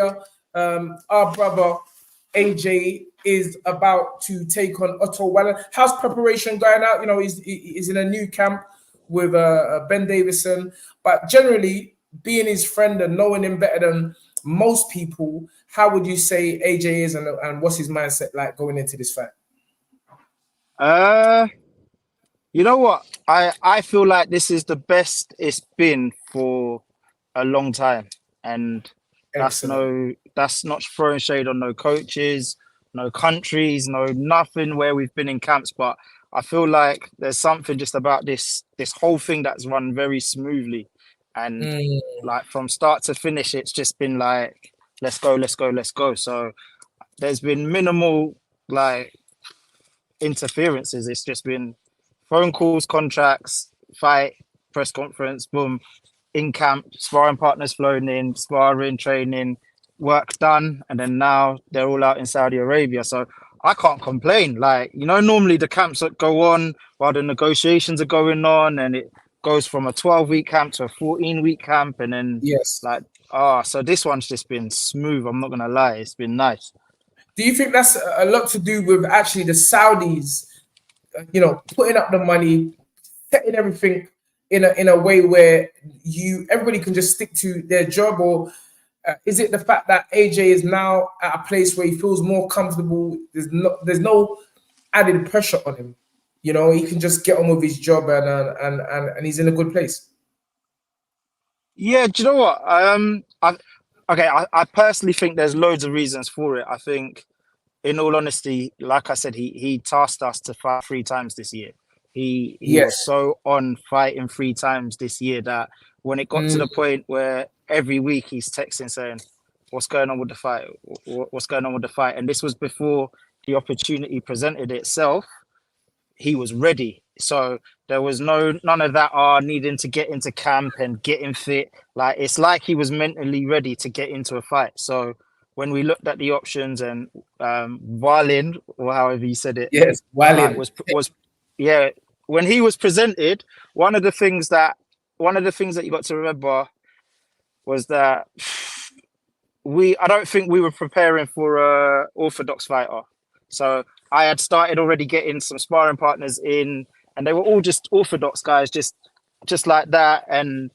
Our brother AJ is about to take on Otto Wallen. How's preparation going out? You know, he's in a new camp with Ben Davison, but generally being his friend and knowing him better than most people, how would you say AJ is, and what's his mindset like going into this fight? You know what? I feel like this is the best it's been for a long time, and Excellent. that's not throwing shade on no coaches, no countries, no nothing where we've been in camps, but I feel like there's something just about this whole thing that's run very smoothly, and Mm, like from start to finish, it's just been like let's go, let's go, let's go. So there's been minimal like interferences. It's just been phone calls, contracts, fight, press conference, boom, in camp, sparring partners flown in, sparring, training, work done, and then now they're all out in Saudi Arabia. So I can't complain. Like, you know, normally the camps that go on while the negotiations are going on, and it goes from a 12-week camp to a 14-week camp, and then yes. like, so this one's just been smooth. I'm not gonna lie, it's been nice. Do you think that's a lot to do with actually the Saudis, putting up the money, setting everything in a way where everybody can just stick to their job, or is it the fact that AJ is now at a place where he feels more comfortable? There's no added pressure on him. You know, he can just get on with his job, and he's in a good place. Yeah, do you know what? I personally think there's loads of reasons for it. I think, in all honesty, like I said, he tasked us to fight 3 times this year. He was Yes. so on fighting 3 times this year that when it got to Mm, the point where every week he's texting saying, "What's going on with the fight? What's going on with the fight?" And this was before the opportunity presented itself. He was ready. So there was none of that needing to get into camp and getting fit. Like, it's like he was mentally ready to get into a fight. So when we looked at the options, and Valin, or however you said it, yes. like Walid. was yeah, when he was presented, one of the things that you got to remember was that I don't think we were preparing for a orthodox fighter. So I had started already getting some sparring partners in, and they were all just orthodox guys, just like that. And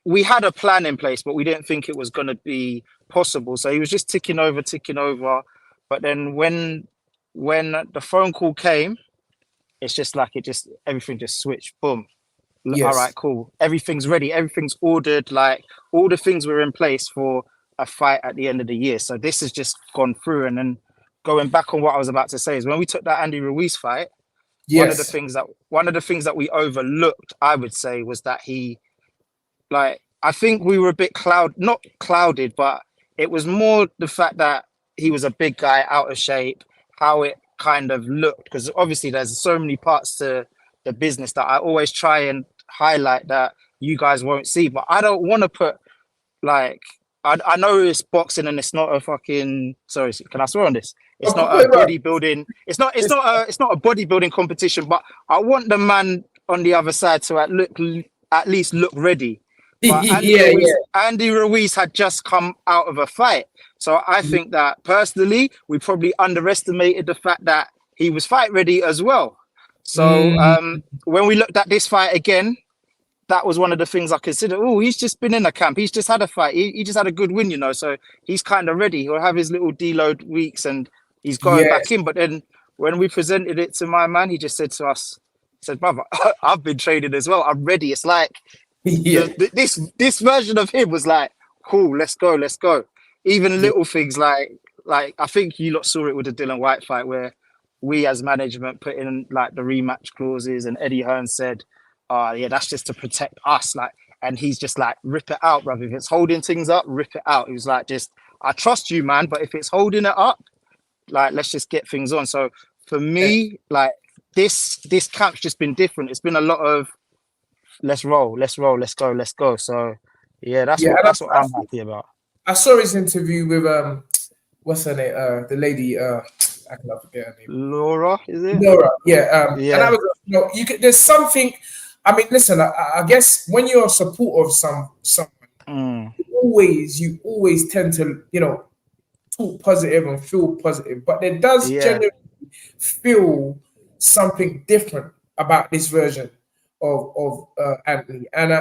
we had a plan in place, but we didn't think it was going to be possible. So he was just ticking over, ticking over. But then when the phone call came, it's just like everything just switched. Boom. All right, Yes. cool. Everything's ready. Everything's ordered. Like, all the things were in place for a fight at the end of the year. So this has just gone through. And then going back on what I was about to say is, when we took that Andy Ruiz fight, Yes. one of the things that we overlooked, I would say, was that I think we were a bit not clouded, but it was more the fact that he was a big guy, out of shape, how it kind of looked. Because obviously there's so many parts to the business that I always try and highlight that you guys won't see. But I don't want to put, like, I know it's boxing and it's not a fucking, sorry, can I swear on this? It's not a bodybuilding. It's not a bodybuilding competition. But I want the man on the other side to at least look ready. But Yeah, yeah. Andy Ruiz had just come out of a fight. So I think that personally, we probably underestimated the fact that he was fight ready as well. So Mm, when we looked at this fight again, that was one of the things I considered. Oh, he's just been in a camp. He's just had a fight. He just had a good win, you know. So he's kind of ready. He'll have his little deload weeks and he's going back yes. in. But then when we presented it to my man, he just said to us, he said, "Brother, I've been training as well. I'm ready." It's like Yeah. this version of him was like, "Cool, let's go, let's go." Even Yeah. little things like I think you lot saw it with the Dylan White fight, where we as management put in like the rematch clauses, and Eddie Hearn said, "Oh yeah, that's just to protect us." Like, and he's just like, "Rip it out, brother. If it's holding things up, rip it out." He was like, "Just, I trust you, man, but if it's holding it up, like, let's just get things on." So for me, like, this camp's just been different. It's been a lot of let's roll, let's roll, let's go, let's go. So yeah, Yeah. And that's what I'm happy about. I saw his interview with what's her name? The lady. I cannot forget her name. Laura, is it? Nora. Yeah. And I Yeah. was, you could. There's something. I mean, listen. I guess when you're a supporter of someone, Mm. always tend to, talk positive and feel positive, but there does Yeah. genuinely feel something different about this version of Anthony, and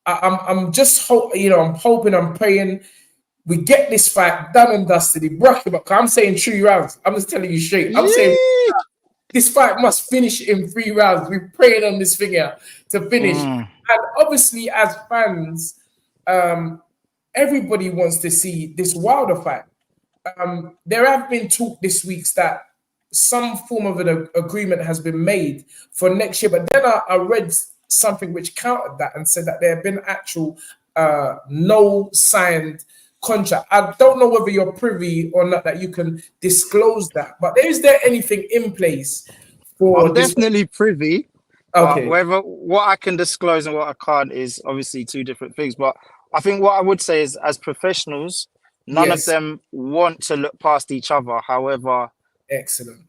I'm just I'm hoping, I'm praying we get this fight done and dusted. I'm saying 3 rounds. I'm just telling you straight. I'm saying Yee. this fight must finish in 3 rounds. We're praying on this thing here to finish. Mm. And obviously, as fans, everybody wants to see this Wilder fight. There have been talk this week that some form of an agreement has been made for next year, but then I read something which countered that and said that there have been actual no signed contract. I don't know whether you're privy or not that you can disclose that, but is there anything in place for I'm this? definitely privy, but Okay. whether what I can disclose and what I can't is obviously two different things. But I think what I would say is, as professionals, none of Yes. them want to look past each other. However, Excellent.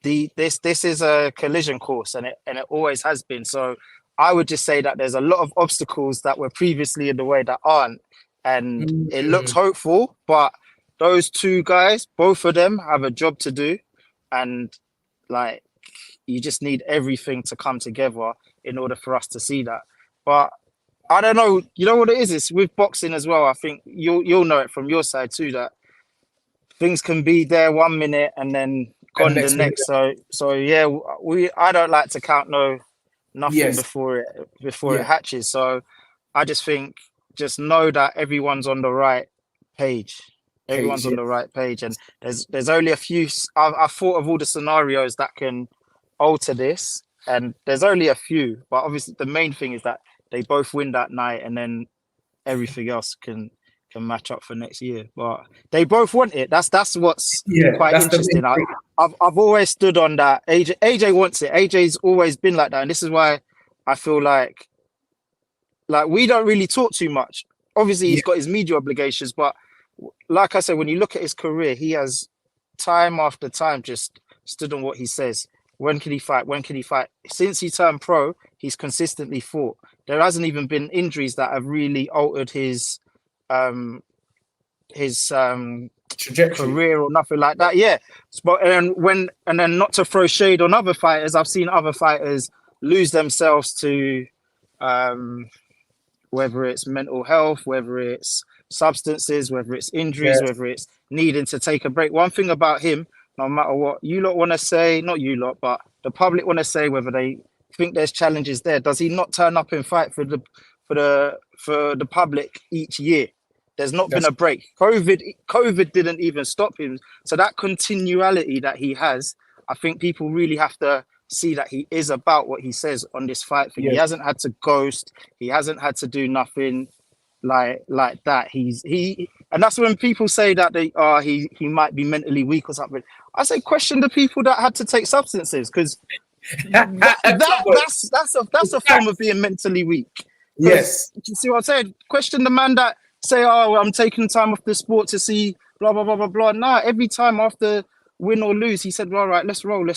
this is a collision course, and it always has been. So I would just say that there's a lot of obstacles that were previously in the way that aren't, and it looks hopeful. But those two guys, both of them, have a job to do, and like you just need everything to come together in order for us to see that. But I don't know. You know what it is? It's with boxing as well. I think you'll know it from your side too, that things can be there 1 minute and then And gone the next minute. next. So yeah, I don't like to count nothing Yes. before it Yeah. hatches. So I just think, just know that everyone's on the right page. Everyone's on the right page, and there's only a few. I've thought of all the scenarios that can alter this, and there's only a few. But obviously, the main thing is that they both win that night, and then everything else can match up for next year. But they both want it. That's what's quite that's interesting. I've always stood on that. AJ wants it. AJ's always been like that, and this is why I feel like we don't really talk too much. Obviously, he's got his media obligations, but like I said, when you look at his career, he has time after time just stood on what he says. When can he fight? When can he fight? Since he turned pro, he's consistently fought. There hasn't even been injuries that have really altered his trajectory, career or nothing like that. Yeah, but and then not to throw shade on other fighters, I've seen other fighters lose themselves to whether it's mental health, whether it's substances, whether it's injuries, whether it's needing to take a break. One thing about him, no matter what you lot want to say, not you lot, but the public want to say, whether they think there's challenges there, does he not turn up and fight for the public each year? There's not been a break. COVID didn't even stop him. So that continuality that he has, I think people really have to see that he is about what he says on this fight thing. He hasn't had to ghost. He hasn't had to do nothing like that. And that's when people say that he might be mentally weak or something. I say question the people that had to take substances, because that's a form of being mentally weak. Yes. You see what I'm saying? Question the man that say, "Oh, I'm taking time off the sport to see blah blah blah blah blah." Nah, every time after win or lose, he said, "All right, let's roll."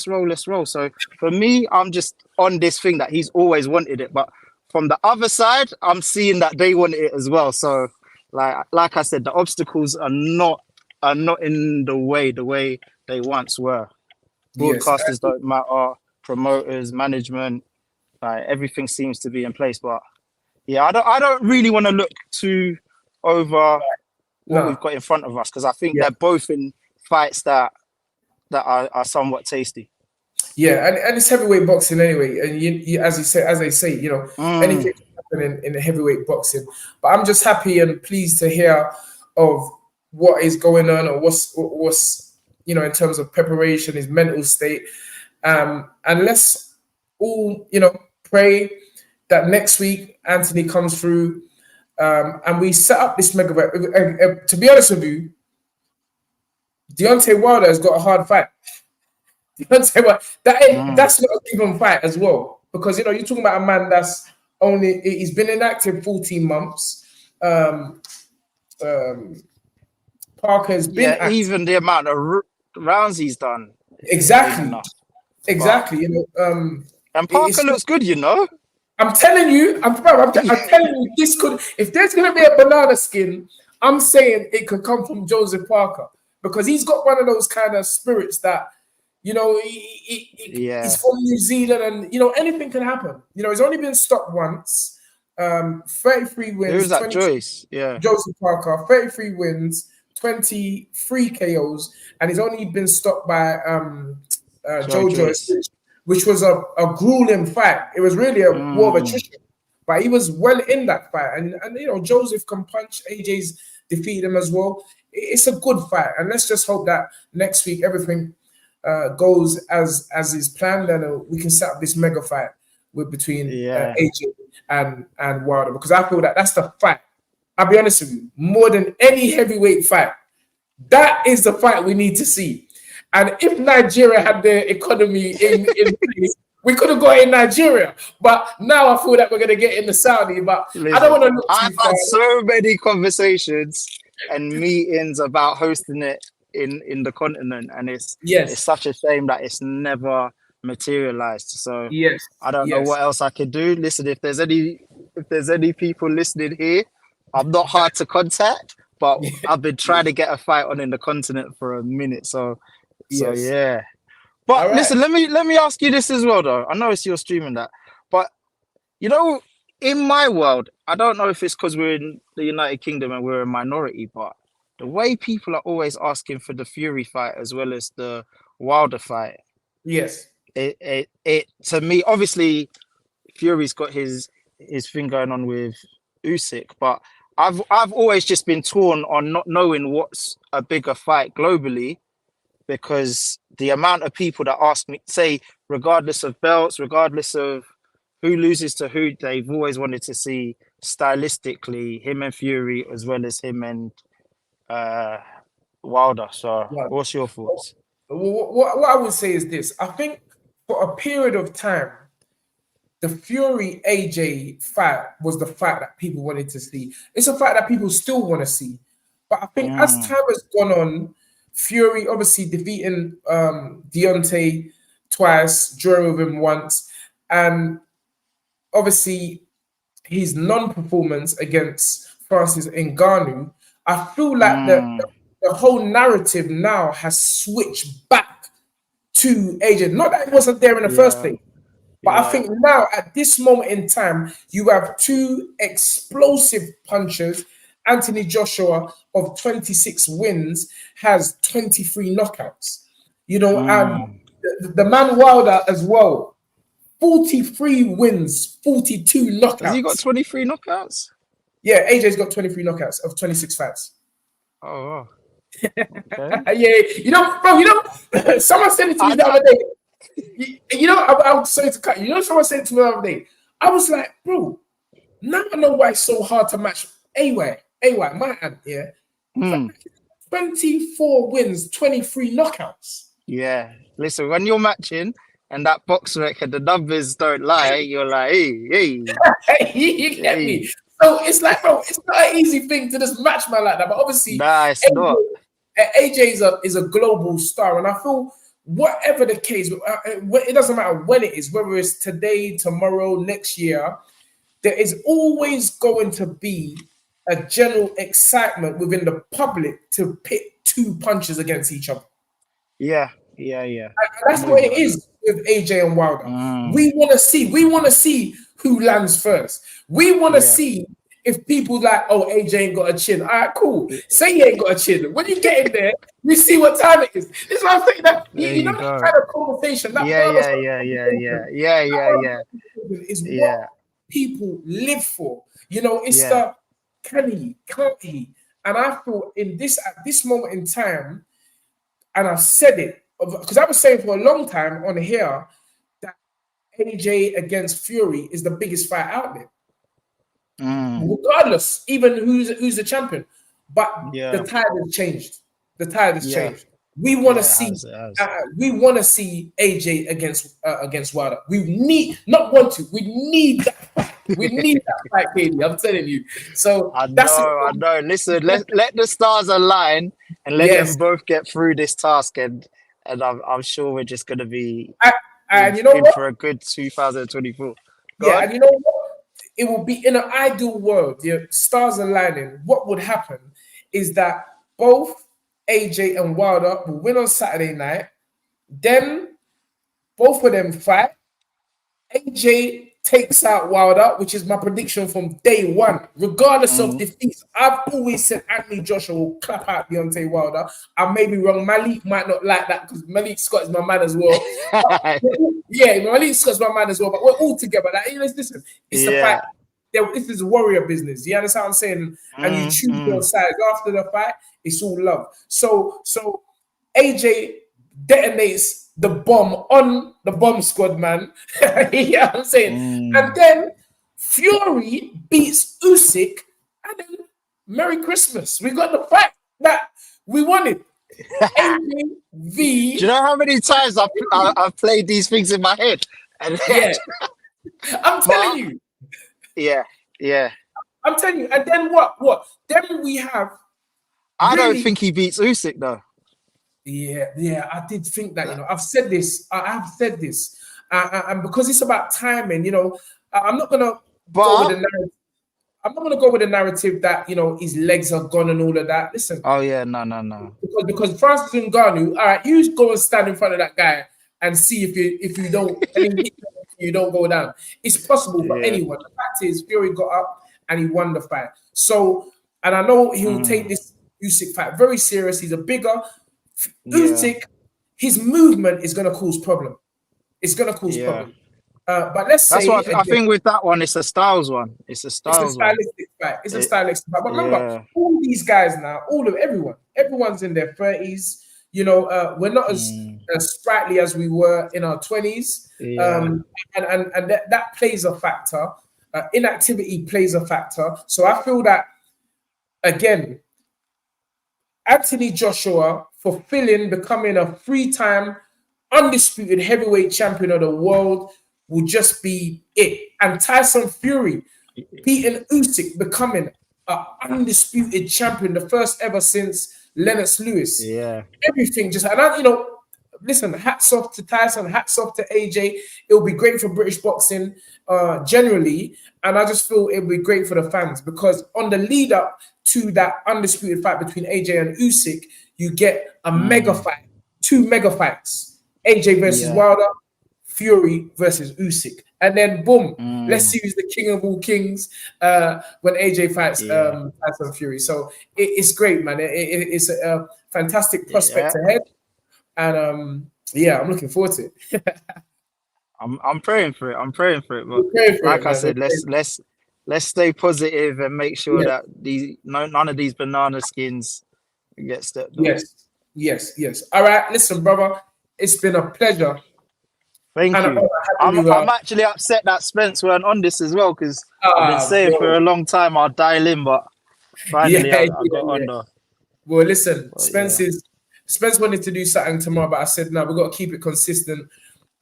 So for me, I'm just on this thing that he's always wanted it, but from the other side, I'm seeing that they want it as well. So like I said, the obstacles are not in the way they once were. Broadcasters don't matter, promoters, management, everything seems to be in place. But yeah, I don't really want to look too over what we've got in front of us, because I think they're both in fights that are somewhat tasty. Yeah, and it's heavyweight boxing anyway, and you as they say, anything can happen in the heavyweight boxing. But I'm just happy and pleased to hear of what is going on, or what's in terms of preparation, his mental state, and let's all pray that next week Anthony comes through, and we set up this mega. To be honest with you, Deontay Wilder has got a hard fight. That's not a given fight as well, because you're talking about a man that's he's been inactive 14 months. Parker's been active. Even the amount of rounds he's done. Exactly. And Parker looks good, I'm telling you, I'm telling you, this could, if there's going to be a banana skin, I'm saying it could come from Joseph Parker because he's got one of those kind of spirits that, he's Yeah. from New Zealand and, anything can happen. He's only been stopped once, 33 Who's wins, that? 22, Joyce. Yeah. Joseph Parker, 33 wins, 23 KOs, and he's only been stopped by Joe Joe Joyce, Joyce. which was a grueling fight. It was really a war of Mm, attrition, but he was well in that fight. And Joseph can punch. AJ's defeated him as well. It's a good fight, and let's just hope that next week everything goes as is planned, and we can set up this mega fight between yeah. AJ and Wilder, because I feel that that's the fight. I'll be honest with you, more than any heavyweight fight, that is the fight we need to see. And if Nigeria had their economy in place, we could have got in Nigeria. But now I feel that we're going to get in the Saudi. But I don't Listen, want to look I've too had far. so many conversations and meetings about hosting it in the continent, and it's Yes, such a shame that it's never materialized. So yes, I don't know yes. what else I could do. Listen, if there's any people listening here, I'm not hard to contact, but I've been trying to get a fight on in the continent for a minute. So Yes. yeah. All But right. listen, let me ask you this as well, though. I know it's your streaming that, but you know, in my world, I don't know if it's because we're in the United Kingdom and we're a minority, but the way people are always asking for the Fury fight as well as the Wilder fight, Yes. it to me, obviously, Fury's got his thing going on with Usyk, but I've always just been torn on not knowing what's a bigger fight globally, because the amount of people that ask me, say, regardless of belts, regardless of who loses to who, they've always wanted to see stylistically him and Fury as well as him and uh, Wilder. So, Right. what's your thoughts? What I would say is this. I think for a period of time, the Fury AJ fight was the fight that people wanted to see. It's a fight that people still want to see. But I think as Mm, time has gone on, Fury obviously defeating Deontay twice, drawing with him once, and obviously his non-performance against Francis Ngannou, I feel like mm, the whole narrative now has switched back to AJ. Not that it wasn't there in the first yeah, place, but I yeah. think now, at this moment in time, you have two explosive punchers. Anthony Joshua of 26 wins has 23 knockouts. And Mm. the man Wilder as well, 43 wins, 42 Has he got knockouts. 23 knockouts? Yeah, AJ's got 23 knockouts of 26 fights. Oh, wow. Okay. Yeah, bro, someone said it to me I, the I, other day. I was sorry to cut you. Someone said it to me the other day. I was like, bro, now I know why it's so hard to match AY, my hand, yeah. mm, 24 wins, 23 knockouts. yeah. Listen, when you're matching and that box record, the numbers don't lie, you're like, hey, You get hey. me? So it's like, bro, it's not an easy thing to just match man like that. But obviously, Nah, it's not. AJ is a global star, and I feel whatever the case, it doesn't matter when it is, whether it's today, tomorrow, next year. There is always going to be a general excitement within the public to pit two punches against each other. Yeah, yeah. And I'm that's with what you it on that. is with AJ and Wilder. Mm, We want to see who lands first. We want to yeah. see if people like, oh, AJ ain't got a chin. All right, cool. Say he ain't got a chin. When you get in there, you see what time it is. This is what I'm saying. That There you you know that go. kind of conversation, that Yeah, barber yeah, shop yeah, yeah, yeah, conversation, yeah, that yeah, barber yeah, shop conversation is what yeah, people live for. It's yeah. the can he, can't he? And I feel at this moment in time, and I've said it because I was saying for a long time on here that AJ against Fury is the biggest fight out there, Mm, regardless, even who's the champion. But the yeah, tide has changed. The tide has yeah, changed. We want to yeah. It see. has, it has. AJ against Wilder. We need not want to. We need that fight. We need that fight, Katie. I'm telling you. So I that's it. know, I know. Listen, let the stars align and let them Yes. both get through this task, and I'm sure we're just gonna be I, in and you know in what? for a good 2024. Go Yeah, on. and you know what? It will be in an ideal world, the stars aligning. What would happen is that both AJ and Wilder will win on Saturday night. Then both of them fight. AJ takes out Wilder, which is my prediction from day one, regardless of Mm. defeats. I've always said Anthony Joshua will clap out Deontay Wilder. I may be wrong. Malik might not like that because Malik Scott is my man as well. Yeah, Malik Scott's my man as well. But we're all together. Like, listen, it's the fight. Yeah. This is warrior business. You understand what I'm saying? And you Mm, choose your mm, sides after the fight. It's all love. So AJ detonates the bomb on the bomb squad, man. You know what I'm saying? And mm. then Fury beats Usyk, and then Merry Christmas. We got the fight that we wanted. AJ Do you v. know how many times I've played these things in my head? And Yeah, I'm but telling you. yeah, yeah. I'm telling you. And then what? What? Then we have I don't really. think he beats Usyk though. Yeah. I did think that. I've said this. I've said this, and because it's about timing. I'm not gonna go with But the narrative. I'm not gonna go with the narrative that his legs are gone and all of that. Listen, oh yeah, no. because Francis Ngannou, all right, you go and stand in front of that guy and see if you don't and you don't go down. It's possible for Yeah. anyone. The fact is, Fury got up and he won the fight. So, and I know he'll take Mm, this Usyk fight very serious. He's a bigger yeah. Usyk. His movement is going to cause problem. It's going to cause Yeah. problem. But let's That's say what I again, think with that one, it's a Styles one. It's a it's a Styles one. stylistic fight. It's a It, stylistic fight. But remember, yeah. all these guys now, everyone's in their 30s. We're not Mm, as sprightly as we were in our 20s. yeah. And that plays a factor. Inactivity plays a factor. So I feel that, again, Anthony Joshua fulfilling becoming a three-time undisputed heavyweight champion of the world will just be it. And Tyson Fury beating Usyk, becoming an undisputed champion, the first ever since Lennox Lewis. Yeah. Everything just, and listen, hats off to Tyson, hats off to AJ. It will be great for British boxing generally, and I just feel it will be great for the fans because on the lead up to that undisputed fight between AJ and Usyk, you get a mega Mm, fight, two mega fights: AJ versus yeah. Wilder, Fury versus Usyk, and then boom, let's Mm, see who's the king of all kings when AJ fights yeah. Tyson Fury. So it's great, man. It's a fantastic prospect Yeah. ahead. And yeah, I'm looking forward to it. I'm praying for it. I'm praying for it. But We're praying for it, like I man. said, let's stay positive and make sure Yeah. that none of these banana skins get stepped on. Yes. All right, listen, brother. It's been a pleasure. Thank And an you. honor having you. I'm actually upset that Spence weren't on this as well because I've been saying for Bro. a long time I'll dial in, but finally I got on Yeah. though. Well, listen, But yeah, Spence wanted to do something tomorrow, but I said no, we've got to keep it consistent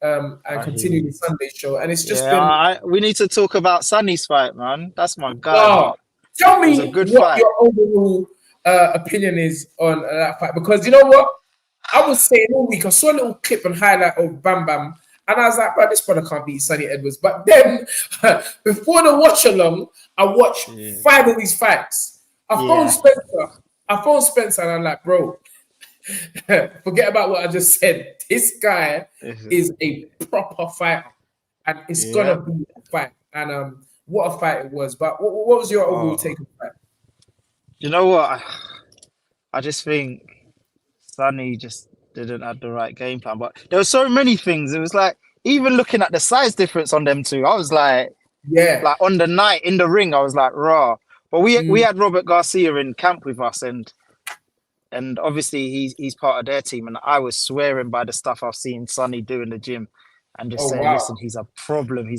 and I hear continue the you. Sunday show. And it's just been Yeah, we need to talk about Sunny's fight, man. That's my guy, oh, but tell it was a me good what fight. your overall opinion is on that fight. Because you know what? I was saying all week, I saw a little clip and highlight of Bam Bam, and I was like, bro, this brother can't beat Sonny Edwards. But then, before the watch along, I watched Yeah. 5 of these fights. Yeah. I phoned Spencer, and I'm like, bro, forget about what I just said. This guy is a proper fighter, and it's Yeah. gonna be a fight. And what a fight it was. But what was your overall take on the fight? You know what? I just think Sonny just didn't have the right game plan. But there were so many things. It was like even looking at the size difference on them two, I was like Yeah. on the night in the ring, I was like, raw. But we had Robert Garcia in camp with us, and obviously he's part of their team, and I was swearing by the stuff I've seen Sonny do in the gym, and just saying, Wow. listen, he's a problem.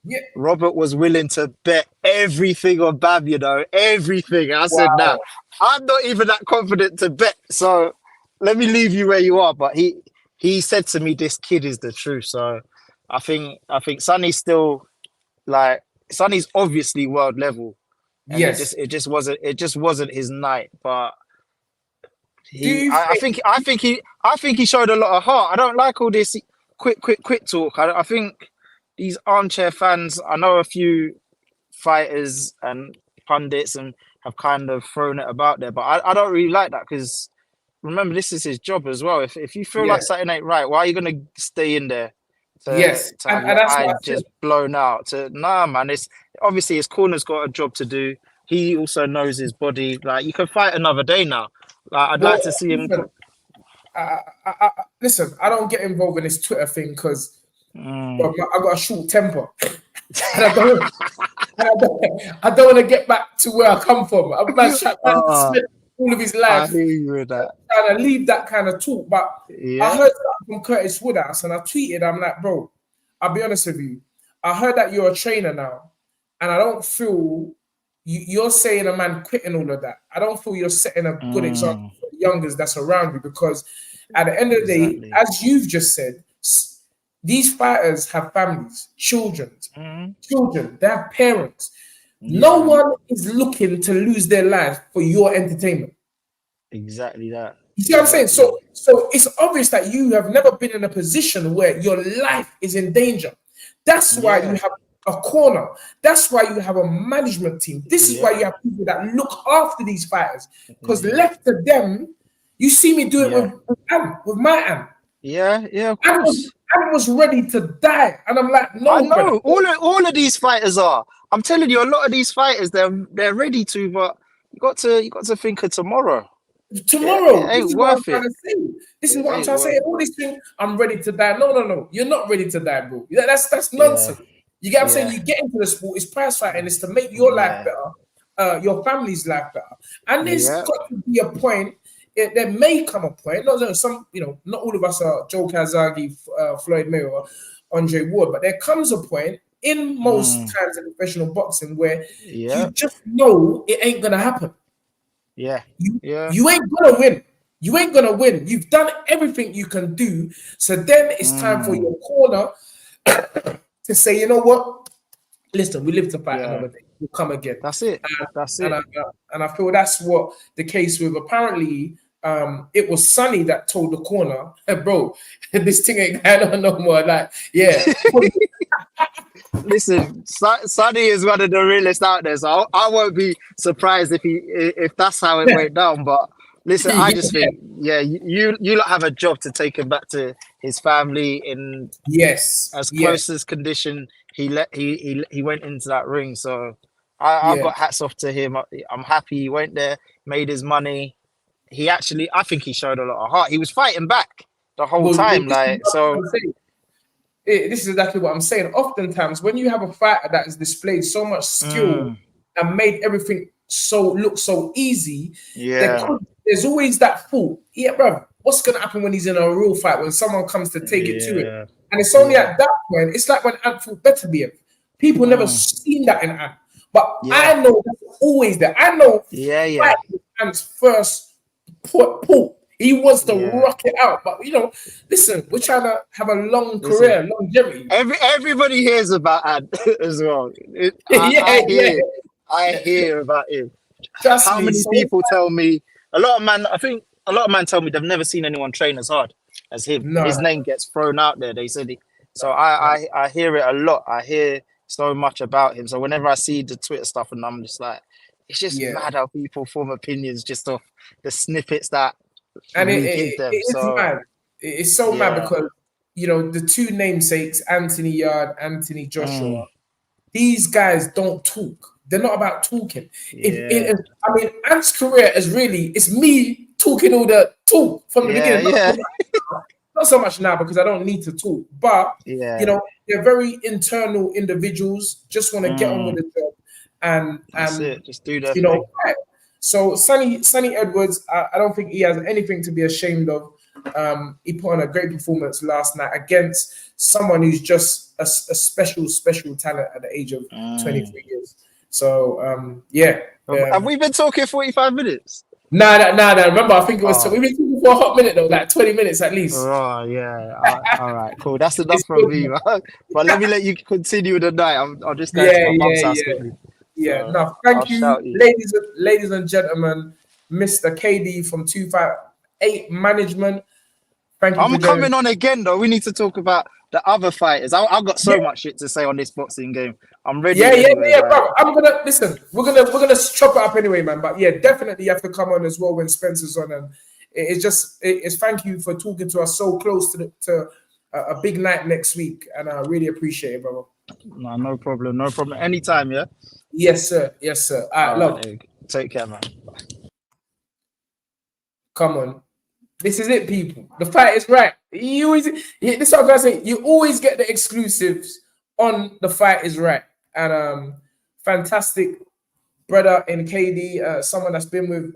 Yeah. Robert was willing to bet everything on Bam, everything. I said, nah, I'm not even that confident to bet. So let me leave you where you are. But he said to me, this kid is the truth. So I think Sonny's still Sonny's obviously world level. And Yes. it just wasn't his night. But I think he showed a lot of heart. I don't like all this quick talk. I think these armchair fans. I know a few fighters and pundits and have kind of thrown it about there, but I don't really like that because remember this is his job as well. If you feel Yeah. like something ain't right, why are you gonna stay in there Yes. to have And your that's eye what I said. just blown out? Nah, man. It's obviously his corner's got a job to do. He also knows his body. Like you can fight another day now. Like I'd like Well, to see him. listen, listen, I don't get involved in this Twitter thing because Mm. I got a short temper. And I don't want to get back to where I come from. Man Oh, spent all of his I life hear you with that. trying to leave that kind of talk. But I Yeah. heard that from Curtis Woodhouse and I tweeted, I'm like, bro, I'll be honest with you. I heard that you're a trainer now, and I don't feel you're saying a man quitting all of that. I don't feel you're setting a good example Mm. for the youngers that's around you because at the end of the day, Exactly. as you've just said, these fighters have families, children, Mm. they have parents. No Yeah. one is looking to lose their life for your entertainment. Exactly that. You see what I'm saying? Exactly. So it's obvious that you have never been in a position where your life is in danger. That's why you Yeah. have a corner. That's why you have a management team. This is why Yeah. you have people that look after these fighters. Because Yeah. left to them, you see me do it Yeah. with my Ann. Yeah. Yeah. Of Ann was, course. Ann was ready to die. And I'm like, I no, brother. know. All of these fighters are. I'm telling you, a lot of these fighters, they're ready to, but you got to think of tomorrow. It Tomorrow, this ain't is what I'm worth trying it. to say. This is It what I'm ain't trying to worth say. it. All these things, I'm ready to die. No, no, no. You're not ready to die, bro. That's Yeah. nonsense. You get what I'm saying? Yeah. You get into the sport, it's prize fighting, it's to make your life Yeah. better, your family's life better. And there's Yeah. got to be a point, there may come a point, not all of us are Joe Kazagi, Floyd Mayweather, Andre Ward, but there comes a point in most Mm. times in professional boxing where Yeah. you just know it ain't gonna happen. Yeah. You, Yeah. you ain't gonna win. You ain't gonna win. You've done everything you can do. So then it's time for Mm. your corner to say, you know what? Listen, we live to fight Yeah. another day. We'll come again. That's it. And, That's and, it. I, and I feel that's what the case with apparently it was Sonny that told the corner, hey, bro, this thing ain't going on no more. Like, yeah. Listen, Sonny is one of the realest out there, so I won't be surprised if that's how it went down. But listen, I just Yeah. think, yeah, you lot have a job to take him back to his family in Yes. as Yes. close as condition he went into that ring. So I've Yeah. got hats off to him. I'm happy he went there, made his money. He actually, I think he showed a lot of heart. He was fighting back the whole Well, time, this is like what so. I'm saying. This is exactly what I'm saying. Oftentimes, when you have a fighter that has displayed so much skill Mm, and made everything look so easy, yeah, there's always that thought. Yeah, bro, what's gonna happen when he's in a real fight when someone comes to take it to him? yeah, And it's only yeah, at that point. It's like when Ant fought Beterbiev. People never mm, seen that in Ant, but yeah, I know that's always there. I know yeah, yeah, fight was Ant's first pull. He wants to yeah. rock it out, but listen, we're trying to have a long Listen, career, longevity. everybody hears about Ad as well. Yeah, yeah, I yeah. hear about him. Trust How me. many So people tell me? A lot of man, I think a lot of men tell me they've never seen anyone train as hard as him. no, His name gets thrown out there. They said he, so. no. I hear it a lot. I hear so much about him. So whenever I see the Twitter stuff, and I'm just like, it's just Yeah, mad how people form opinions just off the snippets that and we give it them. is So mad. It's so mad yeah, because the two namesakes, Anthony Yard, Anthony Joshua. mm, These guys don't talk. They're not about talking. yeah, I mean, Ant's career is really it's me talking all the talk from the yeah, beginning. yeah, Not so much now because I don't need to talk, but yeah. they're very internal individuals. Just want to get on with Mm, the job, and that's it. Just do their thing. fight. So Sonny Edwards, I don't think he has anything to be ashamed of. He put on a great performance last night against someone who's just a special talent at the age of Mm. 23 years. So yeah. Have we been talking 45 minutes? Nah. Remember, I think we've Oh, been talking for a hot minute though, like 20 minutes at least. oh yeah. All right, cool. That's enough It's from good, me, man. man. But let me let you continue the night. I'm just going to Yeah, my mum's yeah, house yeah. quickly. Yeah, So no, I'll thank you, shout you. ladies and gentlemen, Mr. KD from 258 Management. Thank you I'm for joining. coming on again though. We need to talk about the other fighters. I've got Yeah, so much shit to say on this boxing game. I'm yeah, ready yeah, anyways. yeah, Like, bro. I'm gonna listen. We're gonna chop it up anyway, man. But yeah, definitely you have to come on as well when Spencer's on. And it's just it's thank you for talking to us so close to a big night next week, and I really appreciate it, brother. no, no problem, no problem. Anytime, yeah. Yes, sir. Yes, sir. All right, All love. right, take care, man. Come on. This is it, people. The fight is right. You always this is what I'm say. You always get the exclusives on the fight is right. And fantastic brother in KD, someone that's been with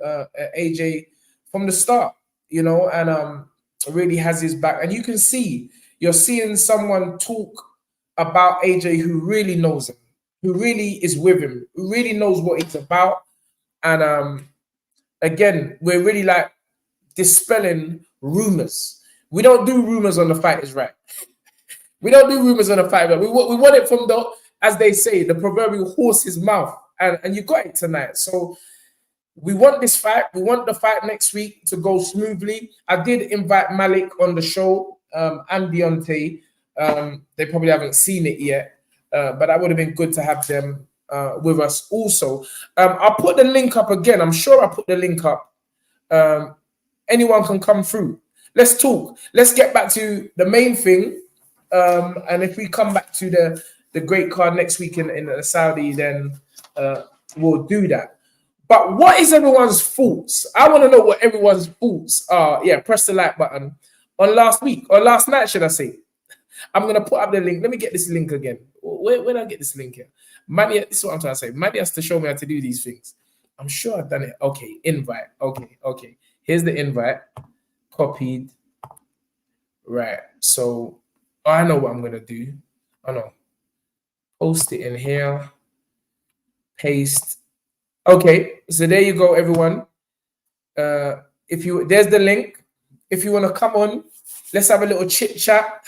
AJ from the start, and really has his back. And you can see you're seeing someone talk about AJ who really knows him, who really is with him, who really knows what he's about. And again, we're really like dispelling rumors. We don't do rumors on the fight is right. We don't do rumors on the fight. Right? We want it from the, as they say, the proverbial horse's mouth. And you got it tonight. So we want this fight. We want the fight next week to go smoothly. I did invite Malik on the show and Deontay. They probably haven't seen it yet, but that would have been good to have them with us also. I'll put the link up again. I'm sure I put the link up. Anyone can come through. Let's talk. Let's get back to the main thing. And if we come back to the great card next week in the Saudi, then we'll do that. But what is everyone's thoughts? I want to know what everyone's thoughts are. Yeah, press the like button on last week or last night, should I say? I'm gonna put up the link. Let me get this link again. Where did I get this link here? Maddie, this is what I'm trying to say. Maddie has to show me how to do these things. I'm sure I've done it. Okay, invite. Okay. Here's the invite. Copied. Right. So I know what I'm gonna do. I know. Post it in here. Paste. Okay. So there you go, everyone. If you there's the link. If you want to come on, let's have a little chit chat.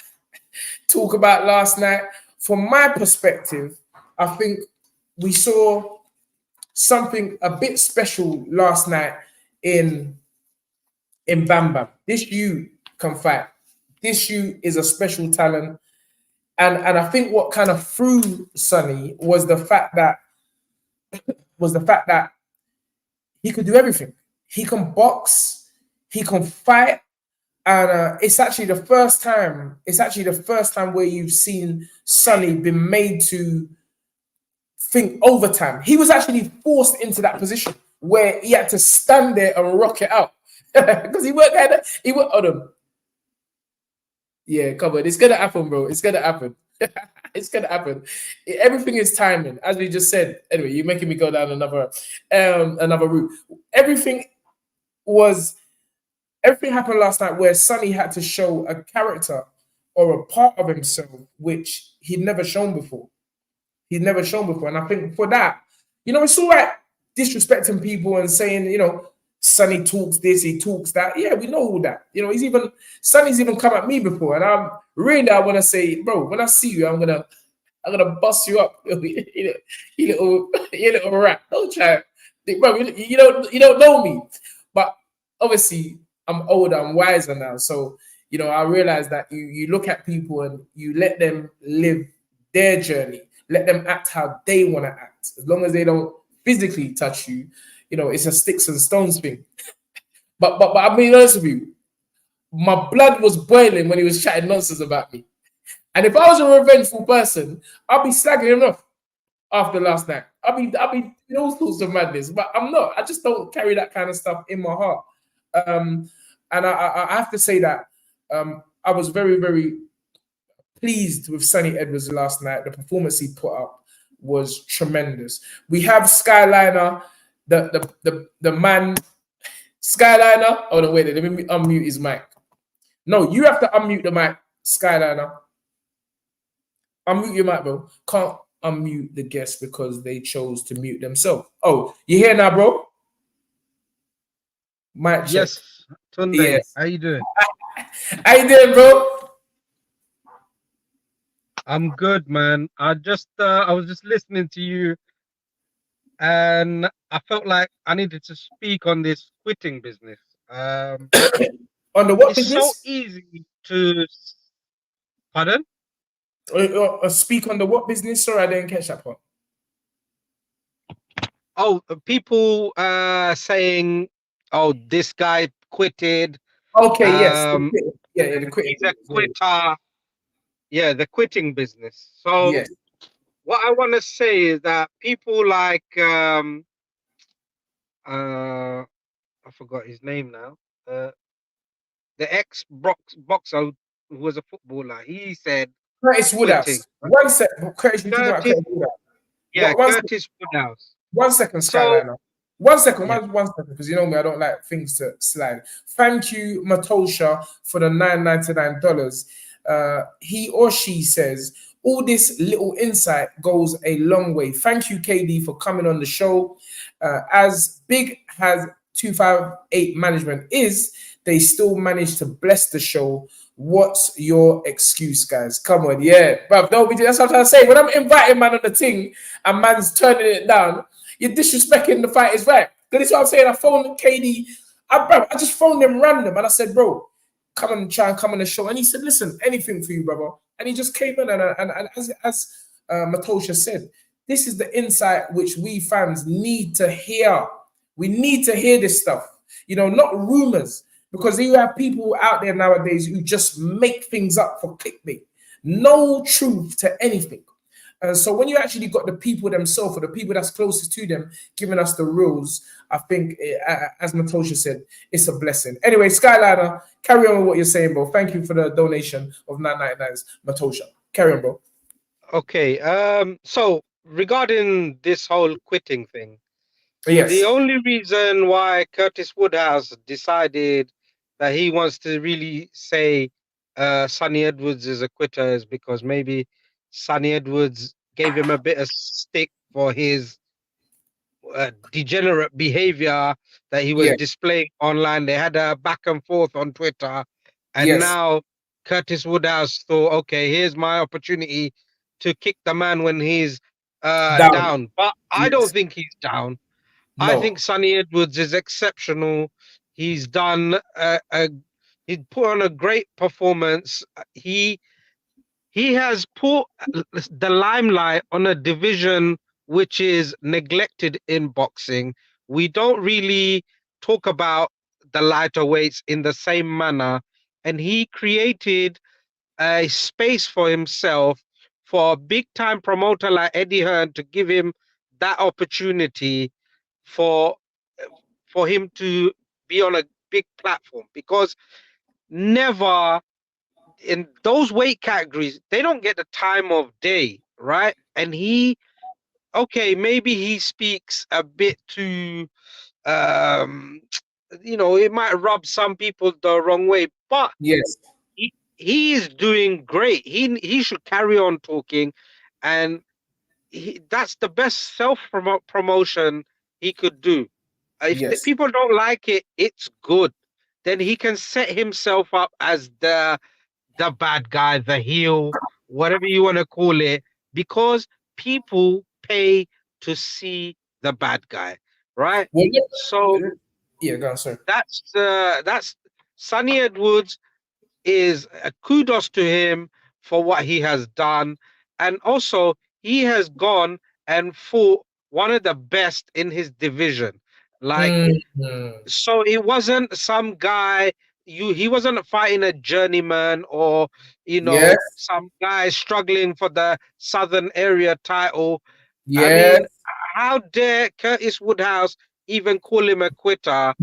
Talk about last night. From my perspective, I think we saw something a bit special last night in Bam Bam. This you can fight. This you is a special talent. And I think what kind of threw Sonny was the fact that he could do everything. He can box, he can fight, and it's actually the first time. It's actually the first time where you've seen Sonny been made to think overtime. He was actually forced into that position where he had to stand there and rock it out because he worked at he worked on him. Yeah, come on, it's gonna happen, bro. It's gonna happen. It's gonna happen. Everything is timing, as we just said. Anyway, you're making me go down another route. Everything was everything happened last night where Sonny had to show a character or a part of himself which he'd never shown before. He'd never shown before. And I think for that, it's all right disrespecting people and saying, Sonny talks this, he talks that. Yeah, we know all that. Sonny's even come at me before. And I want to say, bro, when I see you, I'm gonna bust you up. You little rat. Don't try. Bro, you don't know me. But obviously I'm older, I'm wiser now. So, I realize that you look at people and you let them live their journey. Let them act how they want to act. As long as they don't physically touch you, it's a sticks and stones thing. But I'm being honest with you, my blood was boiling when he was chatting nonsense about me. And if I was a revengeful person, I'd be slagging him off after last night. I'd be in all sorts of madness, but I'm not. I just don't carry that kind of stuff in my heart. And I have to say that I was very, very pleased with Sonny Edwards last night. The performance he put up was tremendous. We have Skyliner, the man, Skyliner. Oh no, wait, let me unmute his mic. No, you have to unmute the mic, Skyliner. Unmute your mic, bro. Can't unmute the guests because they chose to mute themselves. Oh, you here now, bro? Mic check. Yes, Tunde. Yes. How you doing? How you doing, bro? I'm good, man. I was just listening to you, and I felt like I needed to speak on this quitting business. On the what It's so business? easy to. Pardon? Speak on the what business? Sorry, I didn't catch that part. Oh, people saying, "Oh, this guy quitted. Okay, yes. Um, Yeah, yeah, the quitting he's a business. quitter." Yeah, the quitting business. So Yes. what I want to say is that people like I forgot his name now. Uh, the boxer who was a footballer. He said Curtis quitting. Woodhouse. One second. Curtis, you're talking about Curtis, Curtis Woodhouse. yeah, One second. Curtis Woodhouse. 1 second, So Skyliner. 1 second, yeah, 1 second, because you know me, I don't like things to slide. Thank you, Matosha, for the $9.99. He or she says, all this little insight goes a long way. Thank you, KD, for coming on the show. As big as 258 management is, they still manage to bless the show. What's your excuse, guys? Come on, yeah. But that's what I'm trying to say. When I'm inviting man on the thing and man's turning it down, you're disrespecting the fight is right. Because this is what I'm saying. I phoned KD. I just phoned him random and I said, bro, come and try and come on the show. And he said, listen, anything for you, brother. And he just came in and as Matosha said, this is the insight which we fans need to hear. We need to hear this stuff. You know, not rumors. Because you have people out there nowadays who just make things up for clickbait. No truth to anything. So when you actually got the people themselves or the people that's closest to them giving us the rules, I think, as Matosha said, it's a blessing. Anyway, Skyliner, carry on with what you're saying, bro. Thank you for the donation of 999s, Matosha. Carry on, bro. okay. So regarding this whole quitting thing, the Yes. only reason why Curtis Woodhouse decided that he wants to really say Sonny Edwards is a quitter is because maybe Sonny Edwards gave him a bit of stick for his degenerate behavior that he was Yes. displaying online. They had a back and forth on Twitter, and Yes. now Curtis Woodhouse thought, okay, here's my opportunity to kick the man when he's Down. down. But I don't Yes. think he's down. I think No. Sonny Edwards is exceptional. He's done he put on a great performance. He has put the limelight on a division which is neglected in boxing. We don't really talk about the lighter weights in the same manner, and he created a space for himself for a big time promoter like Eddie Hearn to give him that opportunity for for him to be on a big platform, because never in those weight categories they don't get the time of day, right? And he, okay, maybe he speaks a bit too um it might rub some people the wrong way, but Yes. he is doing great. He should carry on talking, and that's the best self promotion he could do. If the Yes. people don't like it, it's good. Then he can set himself up as the bad guy, the heel, whatever you want to call it, because people pay to see the bad guy, right? Well, So yeah, go on, sir. that's Sonny Edwards is a kudos to him for what he has done, and also he has gone and fought one of the best in his division. Like, Mhm. so it wasn't some guy, he wasn't fighting a journeyman or Yes. some guy struggling for the southern area title. I Yes. mean, how dare Curtis Woodhouse even call him a quitter?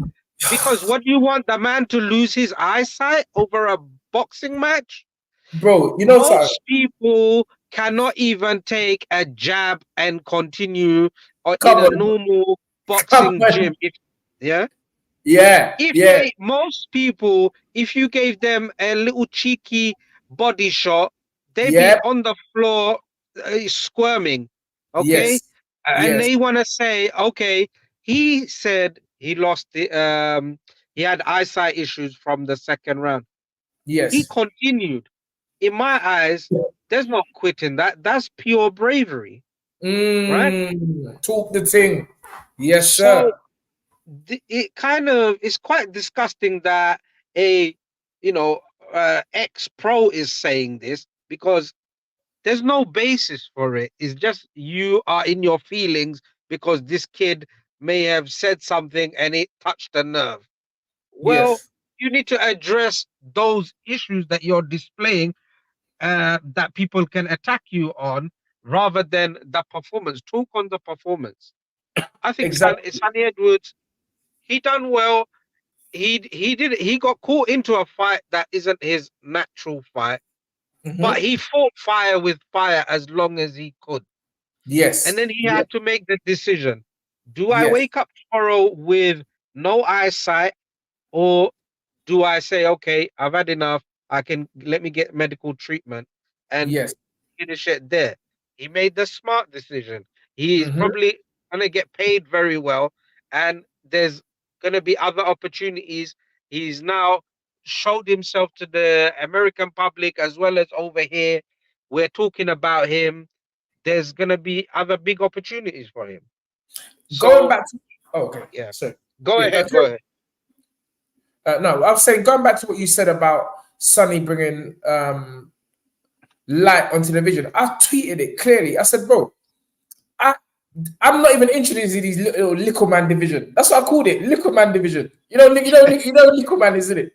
Because what do you want, the man to lose his eyesight over a boxing match? Bro, you know something? Most people cannot even take a jab and continue or in Come a on. normal Come boxing on. gym. If yeah, Yeah. Yeah. most people, if you gave them a little cheeky body shot, they'd be Yeah. on the floor squirming. Okay, Yes. and Yes. they want to say, okay, he said he lost he had eyesight issues from the second round. He Yes. continued. In my eyes, there's no quitting. That's pure bravery, right? Talk the thing. Yes, sir. So it kind of is quite disgusting that a you know, X Pro is saying this, because there's no basis for it. It's just you are in your feelings because this kid may have said something and it touched a nerve. Well, Yes. you need to address those issues that you're displaying, that people can attack you on, rather than the performance. Talk on the performance. I think Exactly. Sonny Edwards, he done well. He got caught into a fight that isn't his natural fight, but Hmm. he fought fire with fire as long as he could. And Yes. then he Yes. had to make the decision. Do I Yes. wake up tomorrow with no eyesight, or do I say, okay, I've had enough. I can let me get medical treatment and Yes. finish it there. He made the smart decision. He's Hmm. probably gonna get paid very well, and there's gonna be other opportunities. He's now showed himself to the American public as well as over here. We're talking about him. There's gonna be other big opportunities for him. Going So back to, oh, okay. yeah, So go yeah, ahead, go ahead. no, I was saying going back to what you said about Sonny bringing light onto the vision. I tweeted it clearly. I said, bro, I I'm not even interested in these little man division. That's what I called it, little man division. Little man, isn't it?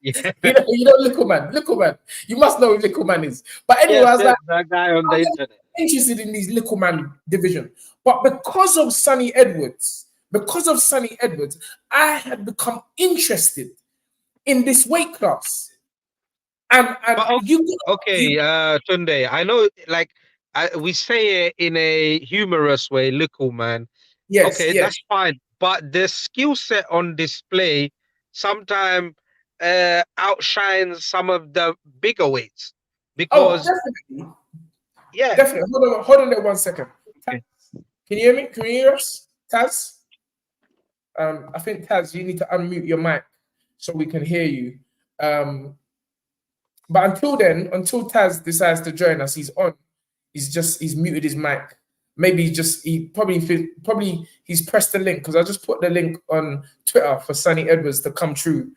Yeah, Little man. You must know who little man is. But anyway, yes, I was yes, like, that guy on the I'm not internet. interested in these little man division. But because of Sonny Edwards, I had become interested in this weight class. And But you okay, Tunde, I know, like, we say it in a humorous way, little man. yes, Okay, yes. that's fine. But the skill set on display sometimes outshines some of the bigger weights, Oh, because definitely. yeah, Definitely. Hold on there 1 second. okay. Can you hear me? Can you hear us? Taz? I think Taz, you need to unmute your mic so we can hear you. Um, but until then, until Taz decides to join us, he's muted his mic. Maybe he probably he's pressed the link, because I just put the link on Twitter for Sonny Edwards to come true.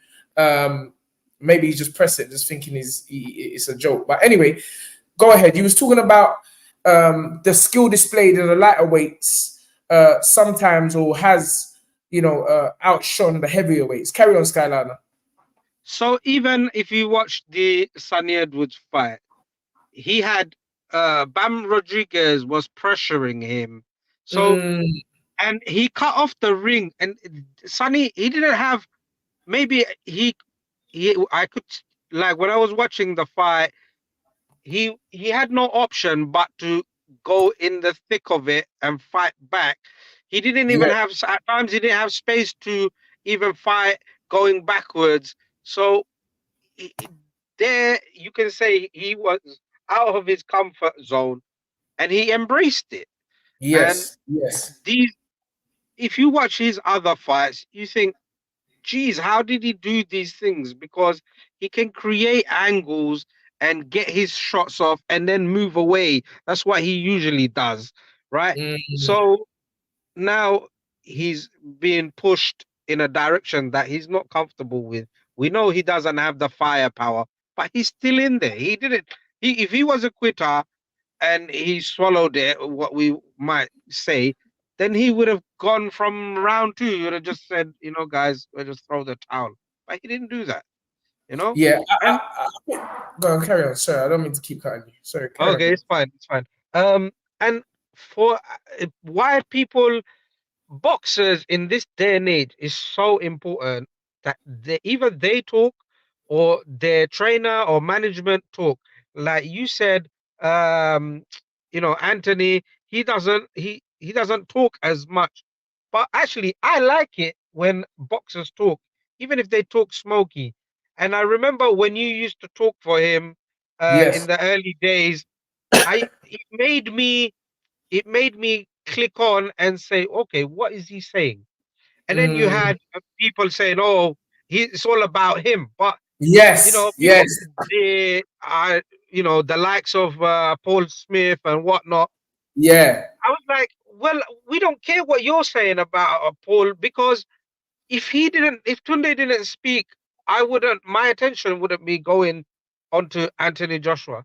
Maybe he just pressed it, just thinking it's a joke. But anyway, go ahead. You was talking about the skill displayed in the lighter weights sometimes, or has outshone the heavier weights. Carry on, Skyliner. So even if you watch the Sunny Edwards fight, he had Bam Rodriguez was pressuring him. So, Mm, and he cut off the ring, and Sunny, he didn't have, maybe he I could, like, when I was watching the fight, he had no option but to go in the thick of it and fight back. He didn't even yeah, have, at times he didn't have space to even fight going backwards. So he- there you can say he was out of his comfort zone, and he embraced it. And yes, yes, these, if you watch his other fights, you think, geez, how did he do these things? Because he can create angles and get his shots off and then move away. That's what he usually does, right? mm, So now he's being pushed in a direction that he's not comfortable with. We know he doesn't have the firepower, but he's still in there. He didn't. If he was a quitter and he swallowed it, what we might say, then he would have gone from round two. He would have just said, guys, we'll just throw the towel. But he didn't do that, you know? yeah. And Go on, carry on. Sorry, I don't mean to keep cutting you. Sorry, carry okay, on. it's fine, it's fine. And for why people, boxers in this day and age is so important, that either they talk or their trainer or management talk. Like you said, um, Anthony, he doesn't talk as much. But actually, I like it when boxers talk, even if they talk smoky. And I remember when you used to talk for him in Yes. the early days, I it made me click on and say, okay, what is he saying? And then you Mm, had people saying, oh, it's all about him. But yes. people, Yes. the likes of Paul Smith and whatnot. Yeah. I was like, well, we don't care what you're saying about Paul, because if Tunde didn't speak, my attention wouldn't be going onto Anthony Joshua.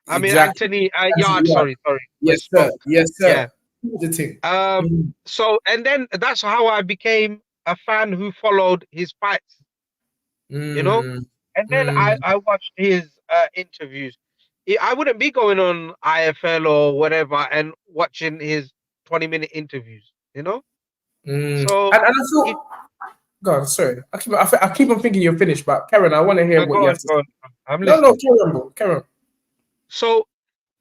I mean Exactly. Anthony That's it, Yard. yeah. Sorry, Yes, sir. misspoke. Yes, Yeah. sir. Here's the thing. So and then that's how I became a fan who followed his fights. You know, Mm, and then mm, I watched his interviews. I wouldn't be going on IFL or whatever and watching his 20-minute interviews. You know, mm. so And I if feel, God, sorry. I keep on thinking you're finished, but Karen, I want to hear what you go have on, to go say. on, I'm No, no, listening. Karen, bro. Karen. So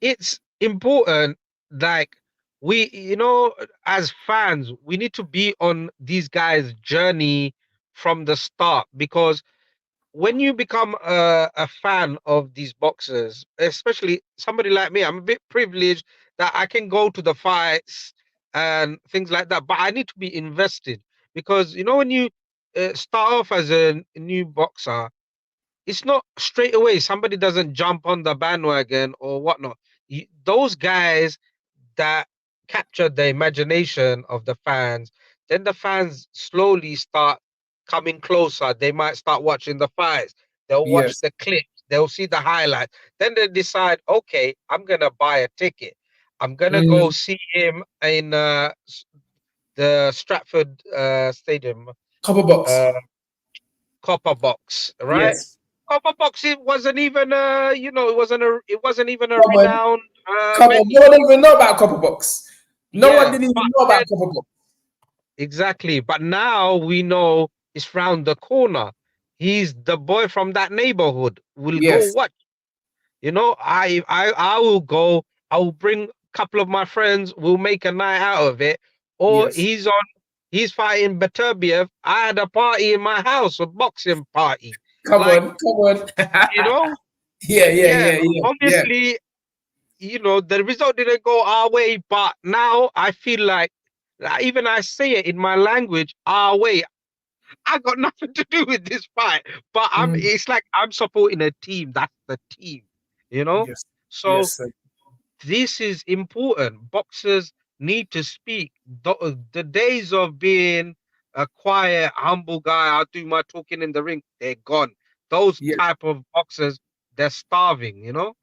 it's important, like you know, as fans, we need to be on these guys' journey from the start, because when you become a fan of these boxers, especially somebody like me, I'm a bit privileged that I can go to the fights and things like that, but I need to be invested, because you know when you start off as a new boxer, it's not straight away. Somebody doesn't jump on the bandwagon or whatnot. Those guys that capture the imagination of the fans, then the fans slowly start coming closer. They might start watching the fights. They'll watch Yes. the clips. They'll see the highlights. Then they decide, okay, I'm gonna buy a ticket. I'm gonna go Mm, see him in the Stratford Stadium, copper box. uh, Copper Box, right? Yes. Copper Box, it wasn't even it wasn't even a Come on. renowned Come on. No venue. one didn't even know about copper box. No one Yeah, didn't but even know then about copper box. exactly. But now we know it's round the corner. He's the boy from that neighborhood. We'll go Yes. watch. You know, I will go. I will bring a couple of my friends. We'll make a night out of it. Or Yes. he's fighting Beterbiev. I had a party in my house, a boxing party. Come Like, on. Come on. you know, Yeah, yeah, yeah, yeah, yeah, yeah. obviously, you know, the result didn't go our way, but now I feel like even I say it in my language, our way. I got nothing to do with this fight, but Mm, it's like I'm supporting a team. That's the team, you know? yes. So Yes, sir. this is important. Boxers need to speak. The days of being a quiet, humble guy, I'll do my talking in the ring, they're gone. Those Yes. type of boxers, they're starving, you know?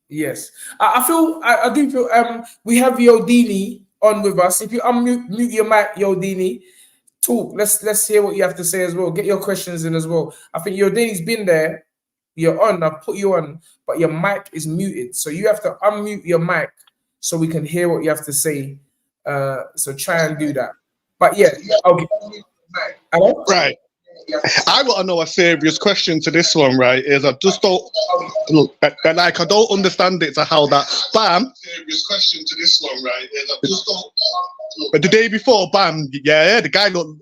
Yes. I do feel we have Yodini on with us. If you unmute mute your mic, Yodini, talk. Let's hear what you have to say as well. Get your questions in as well. I think Yodini's been there. You're on. I've put you on, but your mic is muted. So you have to unmute your mic so we can hear what you have to say. So try and do that. But yeah, okay. Hello? Right. I want to know a serious question to this one, right? Is I just don't look like I don't understand it to how that bam. Serious question to this one, right? Is I just don't. But the day before, bam, yeah, the guy looked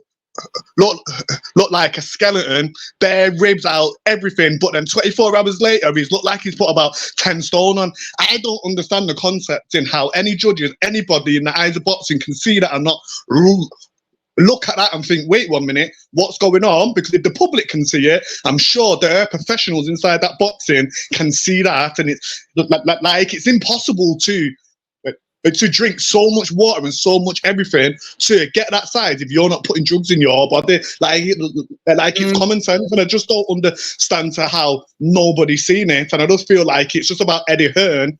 looked like a skeleton, bare ribs out, everything. But then 24 hours later, he's looked like he's put about 10 stone on. I don't understand the concept in how any judges, anybody in the eyes of boxing can see that and not look at that and think, wait 1 minute, what's going on? Because if the public can see it, I'm sure there are professionals inside that boxing can see that, and it's like it's impossible to drink so much water and so much everything to get that size if you're not putting drugs in your body. Like it's common sense, and I just don't understand to how nobody's seen it. And I just feel like it's just about Eddie Hearn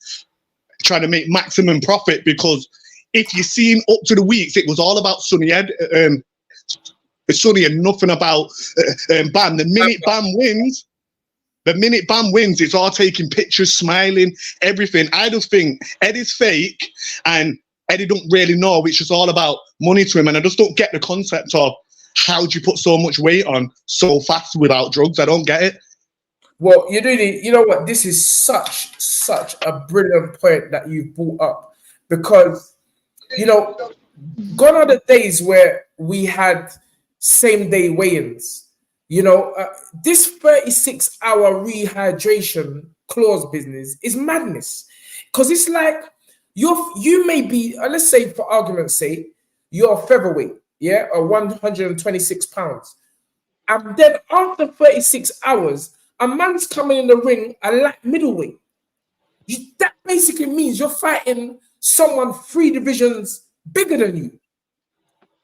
trying to make maximum profit, because if you've seen up to the weeks, it was all about Sonny Sonny and nothing about Bam. The minute Bam wins, it's all taking pictures, smiling, everything. I just think Eddie's fake, and Eddie don't really know. It's just all about money to him, and I just don't get the concept of how do you put so much weight on so fast without drugs. I don't get it. Well, you know what? This is such a brilliant point that you brought up, because you know, gone are the days where we had same day weigh-ins. You know, this 36-hour rehydration clause business is madness, because it's like you may be, let's say for argument's sake, you're a featherweight, yeah, or 126 pounds. And then after 36 hours, a man's coming in the ring a light middleweight. That basically means you're fighting someone 3 divisions bigger than you.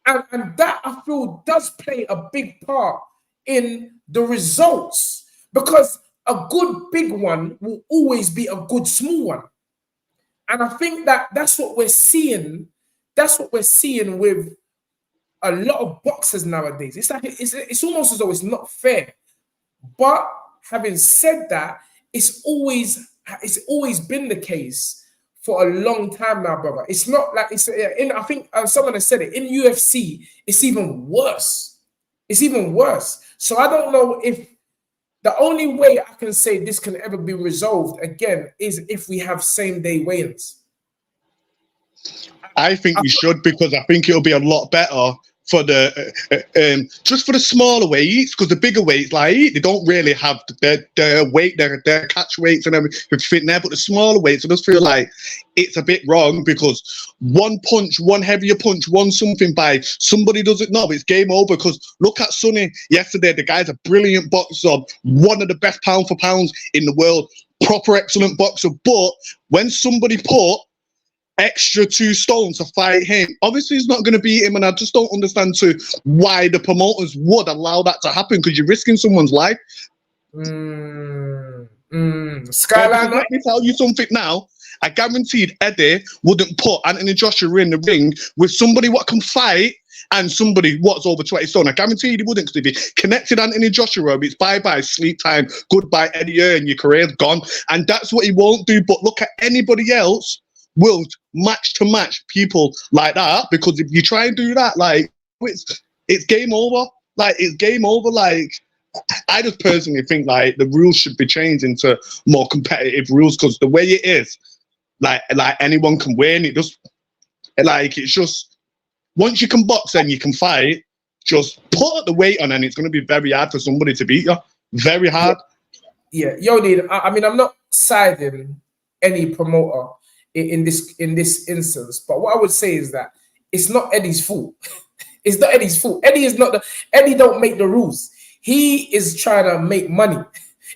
And that I feel does play a big part in the results, because a good big one will always be a good small one. And I think that that's what we're seeing. That's what we're seeing with a lot of boxers nowadays. It's like it's almost as though it's not fair. But having said that, it's always been the case for a long time now, brother. It's not like it's in. I think someone has said it in UFC. It's even worse. It's even worse. So I don't know if the only way I can say this can ever be resolved again is if we have same-day weigh-ins. I think we should, because I think it'll be a lot better for the just for the smaller weights, because the bigger weights, like, they don't really have their weight, their catch weights and everything there. But the smaller weights, I just feel like it's a bit wrong, because one punch, one heavier punch, one something by somebody doesn't know, it's game over. Because look at Sonny yesterday. The guy's a brilliant boxer, one of the best pound for pounds in the world, proper excellent boxer. But when somebody put extra 2 stones to fight him, obviously he's not going to beat him, and I just don't understand why the promoters would allow that to happen, because you're risking someone's life. Skyline, let me tell you something now. I guaranteed Eddie wouldn't put Anthony Joshua in the ring with somebody what can fight and somebody what's over 20 stone. I guarantee he wouldn't, because if he connected Anthony Joshua, it's bye-bye, sleep time, goodbye Eddie, and your career's gone. And that's what he won't do. But look at anybody else will match to match people like that, because if you try and do that, like, it's game over. Like, it's game over. Like, I just personally think like the rules should be changed into more competitive rules, because the way it is, like anyone can win. It just it's just, once you can box and you can fight, just put the weight on, and it's going to be very hard for somebody to beat you. Very hard. Yeah, I mean, I'm not siding any promoter in this instance, but what I would say is that it's not Eddie's fault. It's not Eddie's fault. Eddie don't make the rules. He is trying to make money.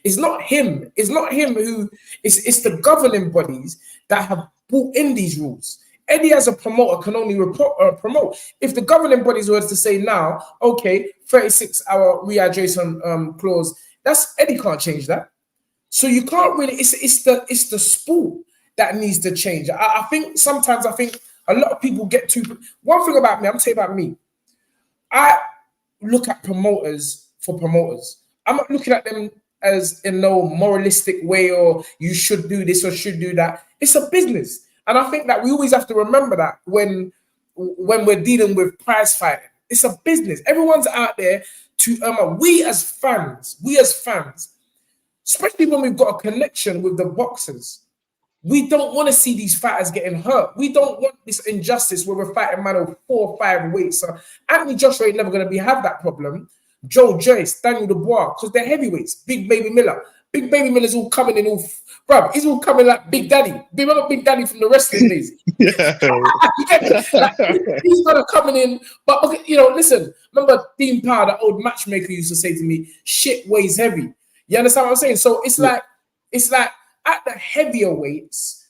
It's not him. It's not him who. It's the governing bodies that have brought in these rules. Eddie, as a promoter, can only promote. If the governing bodies were to say now, okay, 36-hour rehydration clause, that's Eddie can't change that. So you can't really. It's the sport that needs to change. I think sometimes a lot of people get too. One thing about me, I'm saying about me, I look at promoters for promoters. I'm not looking at them as in no moralistic way, or you should do this or should do that. It's a business. And I think that we always have to remember that when we're dealing with prize fighting. It's a business. Everyone's out there to we as fans, especially when we've got a connection with the boxers, we don't want to see these fighters getting hurt. We don't want this injustice where we're fighting man of 4 or 5 weights. So Anthony Joshua ain't never going to have that problem. Joe Joyce, Daniel Dubois, because they're heavyweights. Big Baby Miller. Big Baby Miller's all coming in bruv, he's all coming like Big Daddy. Remember Big Daddy from the wrestling days? Yeah. He's gonna coming in, but listen, remember Dean Power, the old matchmaker, used to say to me, shit weighs heavy. You understand what I'm saying? So it's like at the heavier weights,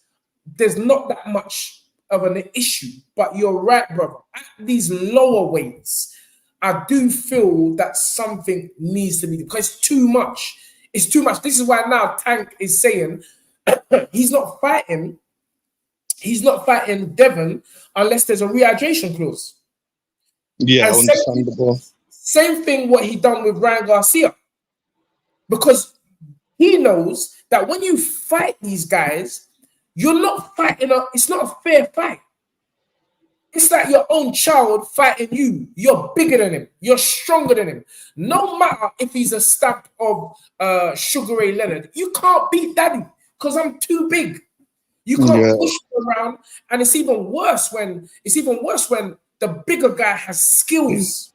there's not that much of an issue. But you're right, brother. At these lower weights, I do feel that something needs to be, because it's too much. It's too much. This is why now Tank is saying he's not fighting Devon unless there's a rehydration clause. Yeah, and understandable. Same thing what he done with Ryan Garcia. Because he knows that when you fight these guys, you're not fighting it's not a fair fight. It's like your own child fighting you. You're bigger than him. You're stronger than him. No matter if he's a stamp of Sugar Ray Leonard, you can't beat Daddy because I'm too big. You can't push him around, and it's even worse when the bigger guy has skills,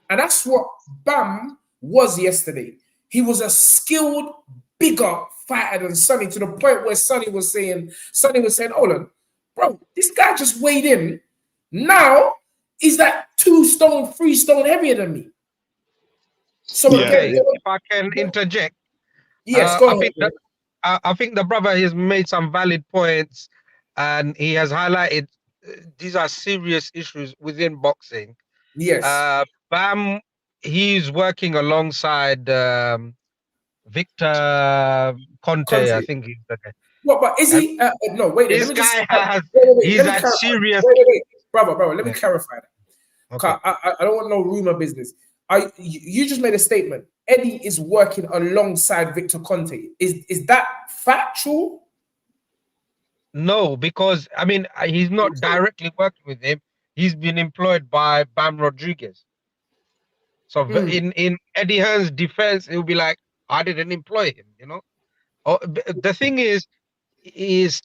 and that's what Bam was yesterday. He was a skilled, bigger fighter than Sonny, to the point where Sonny was saying, "Hold on, bro, this guy just weighed in. Now he's like 2 stone, 3 stone heavier than me." So if I can interject, yes, go ahead. I think the brother has made some valid points, and he has highlighted these are serious issues within boxing. Yes. Bam he's working alongside Victor Conte, I Conte. think he's okay. What? But is And he? No, wait. Let this me just. guy has, Let he's me had clarify. serious. Wait, brother. Let me Yeah, clarify that. okay. I don't want no rumor business. You just made a statement. Eddie is working alongside Victor Conte. Is that factual? No, because I mean he's not directly working with him. He's been employed by Bam Rodriguez. So Mm. in Eddie Hearn's defense, he'll be like, I didn't employ him, you know. Oh, the thing is it's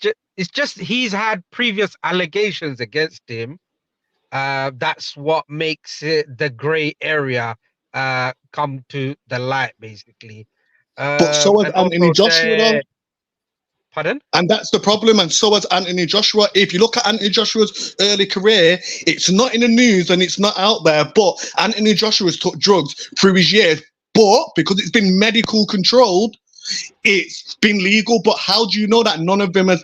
just he's had previous allegations against him. That's what makes it the gray area come to the light, basically. But so has And Anthony also Joshua, though. the pardon? And that's the problem. And so has Anthony Joshua. If you look at Anthony Joshua's early career, it's not in the news and it's not out there. But Anthony Joshua's took drugs through his years. But because it's been medical controlled, it's been legal. But how do you know that none of them has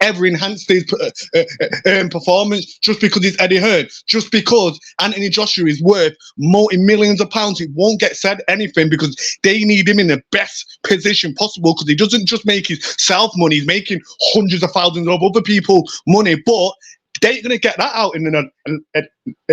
ever enhanced his performance just because it's Eddie Hearn? Just because Anthony Joshua is worth multi-millions of pounds, it won't get said anything because they need him in the best position possible because he doesn't just make himself money, he's making hundreds of thousands of other people money. But they ain't gonna get that out in the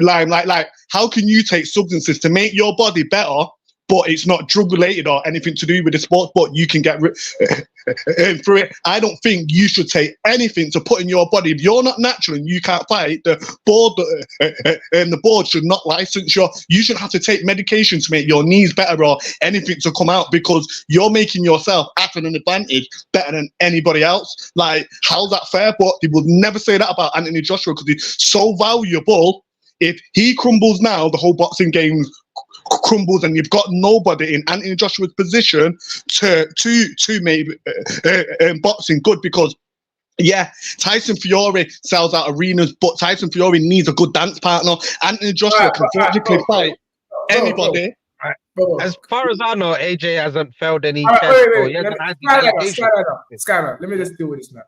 limelight. Like, how can you take substances to make your body better, but it's not drug related or anything to do with the sport, but you can get through it? I don't think you should take anything to put in your body. If you're not natural and you can't fight, the board should not license you. You should have to take medication to make your knees better or anything to come out because you're making yourself at an advantage better than anybody else. Like, how's that fair? But they would never say that about Anthony Joshua because he's so valuable. If he crumbles now, the whole boxing game crumbles, and you've got nobody in Anthony Joshua's position to maybe boxing good. Because yeah, Tyson Fury sells out arenas, but Tyson Fury needs a good dance partner. Anthony Joshua can physically fight anybody. Bro. As far as I know, AJ hasn't failed any All right, tests or wait. he hasn't had any allegations. Skylar, let me just deal with this now.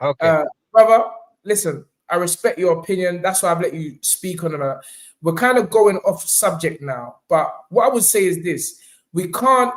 Okay. Brother, listen, I respect your opinion. That's why I've let you speak on it. We're kind of going off subject now, but what I would say is this: we can't,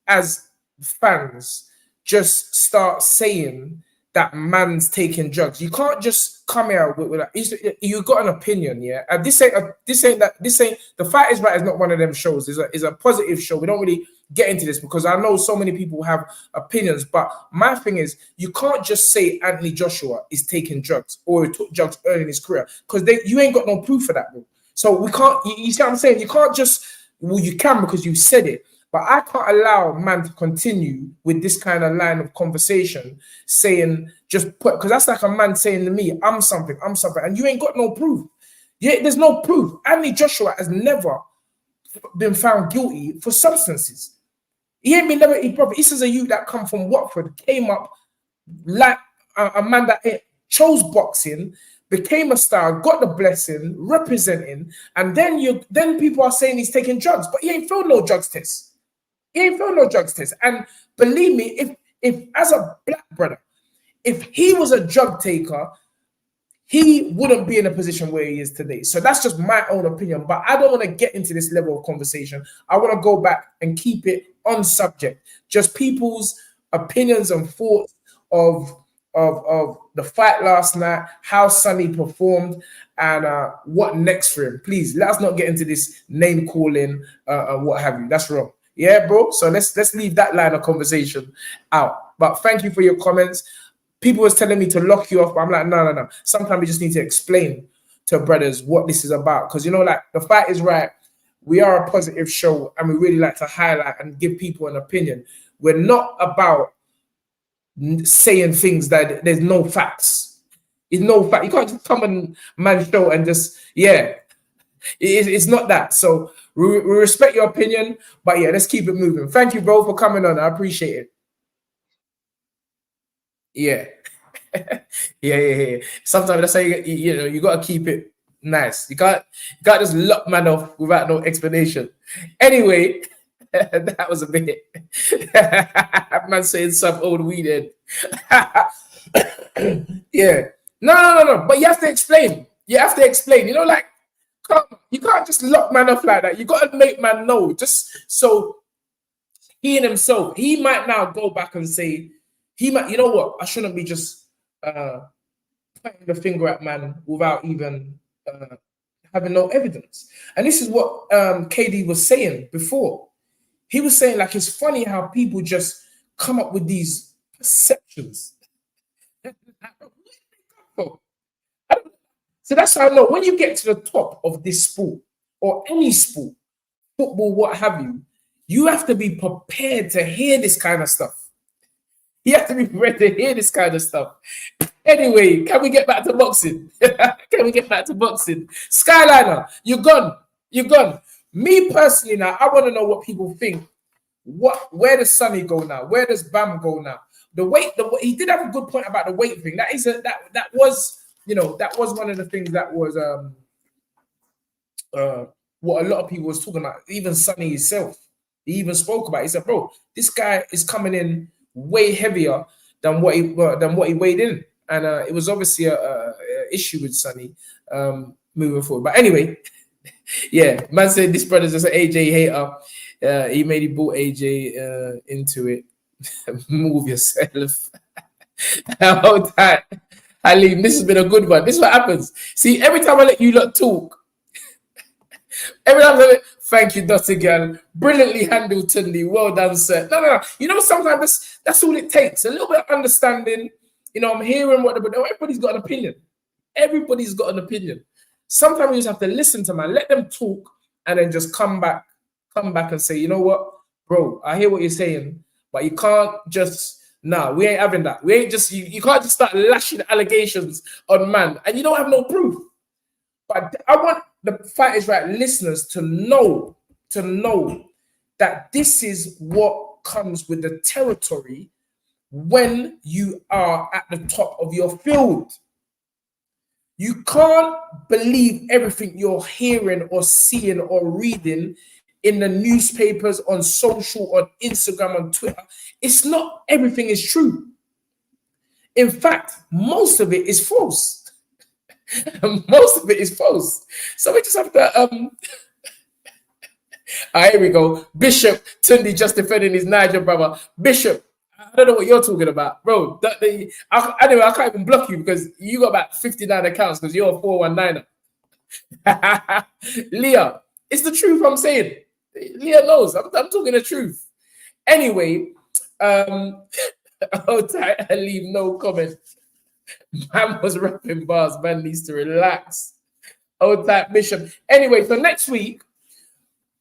as fans, just start saying that man's taking drugs. You can't just come here with that. You got an opinion, yeah. This ain't the Fight Is Right is not one of them shows. It's a positive show. We don't really get into this because I know so many people have opinions. But my thing is, you can't just say Anthony Joshua is taking drugs or he took drugs early in his career because you ain't got no proof for that, bro. So we can't. You see what I'm saying? You can't just. Well, you can because you said it. But I can't allow man to continue with this kind of line of conversation, saying because that's like a man saying to me, I'm something, and you ain't got no proof. Yeah, there's no proof. Anthony Joshua has never been found guilty for substances. He ain't been never. Brother, this is a youth that come from Watford, came up like a man that chose boxing, became a star, got the blessing, representing, and then people are saying he's taking drugs, but he ain't failed no drugs test. He ain't failed no drugs test. And believe me, if as a black brother, if he was a drug taker, he wouldn't be in a position where he is today. So that's just my own opinion. But I don't want to get into this level of conversation. I want to go back and keep it on subject. Just people's opinions and thoughts of the fight last night, how Sonny performed, and what next for him. Please, let us not get into this name calling and what have you. That's wrong. Yeah, bro. So let's leave that line of conversation out. But thank you for your comments. People was telling me to lock you off, but I'm like, no. Sometimes we just need to explain to brothers what this is about. Because, like, The Fight Is Right. We are a positive show, and we really like to highlight and give people an opinion. We're not about saying things that there's no facts. It's no fact. You can't just come on man's show and just, it's not that. So we respect your opinion, but let's keep it moving. Thank you, bro, for coming on. I appreciate it. Yeah. Sometimes that's how you got to keep it nice. You can't just lock man off without no explanation. Anyway, that was a bit. Man saying some old weed. Yeah. No. But you have to explain. Like, You can't just lock man off like that. You got to make man know. Just so he and himself, he might now go back and say, he might, you know what? I shouldn't be just pointing the finger at man without even having no evidence. And this is what KD was saying before. He was saying, like, it's funny how people just come up with these perceptions. So that's how I know when you get to the top of this sport or any sport, football, what have you, you have to be prepared to hear this kind of stuff. You have to be prepared to hear this kind of stuff. Anyway, can we get back to boxing? Can we get back to boxing? Skyliner, you're gone. You're gone. Me personally now, I want to know what people think. Where does Sonny go now? Where does Bam go now? The weight, he did have a good point about the weight thing. That was, you know, that was one of the things that was what a lot of people was talking about. Even Sonny himself, he even spoke about it. He said, bro, this guy is coming in way heavier than what he weighed in. And it was obviously a issue with Sonny moving forward. But anyway, yeah, man said this brother's just an AJ hater. He brought AJ into it. Move yourself. Hold tight. Halim, this has been a good one. This is what happens. See, every time I let you lot talk, every time I let, thank you, Dotty Girl. Brilliantly handled, Tunde. Well done, sir. No. You know, sometimes that's all it takes. A little bit of understanding. You know, I'm hearing what everybody's got an opinion. Everybody's got an opinion. Sometimes you just have to listen to man, let them talk, and then just come back and say, you know what, bro, I hear what you're saying, but you can't just, we ain't having that. We ain't just, you can't just start lashing allegations on man, and you don't have no proof. But I want the Fight Is Right listeners to know that this is what comes with the territory when you are at the top of your field. You can't believe everything you're hearing or seeing or reading in the newspapers, on social, on Instagram, on Twitter. It's not everything is true. In fact, most of it is false. Most of it is false. So we just have to here we go. Bishop Tunde just defending his Niger brother. Bishop, I don't know what you're talking about, bro. Anyway, I can't even block you because you got about 59 accounts because you're a 419er. Leah, it's the truth I'm saying. Leah knows. I'm talking the truth. Anyway, I leave no comment. Man was rapping bars. Man needs to relax. That Bishop. Anyway, so next week,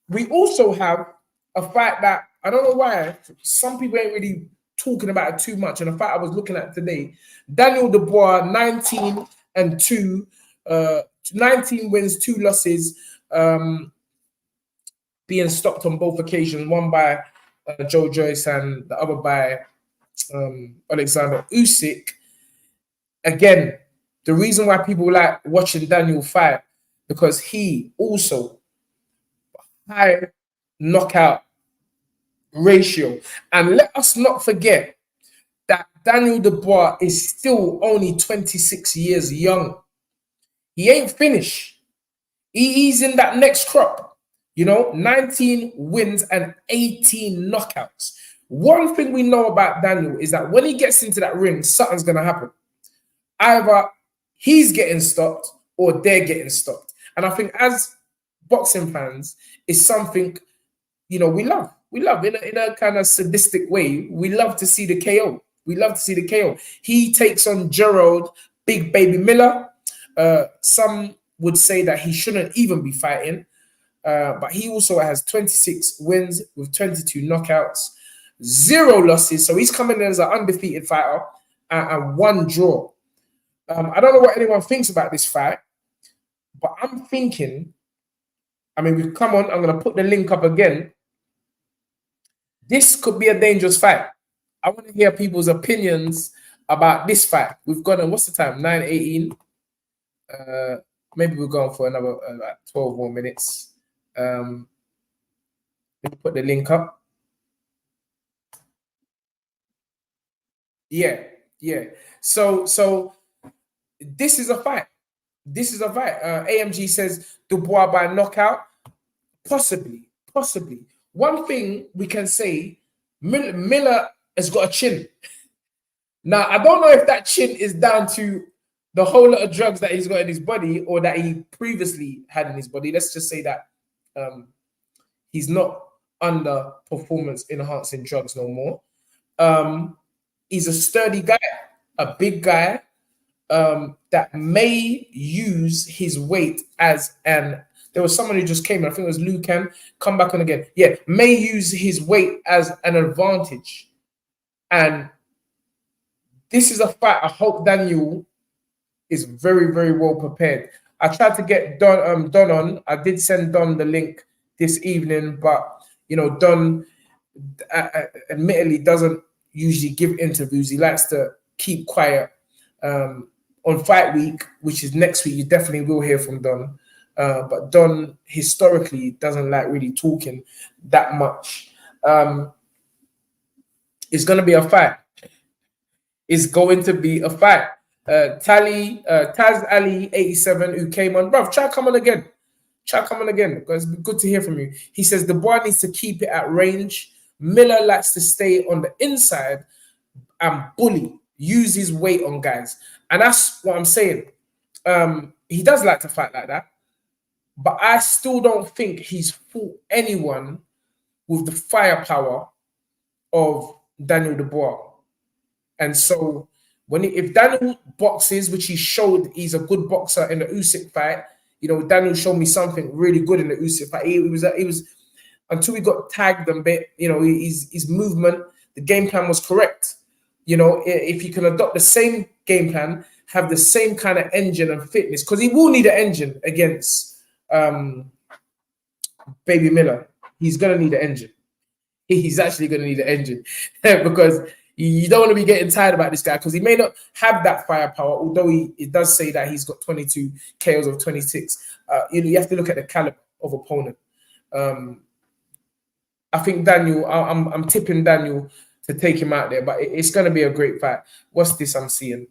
we also have a fight that, I don't know why, some people ain't really talking about it too much. And the fight I was looking at today, Daniel Dubois, 19-2, 19 wins, 2 losses, being stopped on both occasions, one by Joe Joyce and the other by Alexander Usyk. Again, the reason why people like watching Daniel fight, because he also high knockout ratio. And let us not forget that Daniel Dubois is still only 26 years young. He ain't finished. He's in that next crop. You know, 19 wins and 18 knockouts. One thing we know about Daniel is that when he gets into that ring, something's going to happen. Either he's getting stopped or they're getting stopped. And I think as boxing fans, it's something, you know, we love. We love in a kind of sadistic way. We love to see the KO. We love to see the KO. He takes on Gerald Big Baby Miller. Some would say that he shouldn't even be fighting. But he also has 26 wins with 22 knockouts, 0 losses. So he's coming in as an undefeated fighter and 1 draw. I don't know what anyone thinks about this fight, but I'm thinking, I mean, we've come on, I'm going to put the link up again. This could be a dangerous fight. I want to hear people's opinions about this fight. We've got, what's the time? 9:18. Maybe we're going for another 12 more minutes. Let me put the link up. Yeah. So this is a fight. This is a fight. AMG says Dubois by knockout. Possibly. One thing we can say, Miller has got a chin. Now, I don't know if that chin is down to the whole lot of drugs that he's got in his body or that he previously had in his body. Let's just say that he's not under performance enhancing drugs no more. He's a sturdy guy, a big guy that may use his weight as an. There was someone who just came in, I think it was Lucan, come back on again. Yeah, may use his weight as an advantage. And this is a fight I hope Daniel is very, very well prepared. I tried to get Don on. I did send Don the link this evening, but Don admittedly doesn't usually give interviews. He likes to keep quiet. On fight week, which is next week, you definitely will hear from Don. But Don historically doesn't like really talking that much. It's going to be a fight. It's going to be a fight. Taz Ali 87 who came on, bruv, try come on again. Because it's good to hear from you. He says the boy needs to keep it at range. Miller likes to stay on the inside and bully, use his weight on guys. And that's what I'm saying. He does like to fight like that. But I still don't think he's fought anyone with the firepower of Daniel Dubois. And so if Daniel boxes, which he showed he's a good boxer in the Usyk fight, Daniel showed me something really good in the Usyk fight. He was until he got tagged a bit, his movement, the game plan was correct. If you can adopt the same game plan, have the same kind of engine and fitness, because he will need an engine against Baby Miller. He's going to need an engine. He's actually going to need an engine because you don't want to be getting tired about this guy because he may not have that firepower, although it does say that he's got 22 KOs of 26. You have to look at the caliber of opponent. I think Daniel, I'm tipping Daniel to take him out there, but it's going to be a great fight. What's this I'm seeing?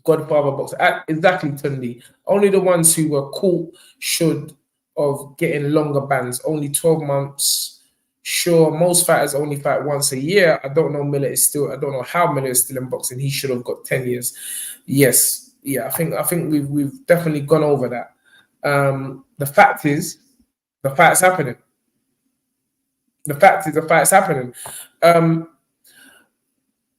Godfather boxer. Exactly, Tundi. Only the ones who were caught should of getting longer bans. Only 12 months. Sure, most fighters only fight once a year. I don't know I don't know how Miller is still in boxing. He should have got 10 years. Yes. Yeah, I think we've definitely gone over that. The fact is, the fight's happening. The fight's happening.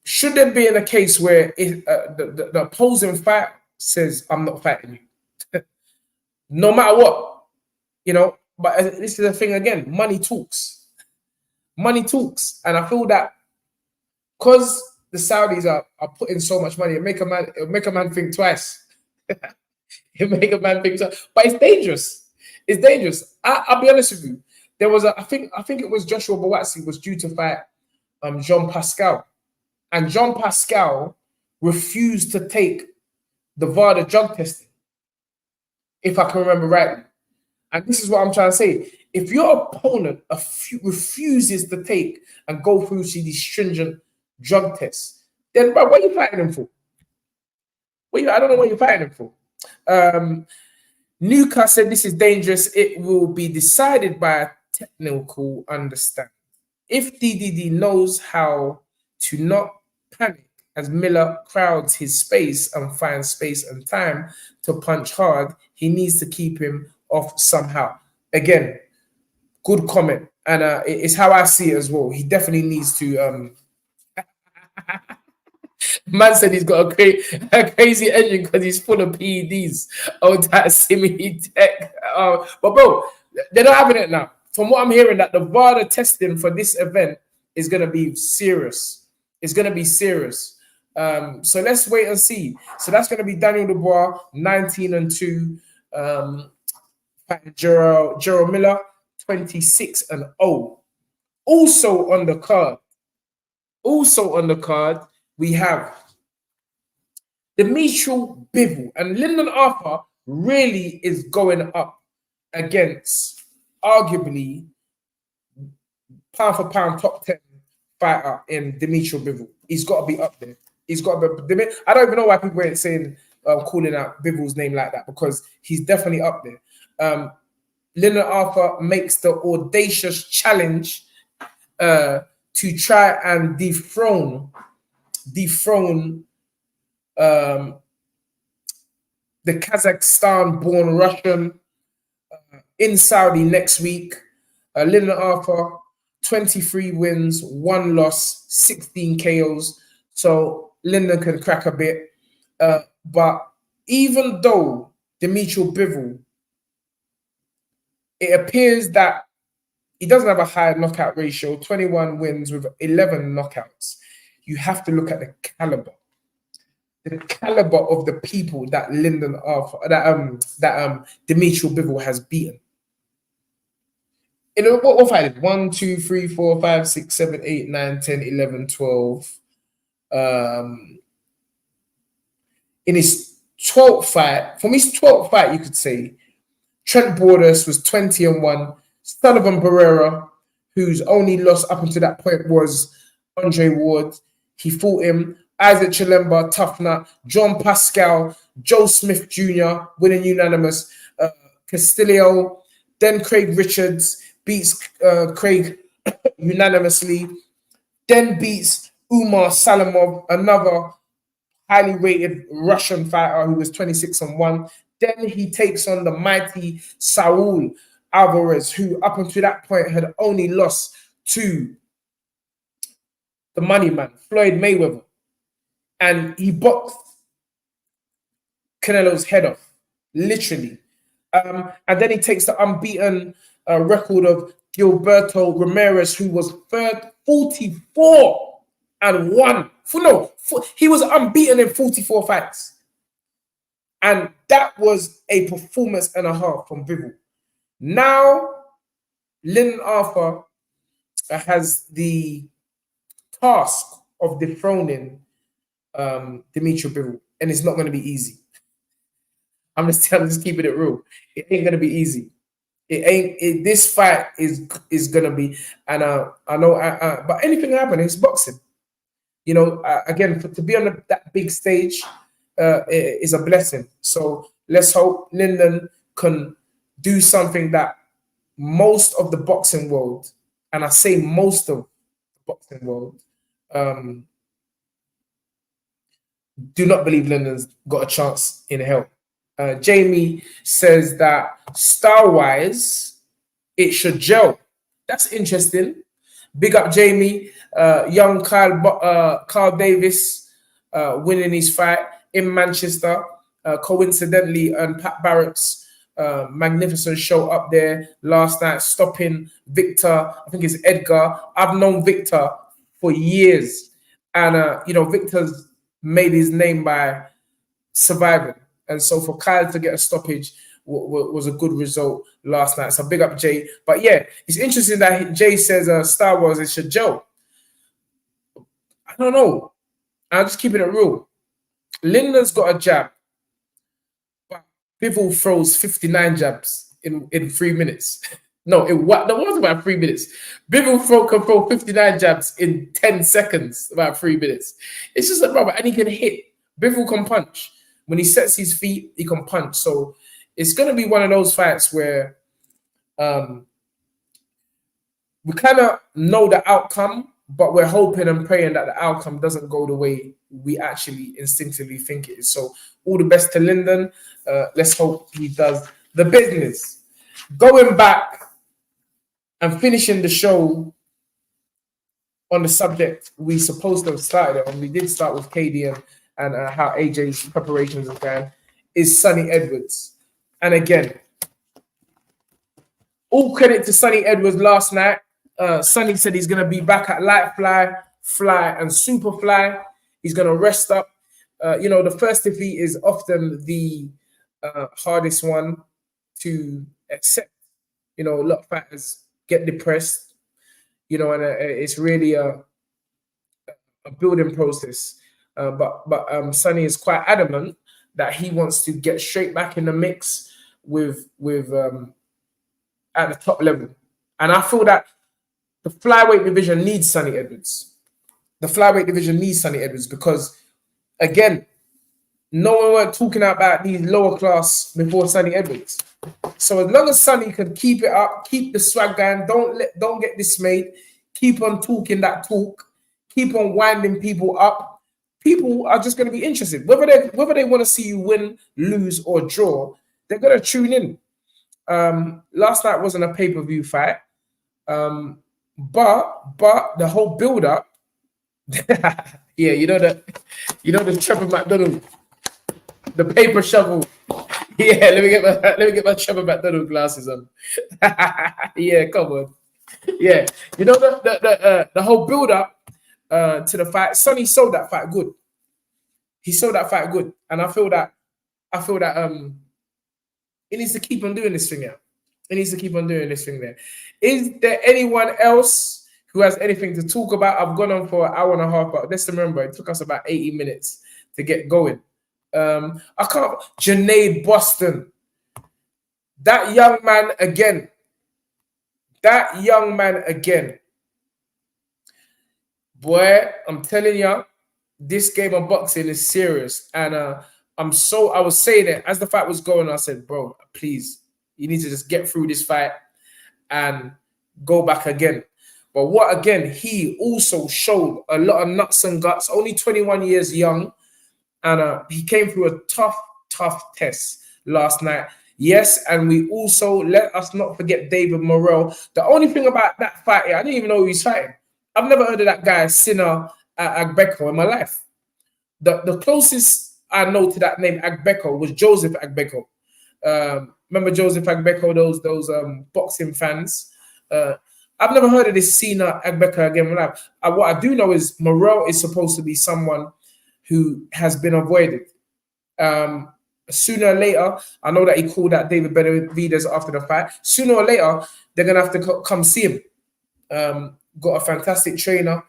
Should there be in a case where the opposing fight says, I'm not fighting you? No matter what, but this is the thing again, money talks. Money talks. And I feel that because the Saudis are putting so much money, it'll make a man think twice. It'll make a man think twice. But it's dangerous. It's dangerous. I'll be honest with you. There was I think it was Joshua Buatsi was due to fight Jean Pascal. And Jean Pascal refused to take the VADA drug testing, if I can remember rightly. And this is what I'm trying to say. If your opponent refuses to take and go through these stringent drug tests, then bro, what are you fighting him for? I don't know what you're fighting him for. Nuka said this is dangerous. It will be decided by a technical understanding. If DDD knows how to not panic as Miller crowds his space and finds space and time to punch hard, he needs to keep him off somehow. Again, good comment. And it's how I see it as well. He definitely needs to... Man said he's got a crazy engine because he's full of PEDs. Oh, that simi tech. But bro, they're not having it now. From what I'm hearing, that the VADA testing for this event is going to be serious. It's going to be serious. So let's wait and see. So that's going to be Daniel Dubois, 19-2. Gerald Miller, 26-0. Also on the card, we have Demetriou Bivol, and Lyndon Arthur really is going up against arguably pound for pound top 10 fighter in Demetriou Bivol. He's got to be up there. He's got to be. I don't even know why people ain't saying calling out Bivol's name like that because he's definitely up there. Lyndon Arthur makes the audacious challenge to try and dethrone the Kazakhstan-born Russian in Saudi next week. Lyndon Arthur, 23 wins, 1 loss, 16 KOs. So Lyndon can crack a bit. But even though Dimitri Bivol, it appears that he doesn't have a high knockout ratio, 21 wins with 11 knockouts. You have to look at the caliber of the people that Lyndon Arthur, that Dimitri Bivol has beaten. In what fight? 1, 2, 3, 4, 5, 6, 7, 8, 9, 10, 11, 12. In his 12th fight, from his 12th fight, you could say, Trent Borders was 20-1. Sullivan Barrera, whose only loss up until that point was Andre Ward, he fought him. Isaac Chilemba, tough nut. John Pascal, Joe Smith Jr., winning unanimous. Castillo, then Craig Richards beats Craig unanimously. Then beats Umar Salamov, another highly rated Russian fighter who was 26-1. Then he takes on the mighty Saul Alvarez, who up until that point had only lost to the money man, Floyd Mayweather. And he boxed Canelo's head off, literally. And then he takes the unbeaten record of Gilberto Ramirez, who was 44-1. He was unbeaten in 44 fights. And that was a performance and a half from Bivol. Now, Lyndon Arthur has the task of dethroning Dimitri Bivol, and it's not going to be easy. I'm just keeping it real. It ain't going to be easy. This fight is going to be, and I know, but anything can happen. It's boxing. You know, again, to be on that big stage is a blessing. So let's hope Lyndon can do something that most of the boxing world, and I say most of the boxing world, do not believe Lyndon's got a chance in hell. Jamie says that style-wise, it should gel. That's interesting. Big up Jamie. Young Carl Davis winning his fight in Manchester. Coincidentally, and Pat Barrett's magnificent show up there last night, stopping Victor. I think it's Edgar. I've known Victor for years. And, Victor's made his name by surviving. And so for Kyle to get a stoppage was a good result last night. So big up Jay. But yeah, it's interesting that Jay says Star Wars, it should gel. I don't know. I'm just keeping it real. Lyndon's got a jab, but Bivol throws 59 jabs in 3 minutes. No, it wasn't about 3 minutes. Bivol can throw 59 jabs in 10 seconds, about 3 minutes. It's just like, brother, and he can hit. Bivol can punch. When he sets his feet, he can punch. So it's going to be one of those fights where we kind of know the outcome, but we're hoping and praying that the outcome doesn't go the way we actually instinctively think it is. So all the best to Lyndon. Let's hope he does the business. Going back and finishing the show on the subject we supposed to have started on, we did start with KD and how AJ's preparations are going, is Sonny Edwards. And again, all credit to Sonny Edwards last night. Sonny said he's going to be back at light fly, and super fly. He's going to rest up. The first defeat is often the hardest one to accept. A lot of fighters get depressed, and it's really a building process. But Sonny is quite adamant that he wants to get straight back in the mix with at the top level. And I feel that the flyweight division needs Sonny Edwards. The flyweight division needs Sonny Edwards because, again, no one weren't talking about these lower class before Sonny Edwards. So as long as Sonny can keep it up, keep the swag going, don't get dismayed, keep on talking that talk, keep on winding people up, people are just going to be interested. Whether they want to see you win, lose, or draw, they're going to tune in. Last night wasn't a pay-per-view fight, but the whole build-up, yeah, you know the Trevor McDonald, the paper shovel. Yeah, let me get my Trevor McDonald glasses on. Yeah, come on. Yeah, you know the whole build up to the fight. Sonny sold that fight good. He sold that fight good, and I feel that he needs to keep on doing this thing now. He needs to keep on doing this thing there. Is there anyone else who has anything to talk about? I've gone on for an hour and a half, but let's remember it took us about 80 minutes to get going. I can't. Junaid Boston. That young man again. Boy, I'm telling you, this game of boxing is serious. And I was saying it as the fight was going, I said, bro, please, you need to just get through this fight and go back again. But what again, he also showed a lot of nuts and guts, only 21 years young. And he came through a tough test last night. Yes, and we also, let us not forget David Morrell. The only thing about that fight, I didn't even know who he's fighting. I've never heard of that guy, Sinner Agbeko, in my life. The closest I know to that name, Agbeko, was Joseph Agbeko. Remember Joseph Agbeko, those boxing fans? I've never heard of this Sinner Agbeko again in my life. What I do know is Morrell is supposed to be someone who has been avoided. Sooner or later, I know that he called out David Benavidez after the fight. Sooner or later, they're going to have to come see him. Got a fantastic trainer,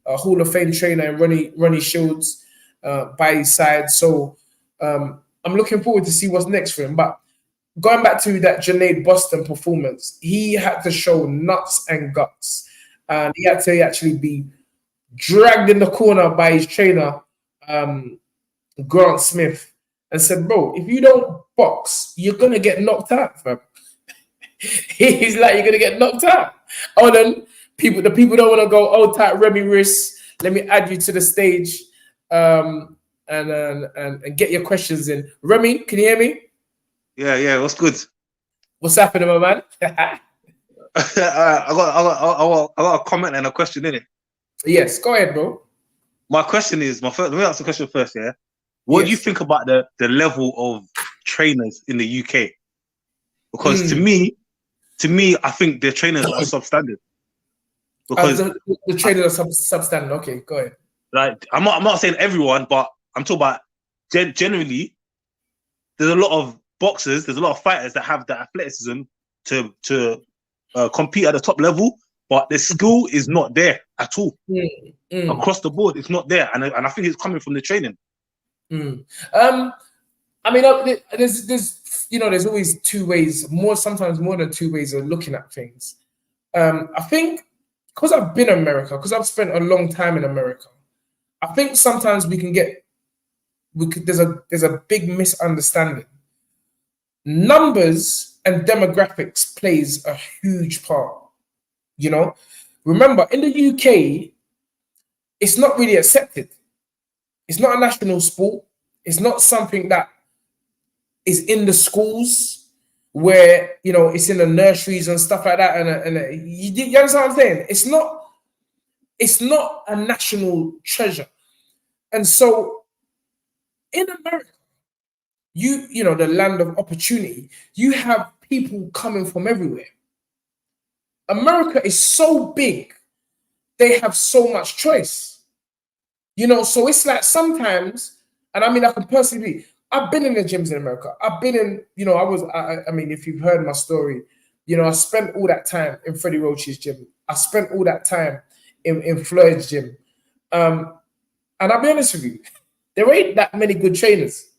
a Hall of Fame trainer in Ronnie Shields by his side. So I'm looking forward to see what's next for him. But going back to that Junaid Boston performance, he had to show nuts and guts. And he had to actually be dragged in the corner by his trainer, Grant Smith, and said, bro, if you don't box, you're going to get knocked out, fam. He's like, you're going to get knocked out. Oh, then the people don't want to go, oh, tight Remy wrist. Let me add you to the stage and get your questions in. Remy, can you hear me? Yeah, what's good? What's happening, my man? I got a comment and a question in it. Yes, go ahead, bro. My question is, let me ask the question first, yeah? What do you think about the level of trainers in the UK? Because to me, I think the trainers are substandard. Because the trainers are substandard. Okay, go ahead. Like I'm not saying everyone, but I'm talking about generally. There's a lot of boxers, there's a lot of fighters that have the athleticism to compete at the top level, but the skill is not there at all. Across the board, it's not there, and I think it's coming from the training. I mean, there's always two ways, sometimes more than two ways of looking at things. I think because I've been in America, because I've spent a long time in America, I think sometimes there's a big misunderstanding. Numbers and demographics plays a huge part. You know, remember in the UK, it's not really accepted. It's not a national sport. It's not something that is in the schools where, you know, it's in the nurseries and stuff like that. And you understand what I'm saying? It's not a national treasure. And so in America, you know, the land of opportunity, you have people coming from everywhere. America is so big, they have so much choice. You know, so it's like sometimes, and I mean, I can personally, I've been in the gyms in America. I've been in, you know, I mean, if you've heard my story, you know, I spent all that time in Freddie Roach's gym. I spent all that time in Floyd's gym. And I'll be honest with you, there ain't that many good trainers.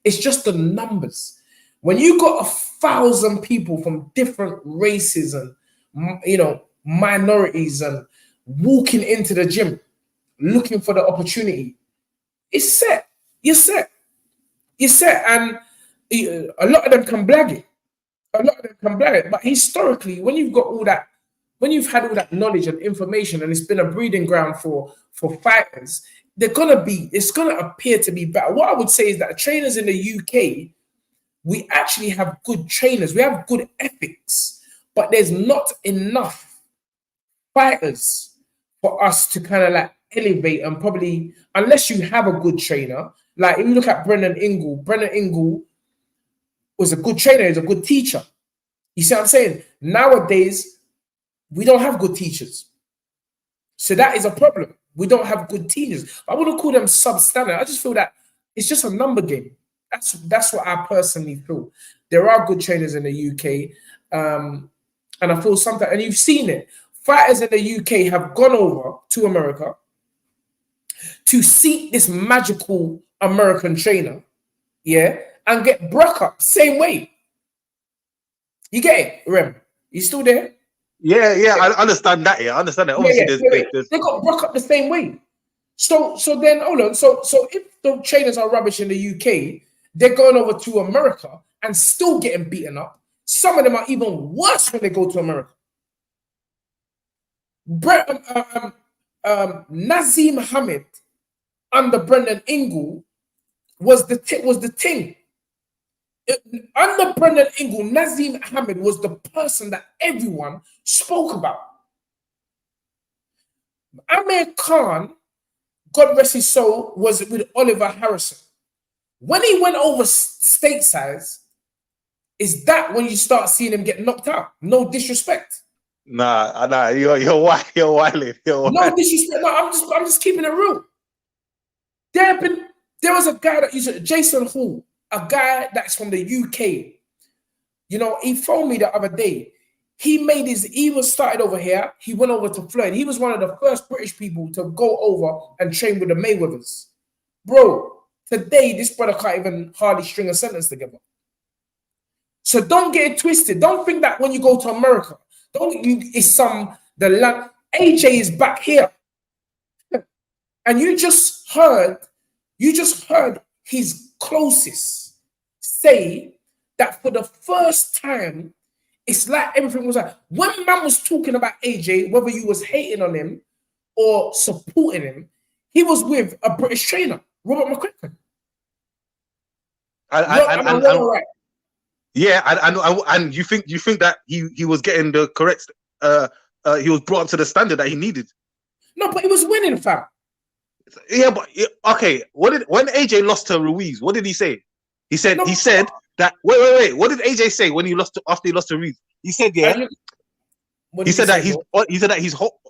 It's just the numbers. When you got 1,000 people from different races and, you know, minorities and walking into the gym, looking for the opportunity, it's set. You're set. You said, and a lot of them can blag it. A lot of them can blag it. But historically, when you've got all that, when you've had all that knowledge and information, and it's been a breeding ground for fighters, it's gonna appear to be better. What I would say is that trainers in the UK, we actually have good trainers. We have good ethics, but there's not enough fighters for us to kind of like elevate and probably, unless you have a good trainer. Like if you look at Brendan Ingle was a good trainer, he's a good teacher. You see what I'm saying? Nowadays, we don't have good teachers. So that is a problem. We don't have good teachers. I wouldn't call them substandard. I just feel that it's just a number game. That's what I personally feel. There are good trainers in the UK. And I feel sometimes, and you've seen it, fighters in the UK have gone over to America to seek this magical American trainer, yeah, and get broke up same way. You get it, Rem? You still there? Yeah, I understand that. Yeah, I understand that. Obviously, they got broke up the same way. So then hold on. So if the trainers are rubbish in the UK, they're going over to America and still getting beaten up. Some of them are even worse when they go to America. Nazim Hamid under Brendan Ingle was the thing. Under Brendan Ingle, Nazim Hamid was the person that everyone spoke about. Amir Khan, God rest his soul, was with Oliver Harrison. When he went over stateside, is that when you start seeing him get knocked out? No disrespect. Nah, you're wilding. No disrespect. No, I'm just keeping it real. There was a guy that used it, Jason Hall, a guy that's from the UK. You know, he phoned me the other day. He was started over here. He went over to Floyd. He was one of the first British people to go over and train with the Mayweathers. Bro, today this brother can't even hardly string a sentence together. So don't get it twisted. Don't think that when you go to America, AJ is back here. And you just heard his closest say that for the first time, it's like everything was like, when man was talking about AJ, whether you was hating on him or supporting him, he was with a British trainer, Robert McCracken. And you think that he was getting the correct he was brought up to the standard that he needed. No, but he was winning, fam. Yeah, but okay. When AJ lost to Ruiz, what did he say? He said that wait. What did AJ say when he lost after he lost to Ruiz? He said he said that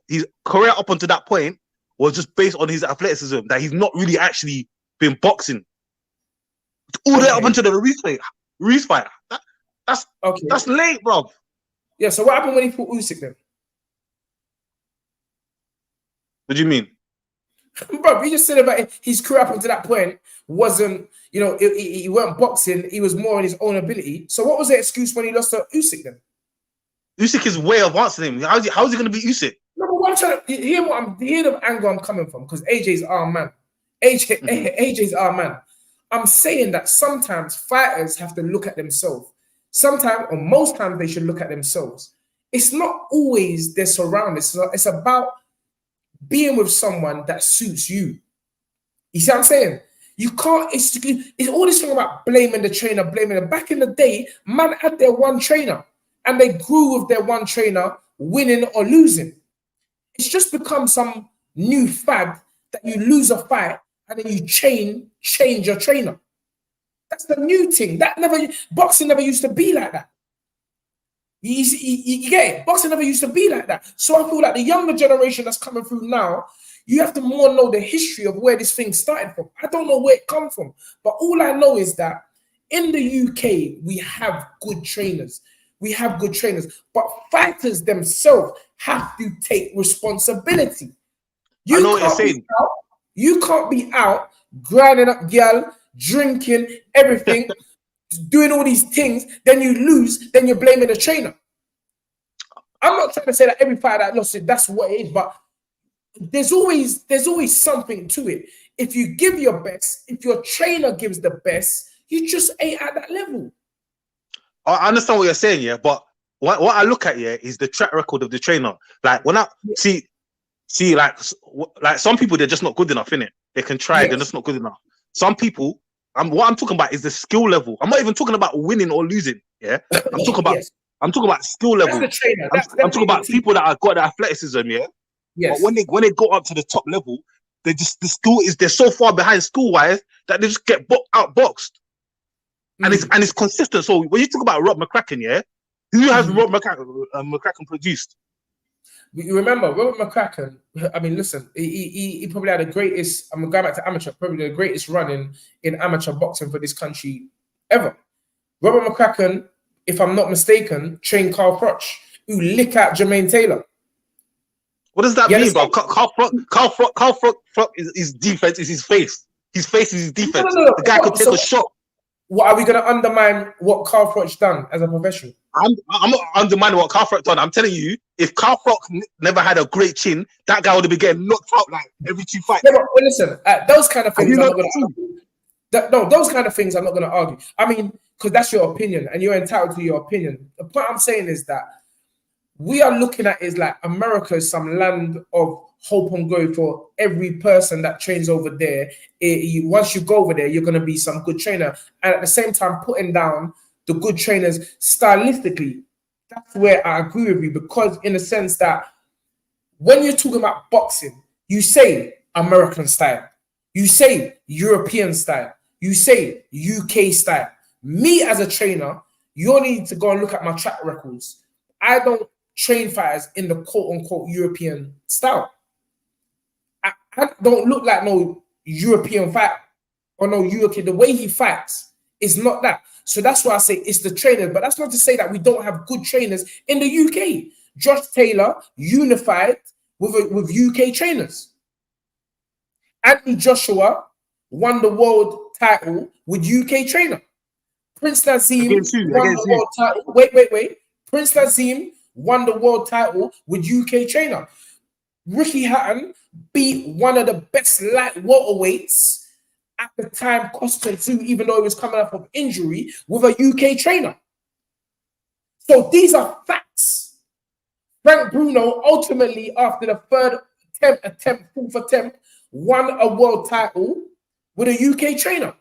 his career up until that point was just based on his athleticism. That he's not really actually been boxing all the way up until the Ruiz fight. That's late, bro. Yeah. So what happened when he fought Usyk then? What do you mean? Bro, he just said about his career up until that point wasn't, he weren't boxing. He was more on his own ability. So what was the excuse when he lost to Usyk then? Usyk is way advancing him. How's he going to beat Usyk? No, but I'm trying to hear the angle I'm coming from, because AJ's our man. AJ's our man. I'm saying that sometimes fighters have to look at themselves. Sometimes, or most times, they should look at themselves. It's not always their surroundings. It's about being with someone that suits you. You see what I'm saying? You can't, it's all this thing about blaming the trainer, blaming them. Back in the day, man had their one trainer and they grew with their one trainer, winning or losing. It's just become some new fad that you lose a fight and then you change your trainer. That's the new thing. Boxing never used to be like that. You get it? Boxing never used to be like that. So I feel like the younger generation that's coming through now, you have to more know the history of where this thing started from. I don't know where it come from, but all I know is that in the UK, we have good trainers. But fighters themselves have to take responsibility. I know what you're saying. You can't be out grinding up girl, drinking, everything, doing all these things, then you lose, then you're blaming the trainer. I'm not trying to say that every fighter that lost it, that's what it is, but there's always something to it. If you give your best, if your trainer gives the best, You just ain't at that level. I understand what you're saying, yeah, but what I look at here is the track record of the trainer. Like when I see like some people, they're just not good enough, innit? They can try, they're just not good enough. Some people, what I'm talking about is the skill level. I'm not even talking about winning or losing. Yeah, I'm talking about skill level. That's the trainer. I'm talking about people that have got the athleticism. Yeah. Yes. But when they go up to the top level, they just they're so far behind school wise that they just get outboxed. And it's consistent. So when you talk about Rob McCracken, yeah, who has Rob McCracken produced? You remember Robert McCracken? I mean, listen, he probably had the greatest. I'm going back to amateur, probably the greatest run in amateur boxing for this country ever. Robert McCracken, if I'm not mistaken, trained Carl Froch, who lick out Jermaine Taylor. What does that mean, bro? Carl Froch is defense is his face. His face is his defense. No. The guy could take a shot. What are we going to undermine what Carl Froch done as a professional? I'm not undermining what Carl Froch done. I'm telling you, if Carl Froch never had a great chin, that guy would have been getting knocked out like every 2 fights. Yeah, but listen, those kind of things I'm not going to argue. Those kind of things I'm not going to argue. I mean, because that's your opinion and you're entitled to your opinion. The point I'm saying is that we are looking at is like America is some land of hope and glory for every person that trains over there. Once you go over there, you're going to be some good trainer. And at the same time, putting down the good trainers stylistically, that's where I agree with you. Because in the sense that when you're talking about boxing, you say American style, you say European style, you say UK style. Me as a trainer, you only need to go and look at my track records. I don't train fighters in the quote-unquote European style. I don't look like no European fighter or no UK. The way he fights is not that. So that's why I say it's the trainers. But that's not to say that we don't have good trainers in the UK. Josh Taylor unified with UK trainers. Anthony Joshua won the world title with UK trainer. Prince Nazim won the world title. Wait. Prince Nazim won the world title with UK trainer. Ricky Hatton beat one of the best light welterweights at the time, Costa too, even though he was coming up of injury, with a UK trainer. So these are facts. Frank Bruno ultimately, after the fourth attempt, won a world title with a UK trainer.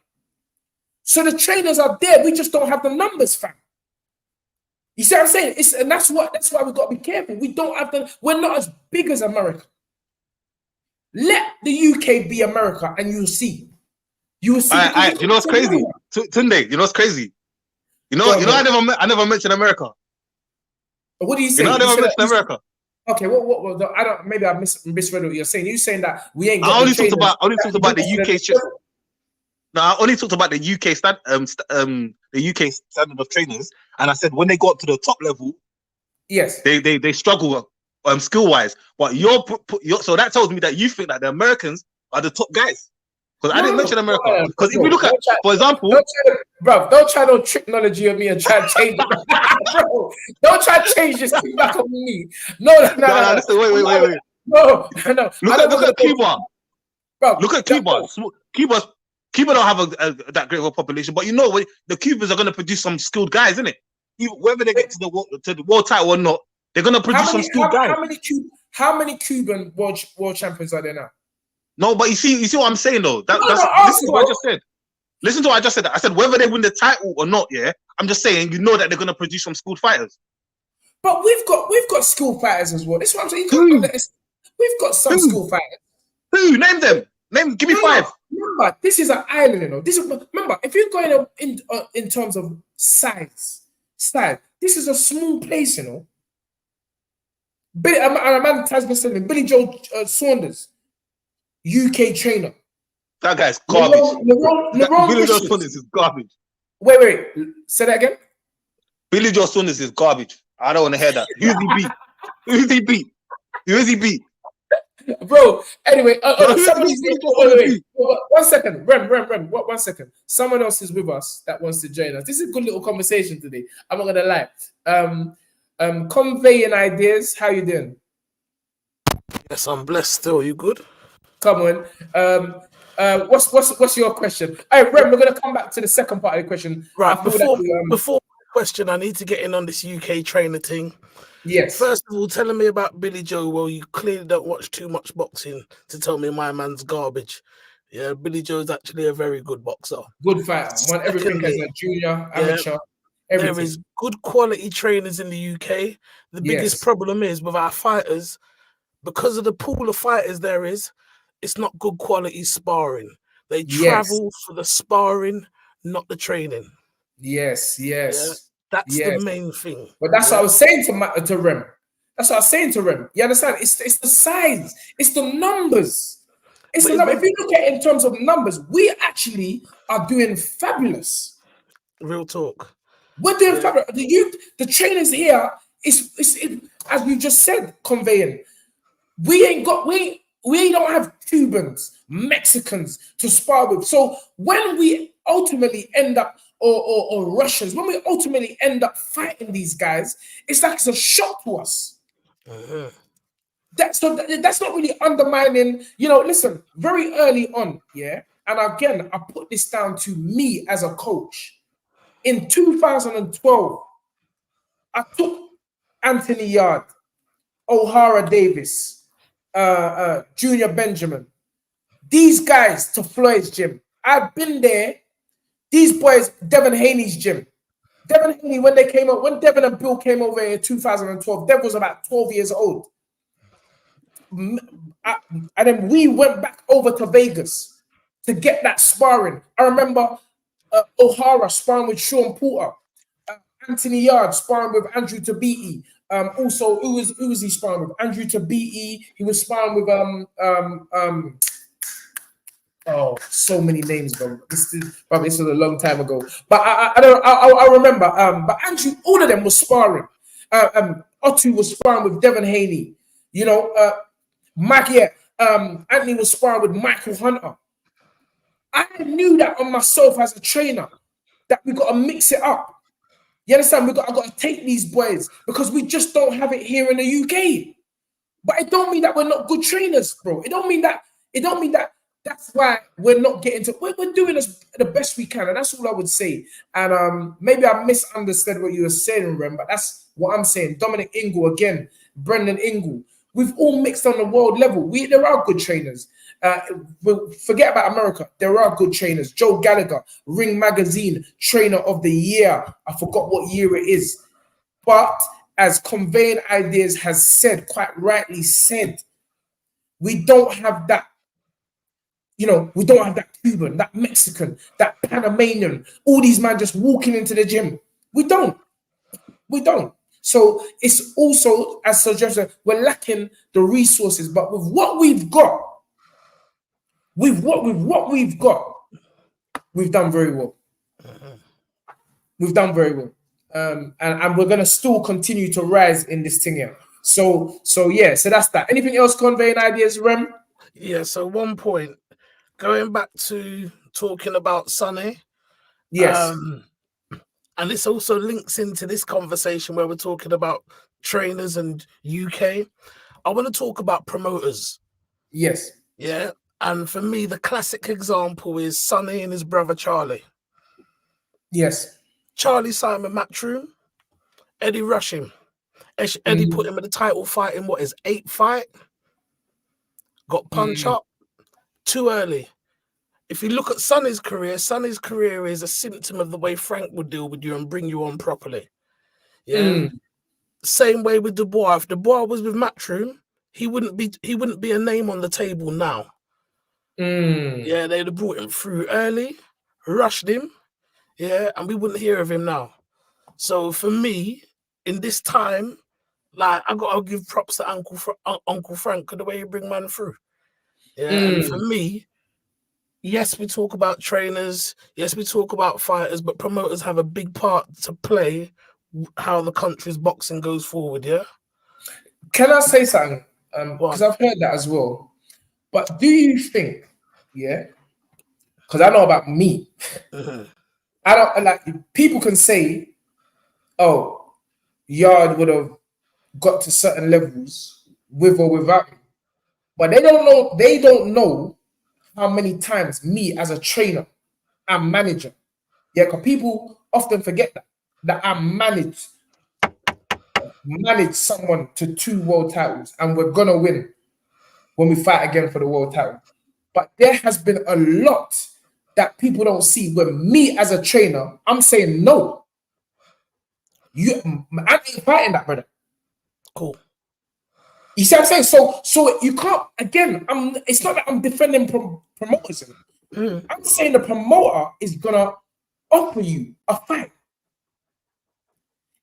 So the trainers are there. We just don't have the numbers, fam. You see what I'm saying? And that's why we've got to be careful. We don't have we're not as big as America. Let the UK be America and you'll see. You will see. You know what's crazy? Tunde, you know what's crazy? You know, I never mentioned America. What do you say? You know, I never mentioned America. Okay, what I don't, maybe I misread what you're saying. You're saying that we ain't got I only talked about the UK shit. No, I only talked about the UK standard of trainers, and I said when they go up to the top level, yes, they struggle skill wise. But so that tells me that you think that the Americans are the top guys. Because I didn't mention America. Because if you look at, for example, don't try no technology on me and try to change it. Bro, don't try to change this thing back on me. No. Listen, wait. No. Look at Cuba. Bro, look at Cuba. Cuba don't have that great of a population, but you know the Cubans are going to produce some skilled guys, isn't it? Whether they get to the world title or not, they're going to produce some skilled guys. How many Cuban world champions are there now? No, but you see what I'm saying though. Listen to what I just said. Listen to what I just said. I said whether they win the title or not. Yeah, I'm just saying you know that they're going to produce some skilled fighters. But we've got skilled fighters as well. That's what I'm saying. We've got some skilled fighters. Who? Name them. Give me five. Remember, this is an island, you know. Remember, if you're going in terms of style, this is a small place, you know. A man has been saying Billy Joe Saunders, UK trainer. That guy's garbage. Billy Joe Saunders is garbage. Wait. Say that again. Billy Joe Saunders is garbage. I don't want to hear that. Who's he beat? Bro, anyway, wait. 1 second. Rem, 1 second. Someone else is with us that wants to join us. This is a good little conversation today. I'm not gonna lie. Conveying ideas. How you doing? Yes, I'm blessed still. You good? Come on. What's your question? Hey, Rem, we're gonna come back to the second part of the question. Right, I feel that before my question, I need to get in on this UK trainer thing. yes, First of all, telling me about Billy Joe. Well, you clearly don't watch too much boxing to tell me my man's garbage. Yeah, Billy Joe's actually a very good boxer. good fighter. Won everything as Secondly, a junior, yeah, amateur, there everything. is good quality trainers in the UK. The biggest Yes. problem is with our fighters, because of the pool of fighters there is, it's not good quality sparring. They Yes. travel for the sparring, not the training. Yes, Yeah, yes, that's the yes. main thing. But that's what I Yeah? was saying to Rem. That's what I was saying to Rem. You understand? It's the size, it's the numbers. It's the But number. If you look at it in terms of numbers, we actually are doing fabulous. real talk. We're doing Yeah. fabulous. The youth, the trainers here, as we just said, conveying. We don't have Cubans, Mexicans to spar with. So when we ultimately end up, or Russians, when we ultimately end up fighting these guys, it's like it's a shock to us. Uh-huh. That's not really undermining. Listen, very early on, yeah. And again, I put this down to me as a coach. In 2012, I took Anthony Yard, O'Hara Davis, Junior Benjamin, these guys to Floyd's gym. I've been there. These boys, Devin Haney's gym. Devin Haney, when Devin and Bill came over in 2012, Devin was about 12 years old. And then we went back over to Vegas to get that sparring. I remember O'Hara sparring with Sean Porter, Anthony Yard sparring with Andrew Tabiti. Also, who was he sparring with? Andrew Tabiti. He was sparring with oh, so many names, bro. This was a long time ago. But I remember. But Andrew, all of them was sparring. Otto was sparring with Devin Haney. Anthony was sparring with Michael Hunter. I knew that on myself as a trainer, that we got to mix it up. You understand? I got to take these boys because we just don't have it here in the UK. But it don't mean that we're not good trainers, bro. It don't mean that. That's why we're not getting to. We're doing the best we can, and that's all I would say. And maybe I misunderstood what you were saying, Rem, but that's what I'm saying. Dominic Ingle again, Brendan Ingle. We've all mixed on the world level. There are good trainers. Forget about America. There are good trainers. Joe Gallagher, Ring Magazine, Trainer of the Year. I forgot what year it is. But as Conveying Ideas has said, quite rightly said, we don't have that. We don't have that Cuban, that Mexican, that Panamanian. All these men just walking into the gym. We don't. So it's also, as suggested, we're lacking the resources. But with what we've got, we've done very well. We've done very well. And we're gonna still continue to rise in this thing here. So that's that. Anything else, Conveying Ideas, Rem? Yeah, so one point, going back to talking about Sonny. Yes. And this also links into this conversation where we're talking about trainers and UK. I want to talk about promoters. Yes. Yeah. And for me, the classic example is Sonny and his brother Charlie. Yes. Charlie signed with Matchroom. Eddie rushed him. Eddie put him in the title fight in his 8th fight. Got punch up too early. If you look at Sonny's career is a symptom of the way Frank would deal with you and bring you on properly. Yeah. Same way with Dubois. If Dubois was with Matchroom, he wouldn't be a name on the table now. Yeah, they'd have brought him through early, rushed him, yeah, and we wouldn't hear of him now. So for me, in this time, like I gotta give props to Uncle Frank for the way he bring man through. Yeah, and for me, yes, we talk about trainers, yes, we talk about fighters, but promoters have a big part to play how the country's boxing goes forward, yeah? Can I say something? Because I've heard that as well. But do you think, yeah? Because I know about me. I don't like people can say, oh, Yard would have got to certain levels with or without him. But they don't know how many times me as a trainer and manager, yeah, because people often forget that I managed someone to 2 world titles, and we're gonna win when we fight again for the world title. But there has been a lot that people don't see where me as a trainer, I'm saying no. I ain't fighting that, brother. Cool. You see what I'm saying? So you can't, again, it's not that I'm defending promoters. I'm saying the promoter is gonna offer you a fight.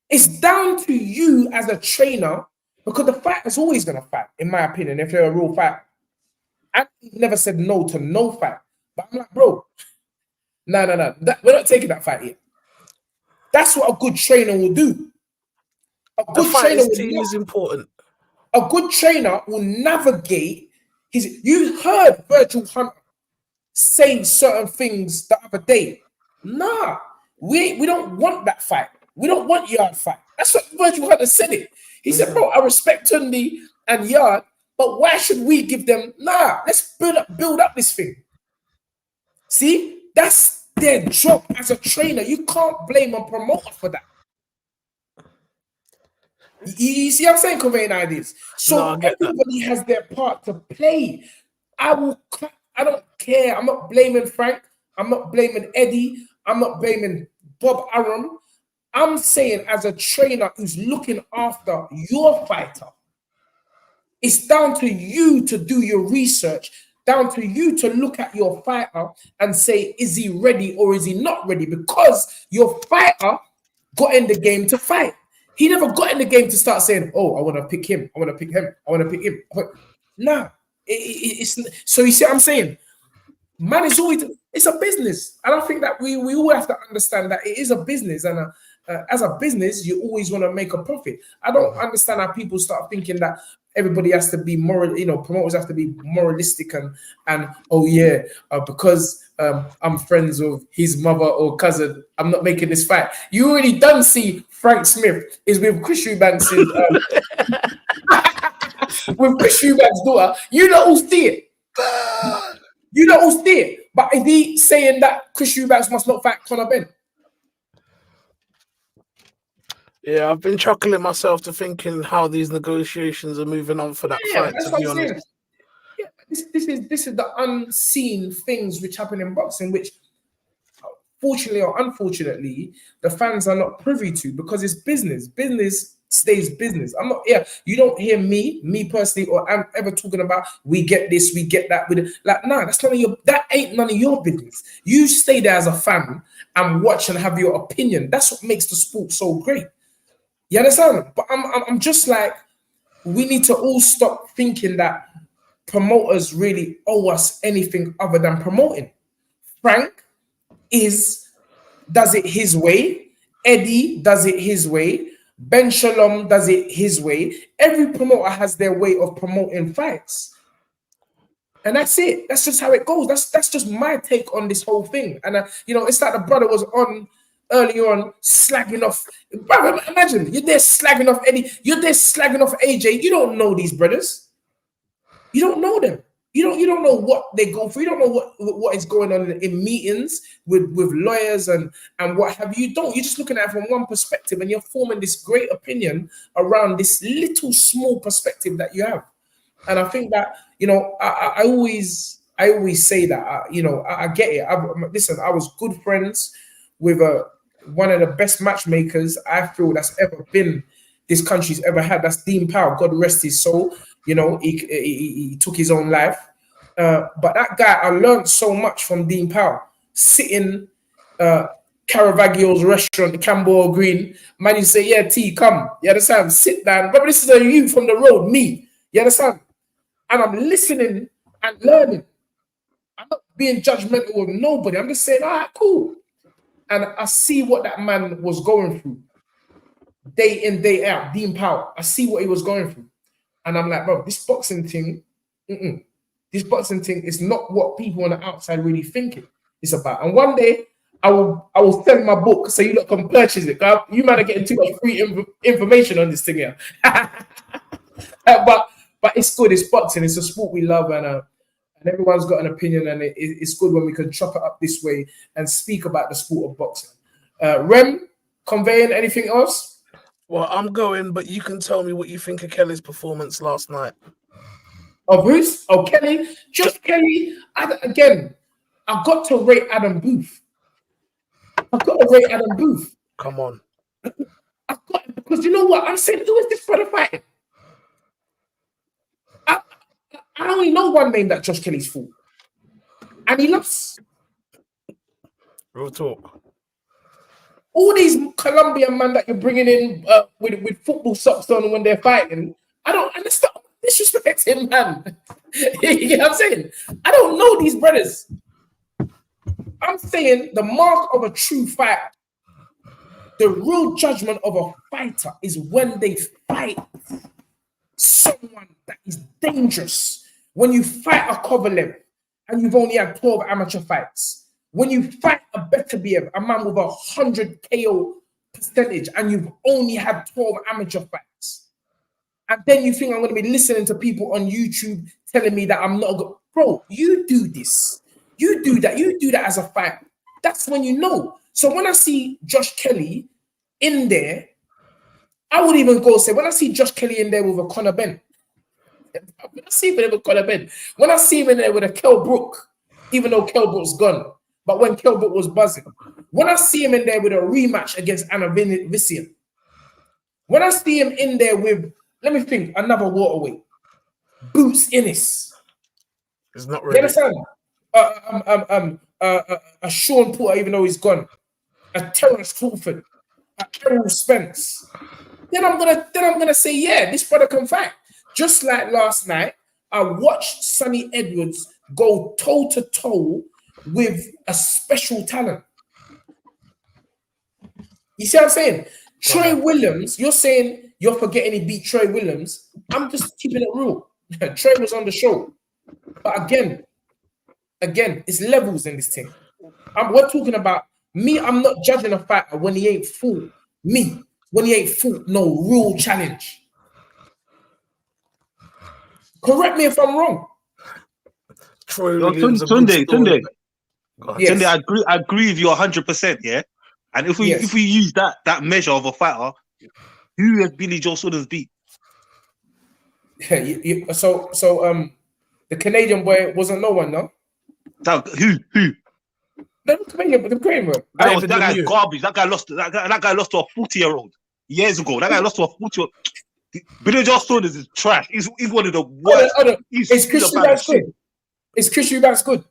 It's down to you as a trainer, because the fighter's always gonna fight, in my opinion, if they're a real fighter. I never said no to no fight. But I'm like, bro, no. We're not taking that fight yet. That's what a good trainer will do. The fighter's team is important. A good trainer will navigate his. You heard Virgil Hunter say certain things the other day. Nah, we don't want that fight. We don't want Yard fight. That's what Virgil Hunter said it. He said, bro, I respect Tundi and Yard, but why should we give them? Nah, let's build up this thing. See, that's their job as a trainer. You can't blame a promoter for that. You see what I'm saying? Conveying ideas. So everybody has their part to play. I don't care. I'm not blaming Frank. I'm not blaming Eddie. I'm not blaming Bob Arum. I'm saying, as a trainer who's looking after your fighter, it's down to you to do your research, down to you to look at your fighter and say, is he ready or is he not ready? Because your fighter got in the game to fight. He never got in the game to start saying, oh, I want to pick him. I want to pick him. I want to pick him. Nah. So you see what I'm saying? Man, it's a business. And I think that we all have to understand that it is a business. And as a business, you always want to make a profit. I don't understand how people start thinking that everybody has to be moral, promoters have to be moralistic and oh yeah, because I'm friends with his mother or cousin, I'm not making this fight. You already done see Frank Smith is with Chris Eubanks with Chris Eubanks' daughter. You know who's there. You know who's there. But is he saying that Chris Eubanks must not fight Conor Ben? Yeah, I've been chuckling myself to thinking how these negotiations are moving on for that fight, to be honest. Saying. Yeah, this is the unseen things which happen in boxing, which fortunately or unfortunately, the fans are not privy to, because it's business. Business stays business. I'm not here. You don't hear me personally, or I'm ever talking about we get this, we get that. That's none of your. That ain't none of your business. You stay there as a fan and watch and have your opinion. That's what makes the sport so great. You understand? But I'm just like, we need to all stop thinking that promoters really owe us anything other than promoting. Frank does it his way. Eddie does it his way. Ben Shalom does it his way. Every promoter has their way of promoting fights. And that's it. That's just how it goes. That's just my take on this whole thing. And, it's like the brother was on early on slagging off. Brother, imagine, you're there slagging off Eddie. You're there slagging off AJ. You don't know these brothers. You don't know them. You don't know what they go through. You don't know what is going on in meetings with lawyers and what have you. You're just looking at it from one perspective, and you're forming this great opinion around this little small perspective that you have. And I think that, I always say that, I get it. Listen, I was good friends with one of the best matchmakers I feel that's ever been this country's ever had. That's Dean Powell. God rest his soul. He took his own life. But that guy, I learned so much from Dean Powell. Sitting Caravaggio's restaurant, Camberwell Green. Man, you say, yeah, T, come. You understand? Sit down. But this is a you from the road, me. You understand? And I'm listening and learning. I'm not being judgmental of nobody. I'm just saying, all right, cool. And I see what that man was going through. Day in, day out. Dean Powell. I see what he was going through. And I'm like, bro, this boxing thing, this boxing thing is not what people on the outside really think it's about. And one day, I will sell my book so you lot can purchase it. You might have getting too much free information on this thing here. But it's good. It's boxing. It's a sport we love, and and everyone's got an opinion, and it's good when we can chop it up this way and speak about the sport of boxing. Rem, conveying anything else? Well, I'm going, but you can tell me what you think of Kelly's performance last night. Of who's? Oh, Kelly. Just Kelly. Again, I've got to rate Adam Booth. Come on. Because you know what? I'm saying, who is this brother fighting? I only know one name that Josh Kelly's fought. And he lost. Real talk. All these Colombian men that you're bringing in with football socks on when they're fighting, I don't understand. Disrespecting, man. You know what I'm saying? I don't know these brothers. I'm saying the mark of a true fighter, the real judgment of a fighter is when they fight someone that is dangerous. When you fight a Kovalev and you've only had 12 amateur fights. When you fight a Beterbiev, a man with 100 KO percentage, and you've only had 12 amateur fights. And then you think I'm going to be listening to people on YouTube telling me that I'm not good. Bro, you do this. You do that. You do that as a fighter. That's when you know. So when I see Josh Kelly in there, I would even go say, when I see Josh Kelly in there with a Conor Ben, when I see him in there with Conor Ben, when I see him in there with a Kell Brook, even though Kell Brook's gone, but when Kell Brook was buzzing, when I see him in there with a rematch against Anna Vissian, when I see him in there with, let me think, another waterweight, Boots Innes. It's not You ready. understand? A Sean Porter, even though he's gone, a Terrence Crawford, a Errol Spence. Then I'm gonna say, yeah, this brother can fight. Just like last night, I watched Sonny Edwards go toe to toe with a special talent. You see what I'm saying? Troy Williams, you're saying you're forgetting he beat Troy Williams. I'm just keeping it real. Troy was on the show. But again, it's levels in this thing. We're talking about me. I'm not judging a fighter when he ain't fought me. When he ain't fought no real challenge. Correct me if I'm wrong. Troy Yo, Williams. Tunde, Yes. Tunde, I agree with you 100%. Yeah, and if we use that measure of a fighter, who has Billy Joe Saunders beat? Yeah, so the Canadian boy wasn't no one, no? Who? The Canadian boy. That guy's garbage. That guy lost to a 40-year-old years ago. That guy lost to a 40-year-old. Billy Joe Saunders is trash. He's one of the worst. Is Chris Eubanks good? Is Chris Eubanks good?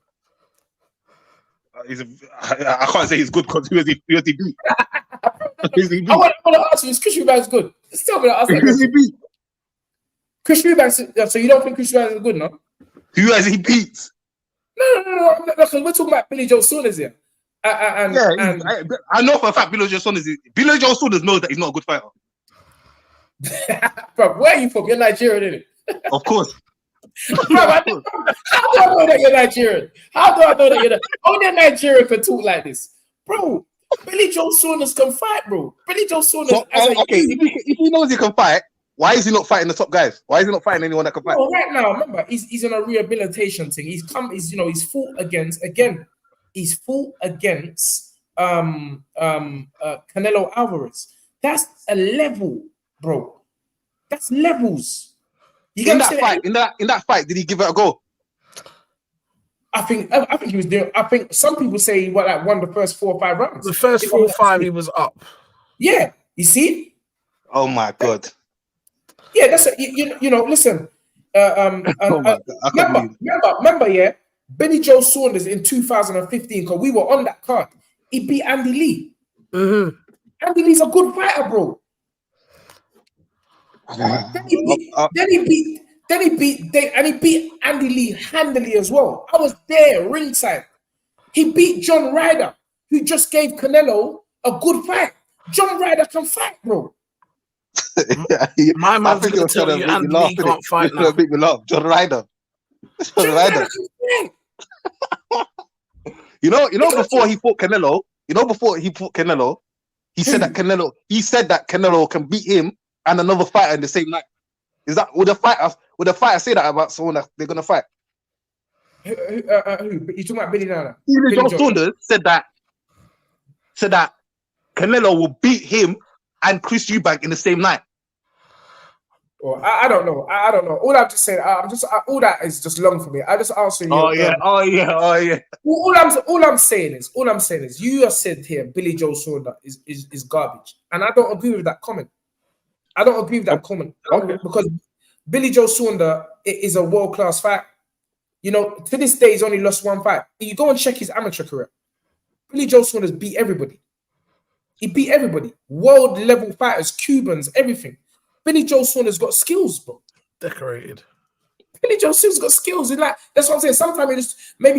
I can't say he's good because who has he beat? I want to ask you, is Chris Eubanks good? Just tell me that. Who has he beat? Chris Eubanks, so you don't think Chris Eubanks is good, no? Who has he beat? No. Because we're talking about Billy Joe Saunders here. I know for a fact Billy Joe Saunders knows that he's not a good fighter. Bro, where are you from? You're Nigerian, isn't it? Of course. Bro, how do I know that you're Nigerian? How do I know that you're not? Only Nigerian can talk like this. Bro, Billy Joe Saunders can fight, bro. Billy Joe Saunders if he knows he can fight, why is he not fighting the top guys? Why is he not fighting anyone that can fight? Well, right now, remember, he's in a rehabilitation thing. He's fought against Canelo Alvarez. That's a level, bro. That's levels. In that fight, did he give it a go? I think he was doing. I think some people say he won the first 4 or 5 rounds. The first 4 or 5, he was up. Yeah, you see. Oh my god. Yeah, that's listen. Remember, yeah. Billy Joe Saunders in 2015, because we were on that card. He beat Andy Lee. Mm-hmm. Andy Lee's a good fighter, bro. Then he beat Andy Lee handily as well. I was there ringside. He beat John Ryder, who just gave Canelo a good fight. John Ryder can fight, bro. My man's going to tell you Andy Lee can't fight now. Make me laugh. John Ryder. John Ryder. You know, before he fought Canelo, he said that Canelo can beat him and another fighter in the same night. Is that would a fighter say that about someone that they're gonna fight? Who? You talking about Billy now? Billy Joe Joe. Saunders said that Canelo will beat him and Chris Eubank in the same night. Or I don't know. I don't know. All I'm just saying. All that is just long for me. I just answer you. Oh yeah. All I'm saying is you have said here Billy Joe Saunders is garbage, and I don't agree with that comment. I don't agree with that comment because Billy Joe Saunders is a world-class fight. You know, to this day, he's only lost one fight. You go and check his amateur career. Billy Joe Saunders beat everybody. He beat everybody. World-level fighters, Cubans, everything. Billy Joe Saunders got skills, bro. Decorated. Billy Joe Saunders got skills. And like, that's what I'm saying. Sometimes I'm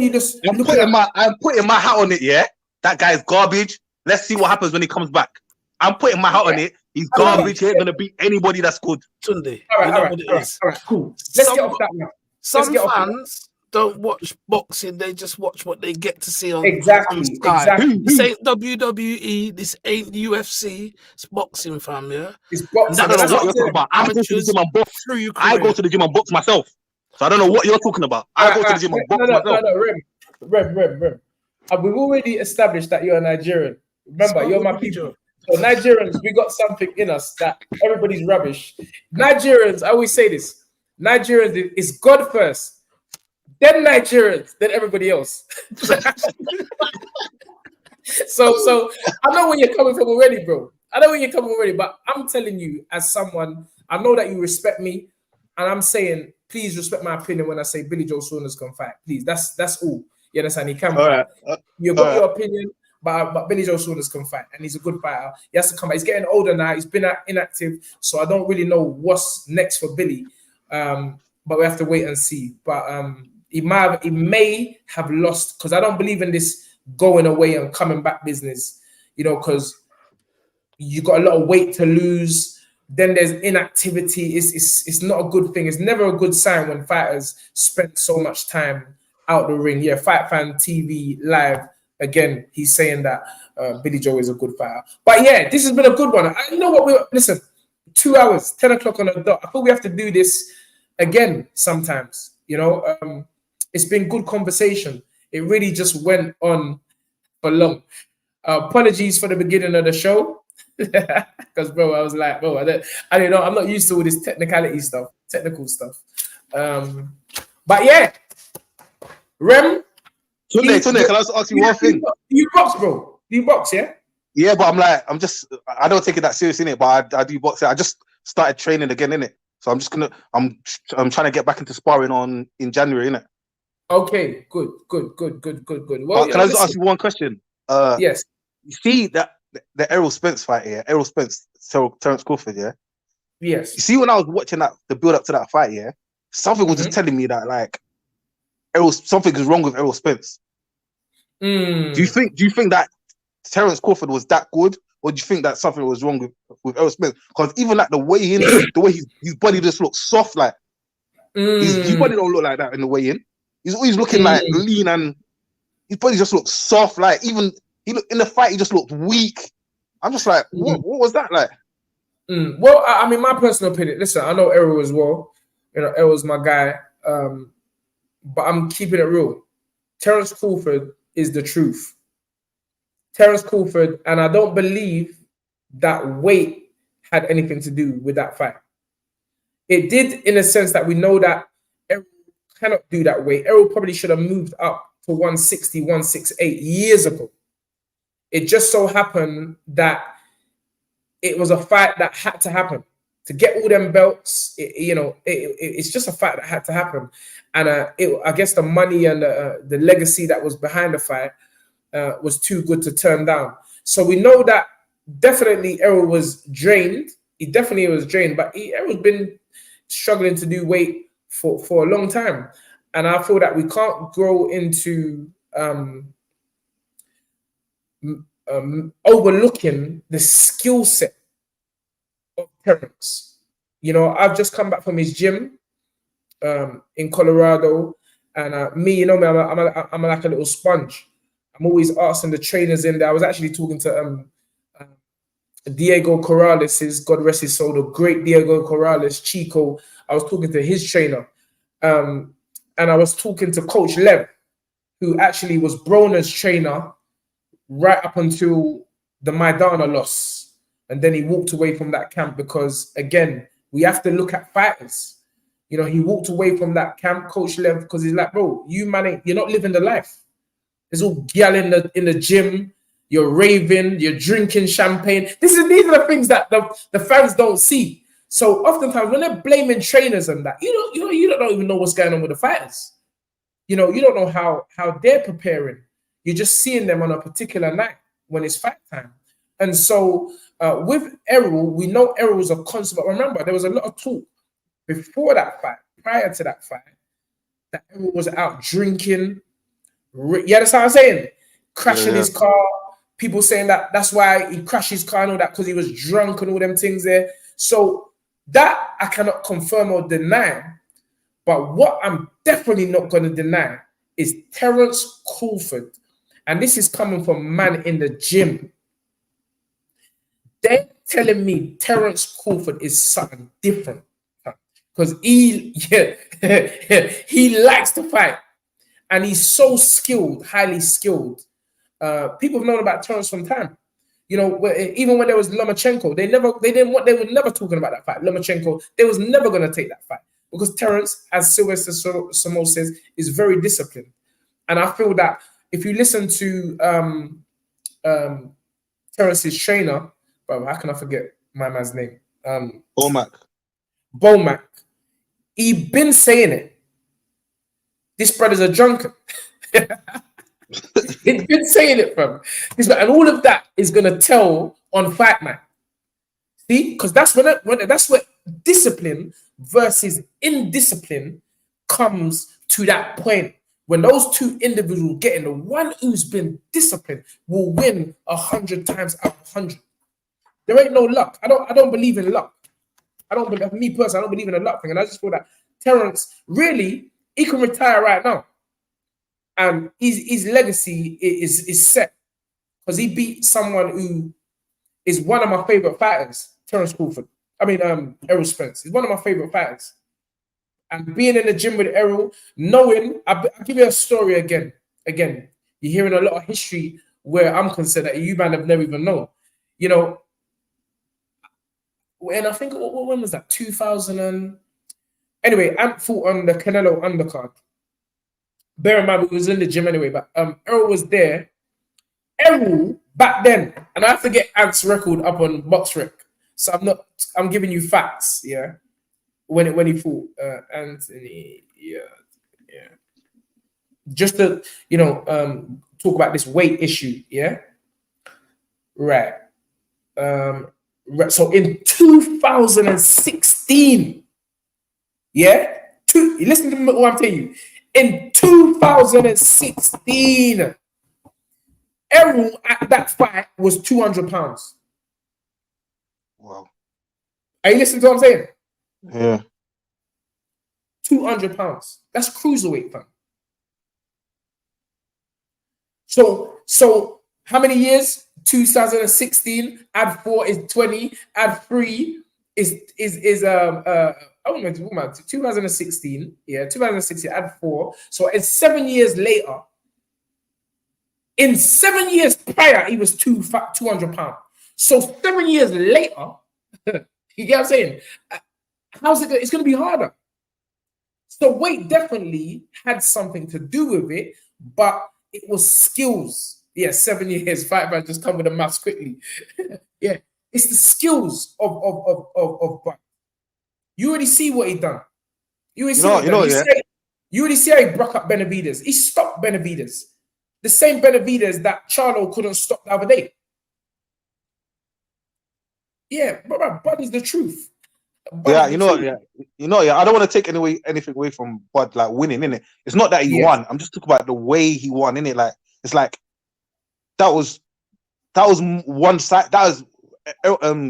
putting my hat on it, yeah? That guy's garbage. Let's see what happens when he comes back. I'm putting my hat on it. He's garbage. He ain't going to beat anybody that's good. Tunde, all you know what it is. All right, cool. Let's get off that now. Some fans don't watch boxing, they just watch what they get to see on exactly. This ain't WWE, this ain't UFC, it's boxing, fam, yeah? It's boxing. I don't know what you're talking about. I go to the gym and box. I go to the gym and box myself. So I don't know what you're talking about. I go to the gym and box myself. No, Rem. We've already established that you're a Nigerian. Remember, you're my people. So Nigerians, we got something in us that everybody's rubbish. Nigerians, I always say this. Nigerians is God first. Then Nigerians, then everybody else. so I know where you're coming from already, bro. But I'm telling you, as someone, I know that you respect me, and I'm saying, please respect my opinion when I say Billy Joe Saunders can fight. Please, that's all. You understand? He can fight. You've got your opinion, but Billy Joe Saunders can fight, and he's a good fighter. He has to come back. He's getting older now. He's been inactive, so I don't really know what's next for Billy. But we have to wait and see. But he may have lost, because I don't believe in this going away and coming back business, you know, because you got a lot of weight to lose. Then there's inactivity. It's not a good thing. It's never a good sign when fighters spend so much time out the ring. Yeah, Fight Fan TV live. Again, he's saying that Billy Joe is a good fighter. But yeah, this has been a good one. You know what? Listen, 2 hours, 10 o'clock on the dot. I thought we have to do this again sometimes. You know, it's been good conversation. It really just went on for long. Apologies for the beginning of the show. Because, bro, I was like, bro, I don't know. I'm not used to all this technical stuff. But yeah, Rem. Tunde, can I also ask you one thing? Do you box, bro? Do you box, yeah? Yeah, but I don't take it that serious, innit? But I do boxing. I just started training again, innit? So I'm trying to get back into sparring in January, innit? Okay, good. Well, can I just ask you one question? Yes. You see that the Errol Spence fight here, Errol Spence, Terence Crawford, yeah? Yes. You see, when I was watching the build up to that fight, yeah, something was just telling me that like something is wrong with Errol Spence. Do you think that Terence Crawford was that good, or do you think that something was wrong with Errol Spence? Because even like the way his body just looks soft, like his body don't look like that in the way in. He's always looking like lean, and his body just looks soft. Like even in the fight, he just looked weak. I'm just like, what was that like? Well, I mean, my personal opinion. Listen, I know Errol as well. You know, Errol's my guy. But I'm keeping it real. Terence Crawford is the truth. Terence Crawford, and I don't believe that weight had anything to do with that fight. It did, in a sense that we know that Errol cannot do that weight. Errol probably should have moved up to 160, 168 years ago. It just so happened that it was a fight that had to happen. To get all them belts, it's just a fight that had to happen. And I guess the money and the legacy that was behind the fight was too good to turn down. So we know that definitely Errol was drained. He definitely was drained, but Errol's been struggling to do weight for a long time. And I feel that we can't grow into overlooking the skill set of Terence. You know, I've just come back from his gym in Colorado, and me, you know me, I'm like a little sponge. I'm always asking the trainers in there. I was actually talking to Diego Corrales, God rest his soul, the great Diego Corrales, Chico. I was talking to his trainer, and and I was talking to Coach Lev, who actually was Broner's trainer right up until the Maidana loss. And then he walked away from that camp because, again, we have to look at fighters. You know, he walked away from that camp, Coach Lev, because he's like, bro, you're not living the life. There's all gal in the gym. You're raving. You're drinking champagne. These are the things that the fans don't see. So oftentimes when they're blaming trainers and that, you don't even know what's going on with the fighters. You know, you don't know how they're preparing. You're just seeing them on a particular night when it's fight time. And so with Errol, we know Errol was a constant. But remember, there was a lot of talk before that fight, prior to that fight, that Errol was out drinking. You understand what I'm saying? Crashing his car. People saying that's why he crashed his car and all that because he was drunk and all them things there. So that I cannot confirm or deny. But what I'm definitely not going to deny is Terence Crawford. And this is coming from a man in the gym. They're telling me Terence Crawford is something different. Because he likes to fight. And he's so skilled, highly skilled. People have known about Terence from time. You know, even when there was Lomachenko, they were never talking about that fight. Lomachenko, they was never going to take that fight. Because Terence, as Sylvester Samo says, is very disciplined. And I feel that if you listen to Terence's trainer, bro, how can I forget my man's name? Bomac. He been saying it. This brother's a drunkard. He's been saying it, fam. And all of that is gonna tell on Fight Night. See, because that's where discipline versus indiscipline comes to that point. When those two individuals get in, the one who's been disciplined will win 100 times out of 100. There ain't no luck. I don't believe in luck. Me personally, I don't believe in a luck thing. And I just feel that Terence, really, he can retire right now. And his legacy is set. Because he beat someone who is one of my favorite fighters, Terence Crawford. Errol Spence. He's one of my favorite fighters. And being in the gym with Errol, knowing, I'll give you a story again. Again, you're hearing a lot of history where I'm concerned that you might have never even known. You know, and I think, when was that? 2000 Anyway, Ant fought on the Canelo undercard. Bear in mind, we was in the gym anyway, but Errol was there. Errol, back then, and I have to get Ant's record up on BoxRec. So I'm giving you facts, yeah. When he fought Anthony, yeah. Just to talk about this weight issue, yeah. Right. So in 2016, yeah. Listen to what I'm telling you. In 2016, Errol at that fight was 200 pounds. Wow. Are you listening to what I'm saying? Yeah. 200 pounds. That's cruiserweight, fam. So how many years? 2016. Add 4 is 20. Add 3 is 2016. Yeah, 2016. Add 4. So it's 7 years later. In 7 years prior, he was 200 pounds. So 7 years later, you get what I'm saying? How's it? It's going to be harder. So weight definitely had something to do with it, but it was skills. Yeah, 7 years. Fight man, just come with the maths quickly. Yeah, it's the skills of Buck. You already see what he done. You already see how he broke up Benavidez. He stopped Benavidez. The same Benavidez that Charlo couldn't stop the other day. Yeah, but is the truth. I don't want to take anything away from Bud like winning, innit? It's not that he won. I'm just talking about the way he won, innit? Like it's like that was one side. That was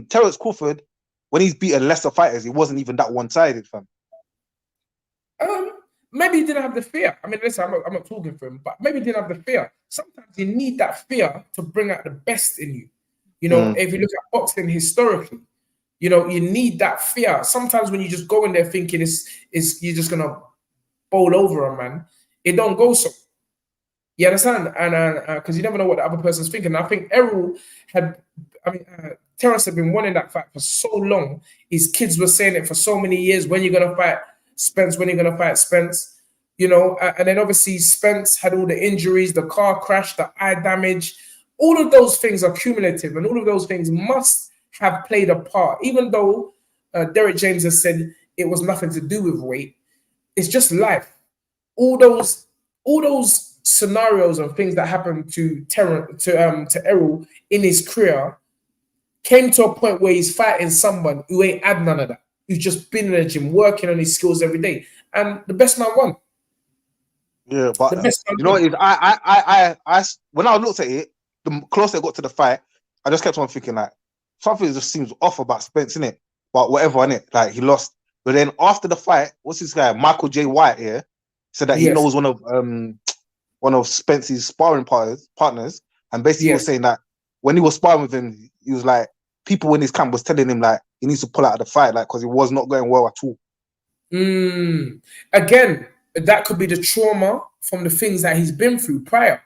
Terence Crawford when he's beaten lesser fighters. He wasn't even that one-sided, fam. Maybe he didn't have the fear. I mean, listen, I'm not talking for him, but maybe he didn't have the fear. Sometimes you need that fear to bring out the best in you. You know, if you look at boxing historically, you know, you need that fear. Sometimes when you just go in there thinking you're just gonna bowl over a man, it don't go so. You understand? And because you never know what the other person's thinking. And I think Errol had, Terrence had been wanting that fight for so long. His kids were saying it for so many years. When you're gonna fight Spence? When you're gonna fight Spence? You know, and then obviously Spence had all the injuries, the car crash, the eye damage. All of those things are cumulative, and all of those things must have played a part. Even though Derek James has said it was nothing to do with weight, it's just life. All those scenarios and things that happened to Errol in his career came to a point where he's fighting someone who ain't had none of that, who's just been in the gym working on his skills every day, and the best man won. Yeah, but you know what is I when I looked at it, the closer I got to the fight, I just kept on thinking like something just seems off about Spence, innit? But whatever, innit? Like he lost. But then after the fight, what's this guy, Michael J. White here, said that he knows one of Spence's sparring partners, and basically was saying that when he was sparring with him, he was like, people in his camp was telling him like he needs to pull out of the fight, like because it was not going well at all. Again, that could be the trauma from the things that he's been through prior.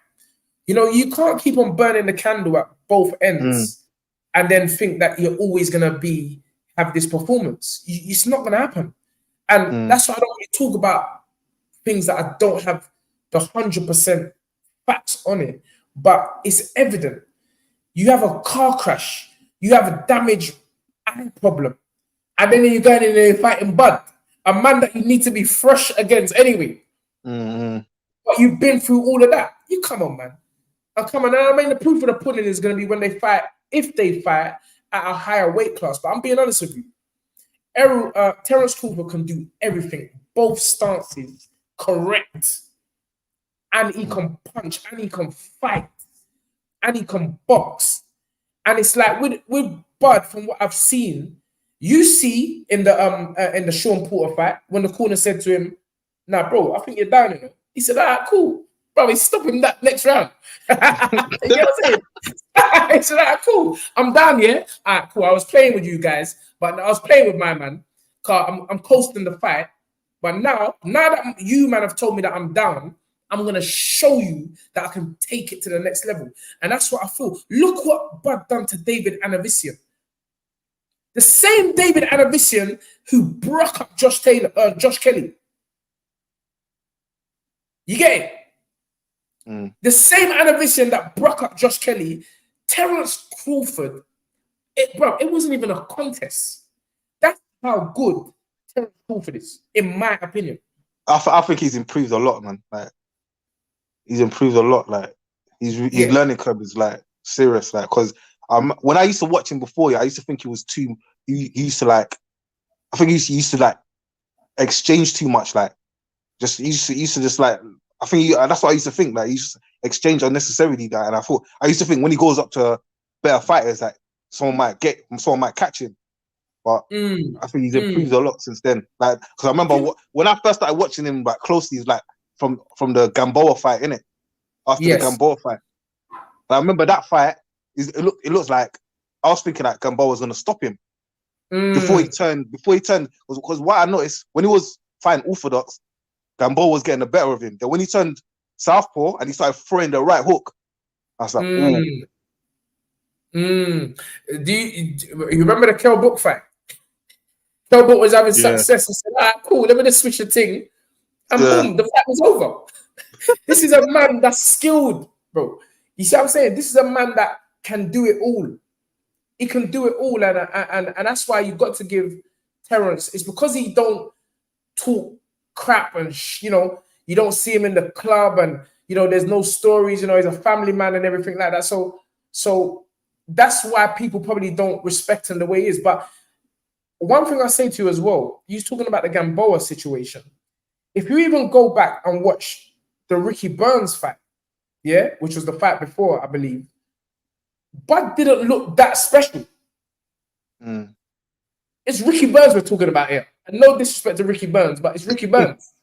You know, you can't keep on burning the candle at both ends and then think that you're always gonna have this performance. It's not gonna happen, and that's why I don't really talk about things that I don't have the 100% facts on it, but it's evident. You have a car crash, you have a damaged eye problem, and then you're going in there fighting Bud, a man that you need to be fresh against anyway. But you've been through all of that. You come on, man. Come on. I mean, the proof of the pudding is going to be when they fight, if they fight at a higher weight class. But I'm being honest with you. Terrence Cooper can do everything, both stances, correct. And he can punch, and he can fight, and he can box. And it's like with Bud, from what I've seen, you see in the Sean Porter fight, when the corner said to him, "Nah, bro, I think you're down in it." He said, "Ah, cool." Bro, he's stopping that next round. You know what I'm saying? He said, "Ah, cool. I'm down, yeah? Ah, cool. I was playing with you guys, but I was playing with my man. I'm coasting the fight. But now that you, man, have told me that I'm down, I'm going to show you that I can take it to the next level." And that's what I feel. Look what Bud done to David Anavician. The same David Anavician who broke up Josh Kelly. You get it? The same Anavician that broke up Josh Kelly, Terrence Crawford, it wasn't even a contest. That's how good Terrence Crawford is, in my opinion. I think he's improved a lot, man. Like he's improved a lot. Like his learning curve is like serious. Like because when I used to watch him before, I used to think he was too. He used to like. I think he used to like exchange too much. Like just he used to just like. I think that's what I used to think. Like he used to exchange unnecessarily. That, and I used to think when he goes up to better fighters, like someone might catch him. But I think he's improved a lot since then. Like, because I remember when I first started watching him like closely, like from the Gamboa fight, innit? After the Gamboa fight, and I remember that fight. It looks like I was thinking that Gamboa was gonna stop him before he turned. Because what I noticed when he was fighting orthodox, Gamboa was getting the better of him. Then when he turned southpaw and he started throwing the right hook, I was like, ooh. Do you remember the Kell Brook fight? Kell Brook was having success. He said, cool, let me just switch the thing. And boom, the fight was over. This is a man that's skilled, bro. You see what I'm saying? This is a man that can do it all. He can do it all. And that's why you got to give Terrence, it's because he don't talk crap and, you don't see him in the club and, there's no stories, he's a family man and everything like that. So that's why people probably don't respect him the way he is. But one thing I say to you as well, you're talking about the Gamboa situation. If you even go back and watch the Ricky Burns fight, which was the fight before, I believe, Bud didn't look that special. It's Ricky Burns we're talking about here. And no disrespect to Ricky Burns, but it's Ricky Burns.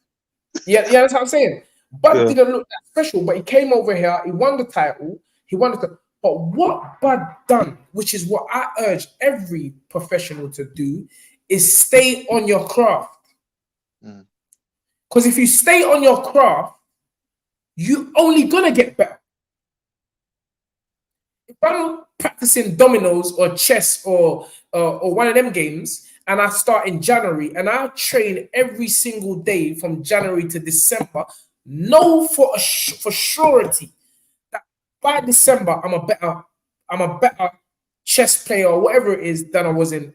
Yeah, that's what I'm saying. Bud didn't look that special, but he came over here, he won the title, but what Bud done, which is what I urge every professional to do, is stay on your craft. Because if you stay on your craft, you only gonna get better. If I'm practicing dominoes or chess or one of them games, and I start in January and I train every single day from January to December, know for surety that by December I'm a better chess player or whatever it is than I was in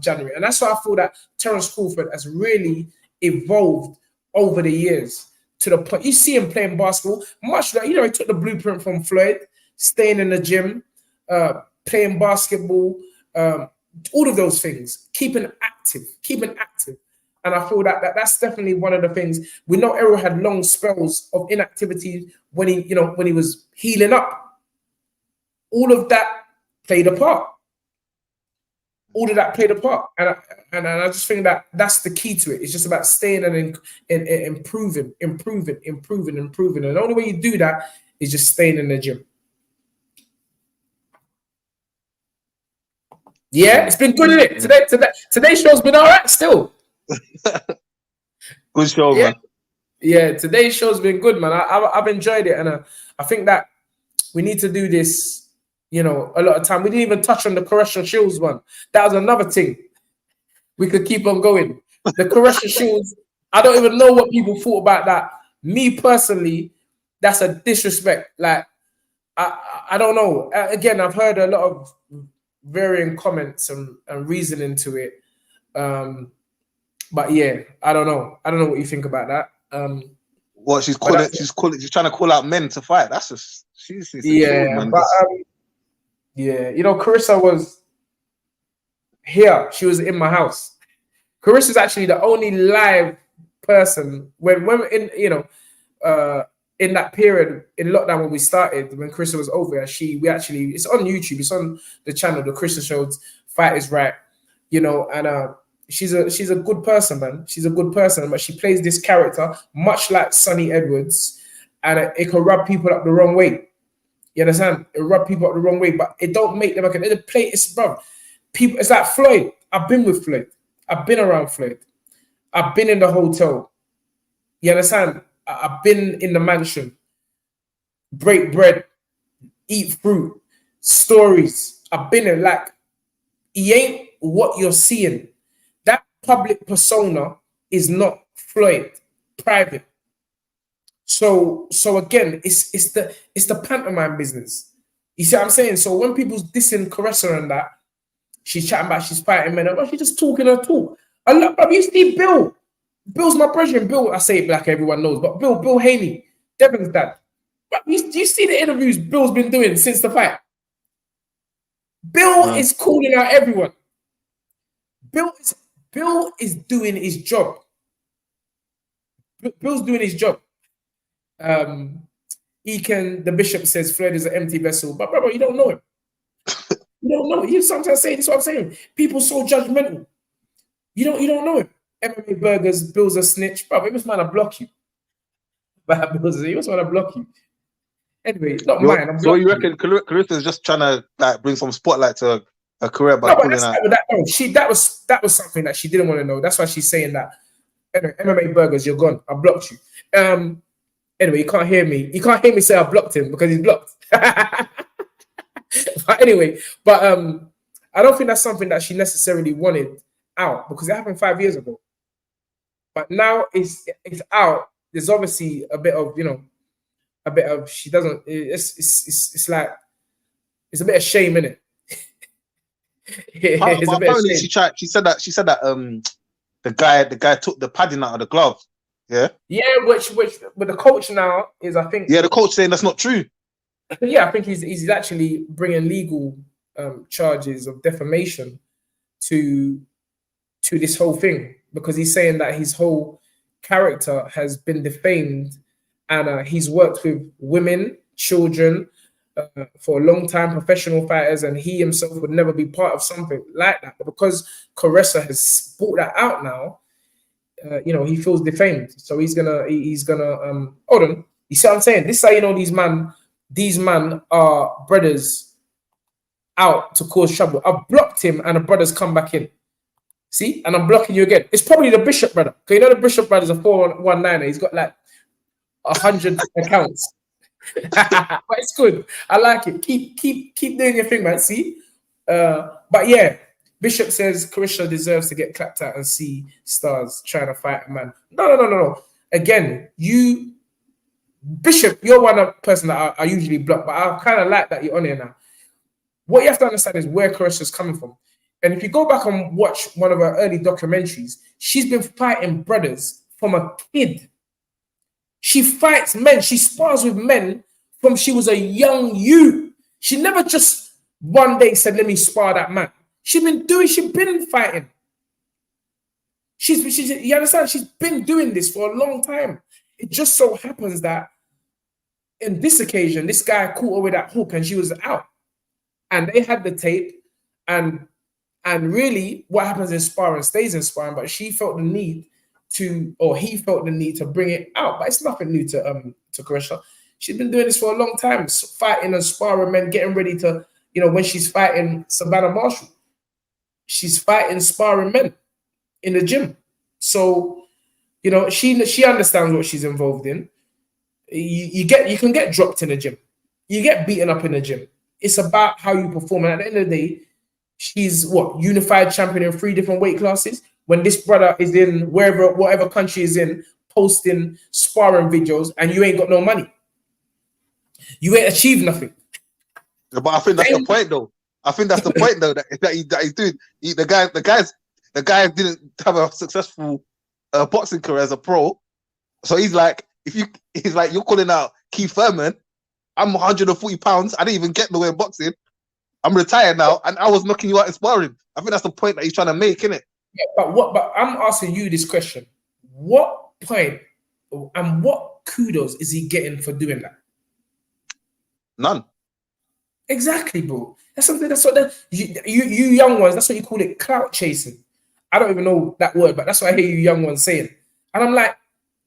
January. And that's why I feel that Terence Crawford has really evolved over the years to the point you see him playing basketball much like, he took the blueprint from Floyd, staying in the gym, playing basketball, all of those things, keeping active. And I feel that that's definitely one of the things. We know Errol had long spells of inactivity when he was healing up. All of that played a part. And I just think that that's the key to it. It's just about staying and improving. And the only way you do that is just staying in the gym. Yeah, it's been good, isn't it? Today's show's been all right still. Good show, man. Yeah, today's show's been good, man. I've enjoyed it, and I think that we need to do this, a lot of time. We didn't even touch on the Correction Shields one. That was another thing. We could keep on going. The Correction Shields, I don't even know what people thought about that. Me personally, that's a disrespect. Like, I don't know. Again, I've heard a lot of varying comments and reasoning to it. But yeah, I don't know. I don't know what you think about that. What she's trying to call out men to fight. That's just she's yeah, man. But yeah, Carissa was here. She was in my house. Carissa's actually the only live person when in in that period in lockdown when we started, when Carissa was over, it's on YouTube, it's on the channel, the Carissa Show's Fight Is Right, and she's a good person, man. She's a good person, but she plays this character much like Sonny Edwards, and it can rub people up the wrong way. You understand? It rub people up the wrong way, but it don't make them like it play. It's people. It's like Floyd. I've been with Floyd. I've been around Floyd. I've been in the hotel. You understand? I've been in the mansion. Break bread, eat fruit, stories. I've been in, like, he ain't what you're seeing. That public persona is not Floyd, private. So again, it's the pantomime business. You see what I'm saying? So when people's dissing Caressa and that, she's chatting about she's fighting men, but she's just talking her talk. I love, you see Bill. Bill's my brother. Bill, I say it like everyone knows, but Bill Haney, Devin's dad. But do you see the interviews Bill's been doing since the fight? Bill is calling out everyone. Bill is doing his job. Bill's doing his job. The bishop says Floyd is an empty vessel, but brother, you don't know him. You don't know. You sometimes say this. Is what I'm saying. People so judgmental. You don't know him. MMA Burgers, Bill's a snitch, bro. He must want to block you. He must want to block you. Anyway, it's not mine. So you reckon Carissa's just trying to like bring some spotlight to her career by pulling out? That was something that she didn't want to know. That's why she's saying that. Anyway, MMA Burgers, you're gone. I blocked you. Anyway, you can't hear me. You can't hear me say I blocked him because he's blocked. But anyway, I don't think that's something that she necessarily wanted out because it happened 5 years ago. But now it's out. There's obviously a bit of she doesn't. It's like it's a bit of shame in it. Apparently, she said that the guy took the padding out of the glove. Yeah. Yeah, but the coach now is, I think. Yeah, the coach saying that's not true. Yeah, I think he's actually bringing legal charges of defamation to this whole thing because he's saying that his whole character has been defamed and he's worked with women, children for a long time, professional fighters, and he himself would never be part of something like that. But because Caressa has brought that out now, he feels defamed. So he's gonna hold on. You see what I'm saying? This is how these man are brothers out to cause trouble. I've blocked him and the brothers come back in. See, and I'm blocking you again. It's probably the Bishop brother. Because you know the Bishop brother's a 419er. He's got like 100 accounts. But it's good. I like it. Keep doing your thing, man. See? But yeah, Bishop says Carisha deserves to get clapped out and see stars trying to fight a man. No. Again, Bishop, you're one person that I usually block, but I kind of like that you're on here now. What you have to understand is where Carisha's coming from. And if you go back and watch one of her early documentaries, she's been fighting brothers from a kid. She fights men. She spars with men from she was a young youth. She never just one day said, let me spar that man. She's been fighting. You understand? She's been doing this for a long time. It just so happens that in this occasion, this guy caught her with that hook and she was out. And they had the tape, and really what happens in sparring stays in sparring, but she felt the need to, or he felt the need to bring it out. But it's nothing new to Carisha. She's been doing this for a long time, fighting and sparring men, getting ready to, when she's fighting Savannah Marshall, she's fighting sparring men in the gym. So, she understands what she's involved in. You can get dropped in the gym. You get beaten up in the gym. It's about how you perform. And at the end of the day, she's unified champion in 3 different weight classes. When this brother is in whatever country is in, posting sparring videos, and you ain't got no money, you ain't achieved nothing. But I think that's the point, though. That he's doing. The guy didn't have a successful boxing career as a pro, so he's like, you're calling out Keith Thurman. I'm 140 pounds. I didn't even get nowhere in boxing. I'm retired now, and I was knocking you out in sparring. I think that's the point that he's trying to make, isn't it? Yeah, but I'm asking you this question: what point and what kudos is he getting for doing that? None. Exactly, bro. That's something. That's what you young ones. That's what you call it, clout chasing. I don't even know that word, but that's what I hear you young ones saying. And I'm like,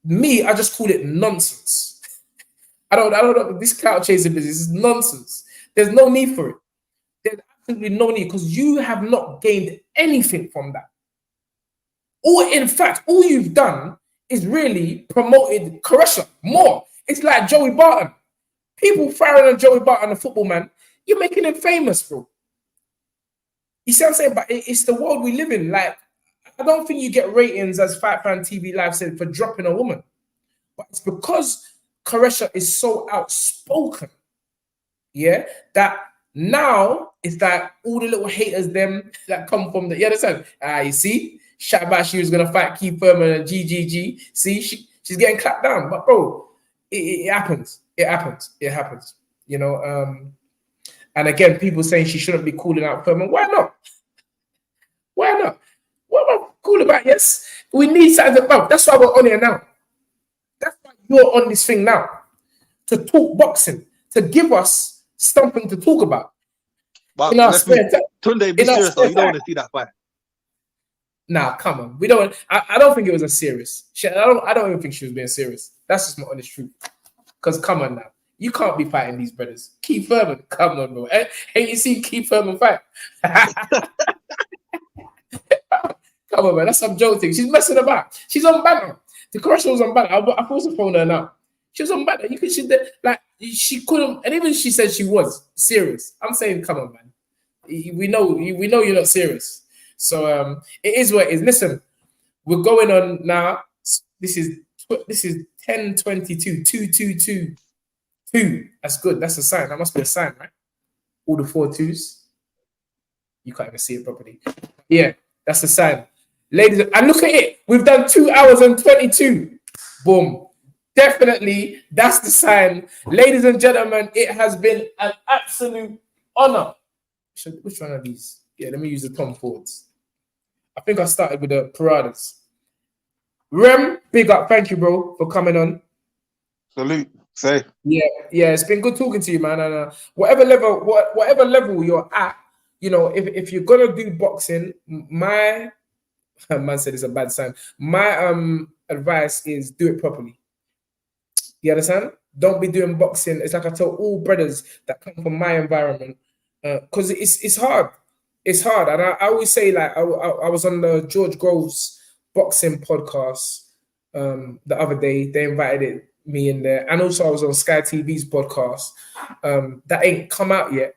I just call it nonsense. I don't know. This clout chasing business is nonsense. There's no need for it. There's absolutely no need, because you have not gained anything from that. Or in fact, all you've done is really promoted Carisha more. It's like Joey Barton. People firing on Joey Barton, the football man. You're making him famous, bro. You see what I'm saying? But it's the world we live in. Like, I don't think you get ratings, as Fight Fan TV Live said, for dropping a woman. But it's because Carisha is so outspoken, yeah, that now it's like all the little haters them that come from the, you understand? You see, Shabashi was gonna fight Keith Thurman and GGG. See, she's getting clapped down. But bro, it happens. It happens. And again, people saying she shouldn't be calling out Thurman. Why not? Why not? What am I cool about? Yes, we need something about. That's why we're on here now. That's why you're on this thing now, to talk boxing, to give us something to talk about. But Tunde, be serious though. You don't want to see that fight. Nah, come on. We don't. I don't think it was a serious. I don't even think she was being serious. That's just my honest truth. Because come on now, you can't be fighting these brothers. Keith Thurman, come on, bro. Ain't you seen Keith Thurman fight? Come on, man. That's some joke thing. She's messing about. She's on banner. The Carisha was on banner. I forced to phone her now. She was on banner. She couldn't, and even she said she was serious. I'm saying, come on, man. We know you're not serious. So it is what it is. Listen, we're going on now. This is 10:22, 2:22. That's good. That's a sign. That must be a sign, right? All the 4 2s. You can't even see it properly. Yeah, that's a sign. Ladies, and look at it. We've done 2 hours and 22. Boom. Definitely, that's the sign. Ladies and gentlemen, it has been an absolute honor. Which one of these? Yeah, let me use the Tom Fords. I think I started with the Paradas. Rem, big up. Thank you, bro, for coming on. Salute. Say. Yeah, it's been good talking to you, man. And whatever level you're at, if you're gonna do boxing, my man said it's a bad sign. My advice is do it properly. You understand? Don't be doing boxing. It's like I tell all brothers that come from my environment, because it's hard. it's hard. And I always say, like, I was on the George Groves boxing podcast the other day. They invited me in there. And also I was on Sky TV's podcast that ain't come out yet.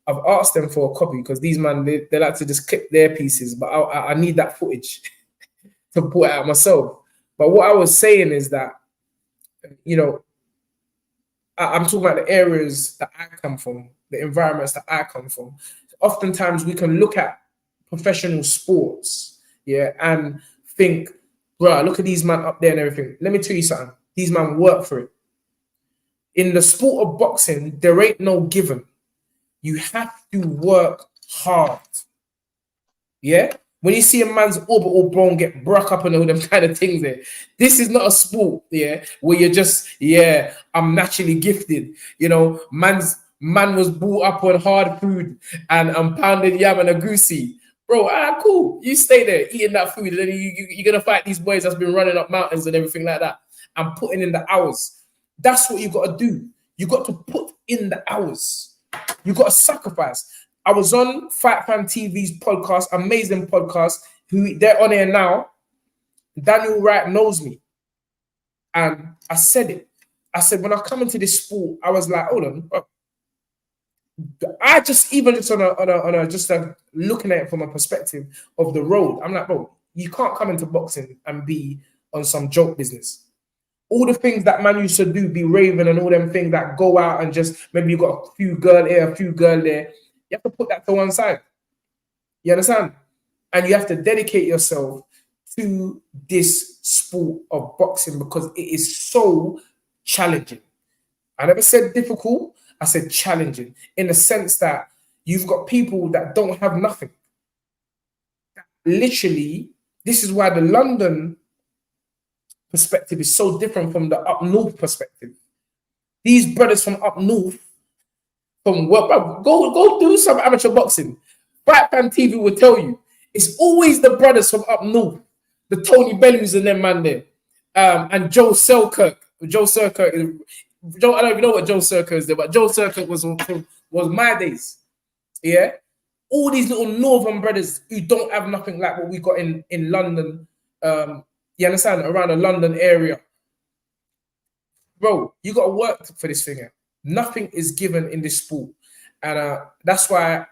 I've asked them for a copy because these man, they like to just clip their pieces, but I need that footage to put out myself. But what I was saying is that, you know, I'm talking about the areas that I come from, the environments that I come from. Oftentimes we can look at professional sports, yeah, and think, bro, look at these man up there and everything. Let me tell you something. These man work for it. In the sport of boxing, there ain't no given. You have to work hard. Yeah? When you see a man's orbital bone get broke up and all them kind of things there, this is not a sport, yeah, where you're just, yeah, I'm naturally gifted. You know, man was brought up on hard food and pounded yam and a goosey. Bro, cool. You stay there eating that food, and then you're going to fight these boys that's been running up mountains and everything like that and putting in the hours. That's what you got to do. You got to put in the hours. You got to sacrifice. I was on Fight Fan TV's podcast, amazing podcast, who they're on here now. Daniel Wright knows me. And I said it. I said, when I come into this sport, I was like, hold on. I just, even just on a looking at it from a perspective of the road, I'm like, bro, you can't come into boxing and be on some joke business. All the things that man used to do, be raving and all them things that go out and just, maybe you got a few girl here, a few girl there. You have to put that to one side. You understand? And you have to dedicate yourself to this sport of boxing because it is so challenging. I never said difficult. I said challenging in the sense that you've got people that don't have nothing. Literally, this is why the London perspective is so different from the up north perspective. These brothers from up north, go do some amateur boxing. Fight Fan TV will tell you it's always the brothers from up north, the Tony Bellews and them man there, and Joe Selkirk. I don't even know what Joe Selkirk is there, but Joe Selkirk was my days. Yeah, all these little northern brothers who don't have nothing like what we got in London. You understand? Around the London area, bro, you got to work for this thing. Here. Nothing is given in this sport, and that's why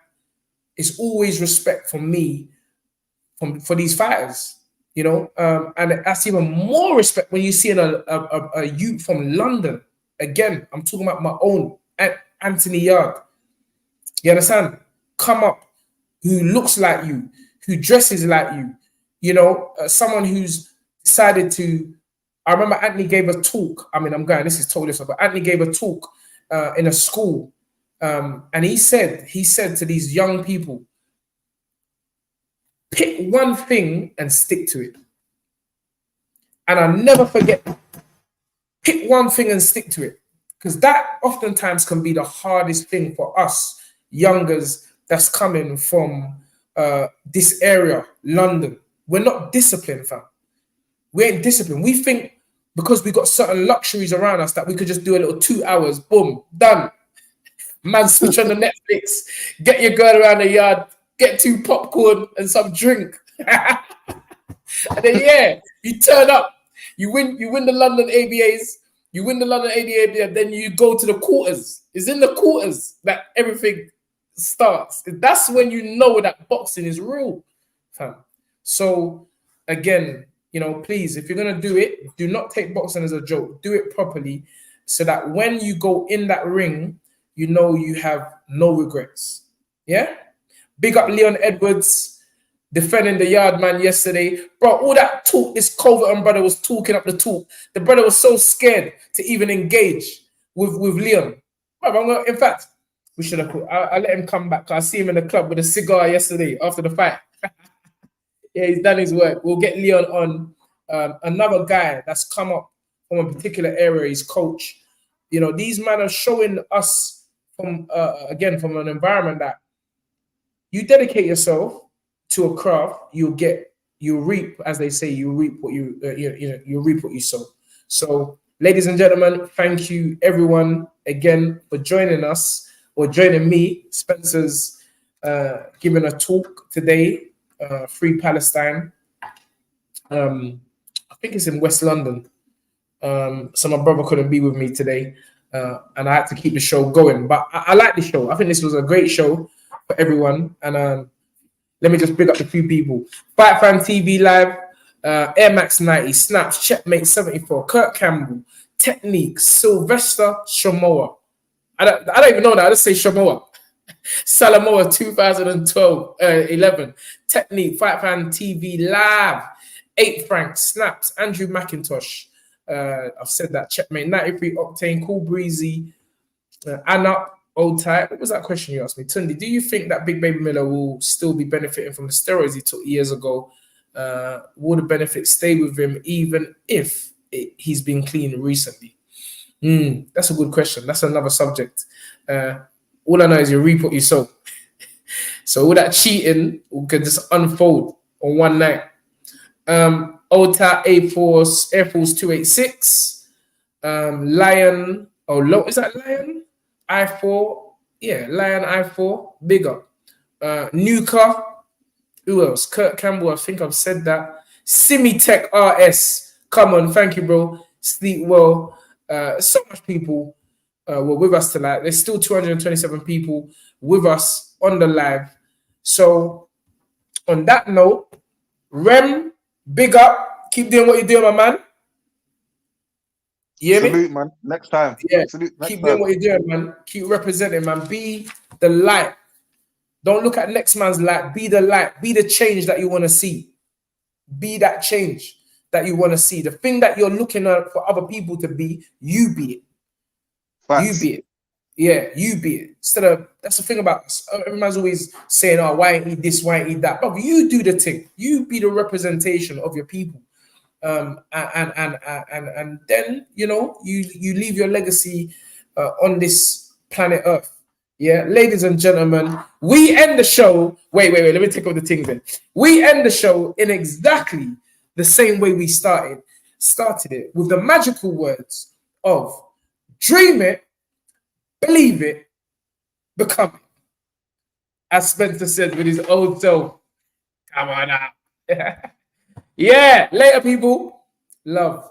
it's always respect from me for these fighters, you know. And that's even more respect when you see a youth from London. Again, I'm talking about my own Anthony Yard. You understand? Come up, who looks like you, who dresses like you, you know, someone who's decided to. I remember Anthony gave a talk. I mean, this is totally different, but Anthony gave a talk in a school, and he said to these young people, pick one thing and stick to it. And I'll never forget, pick one thing and stick to it, because that oftentimes can be the hardest thing for us youngers that's coming from this area, London. We're not disciplined, fam. We ain't disciplined. We think because we got certain luxuries around us that we could just do a little 2 hours, boom, done. Man, switch on the Netflix, get your girl around the yard, get 2 popcorn and some drink. And then, yeah, you turn up, you win the London ABAs, then you go to the quarters. It's in the quarters that everything starts. That's when you know that boxing is real, fam. So, again, you know, please, if you're going to do it, do not take boxing as a joke. Do it properly so that when you go in that ring, you know you have no regrets. Yeah? Big up Leon Edwards defending the yard man yesterday. Bro, all that talk, this Culverton brother was talking up the talk. The brother was so scared to even engage with Leon. Bro, in fact, we should have put, I let him come back. I see him in the club with a cigar yesterday after the fight. Yeah, he's done his work. We'll get Leon on. Another guy that's come up from a particular area, his coach. You know, these men are showing us from an environment that you dedicate yourself to a craft, you reap, as they say, you reap what you reap what you sow. So, ladies and gentlemen, thank you everyone again for joining us or joining me, Spencer's giving a talk today, Free Palestine. I think it's in West London. So my brother couldn't be with me today, and I had to keep the show going. But I like the show. I think this was a great show for everyone. And let me just big up a few people. Fight Fan TV Live, Air Max 90, Snaps, Checkmate 74, Kurt Campbell, Technique, Sylvester Shamoa. I don't even know that. I just say Shamoa. Salamoa 2012, 11. Technique, Fight Fan TV Live, 8 Frank, Snaps, Andrew McIntosh. I've said that. Checkmate 93, Octane, Cool Breezy, Anna, Old Type. What was that question you asked me? Tundi, do you think that Big Baby Miller will still be benefiting from the steroids he took years ago? Will the benefit stay with him even if he's been clean recently? That's a good question. That's another subject. All I know is you reap what you sow. So all that cheating could just unfold on one night. OTA Air Force 286. Lion. Is that Lion? I4. Yeah, Lion I4. Big up. Nuka. Who else? Kurt Campbell. I think I've said that. Simitech RS. Come on. Thank you, bro. Sleep well. So much people were with us tonight. There's still 227 people with us on the live. So on that note, Rem, big up. Keep doing what you're doing, my man. You hear me? Salute, man. Next time. Yeah. Salute. Next Keep time. doing what you're doing, man. Keep representing, man. Be the light. Don't look at next man's light. Be the light. Be the change that you want to see. Be that change that you want to see. The thing that you're looking at for other people to be, you be it. Facts. You be it. Yeah, you be it. Instead of, that's the thing about us. Everyone's always saying, oh, why ain't eat this, why ain't eat that? But you do the thing. You be the representation of your people. And then, you know, you leave your legacy on this planet Earth. Yeah, ladies and gentlemen, we end the show. Wait. Let me take off the thing then. We end the show in exactly the same way we started it with the magical words of dream it, believe it, become it. As Spencer said with his old self. Come on now. Yeah, later, people. Love.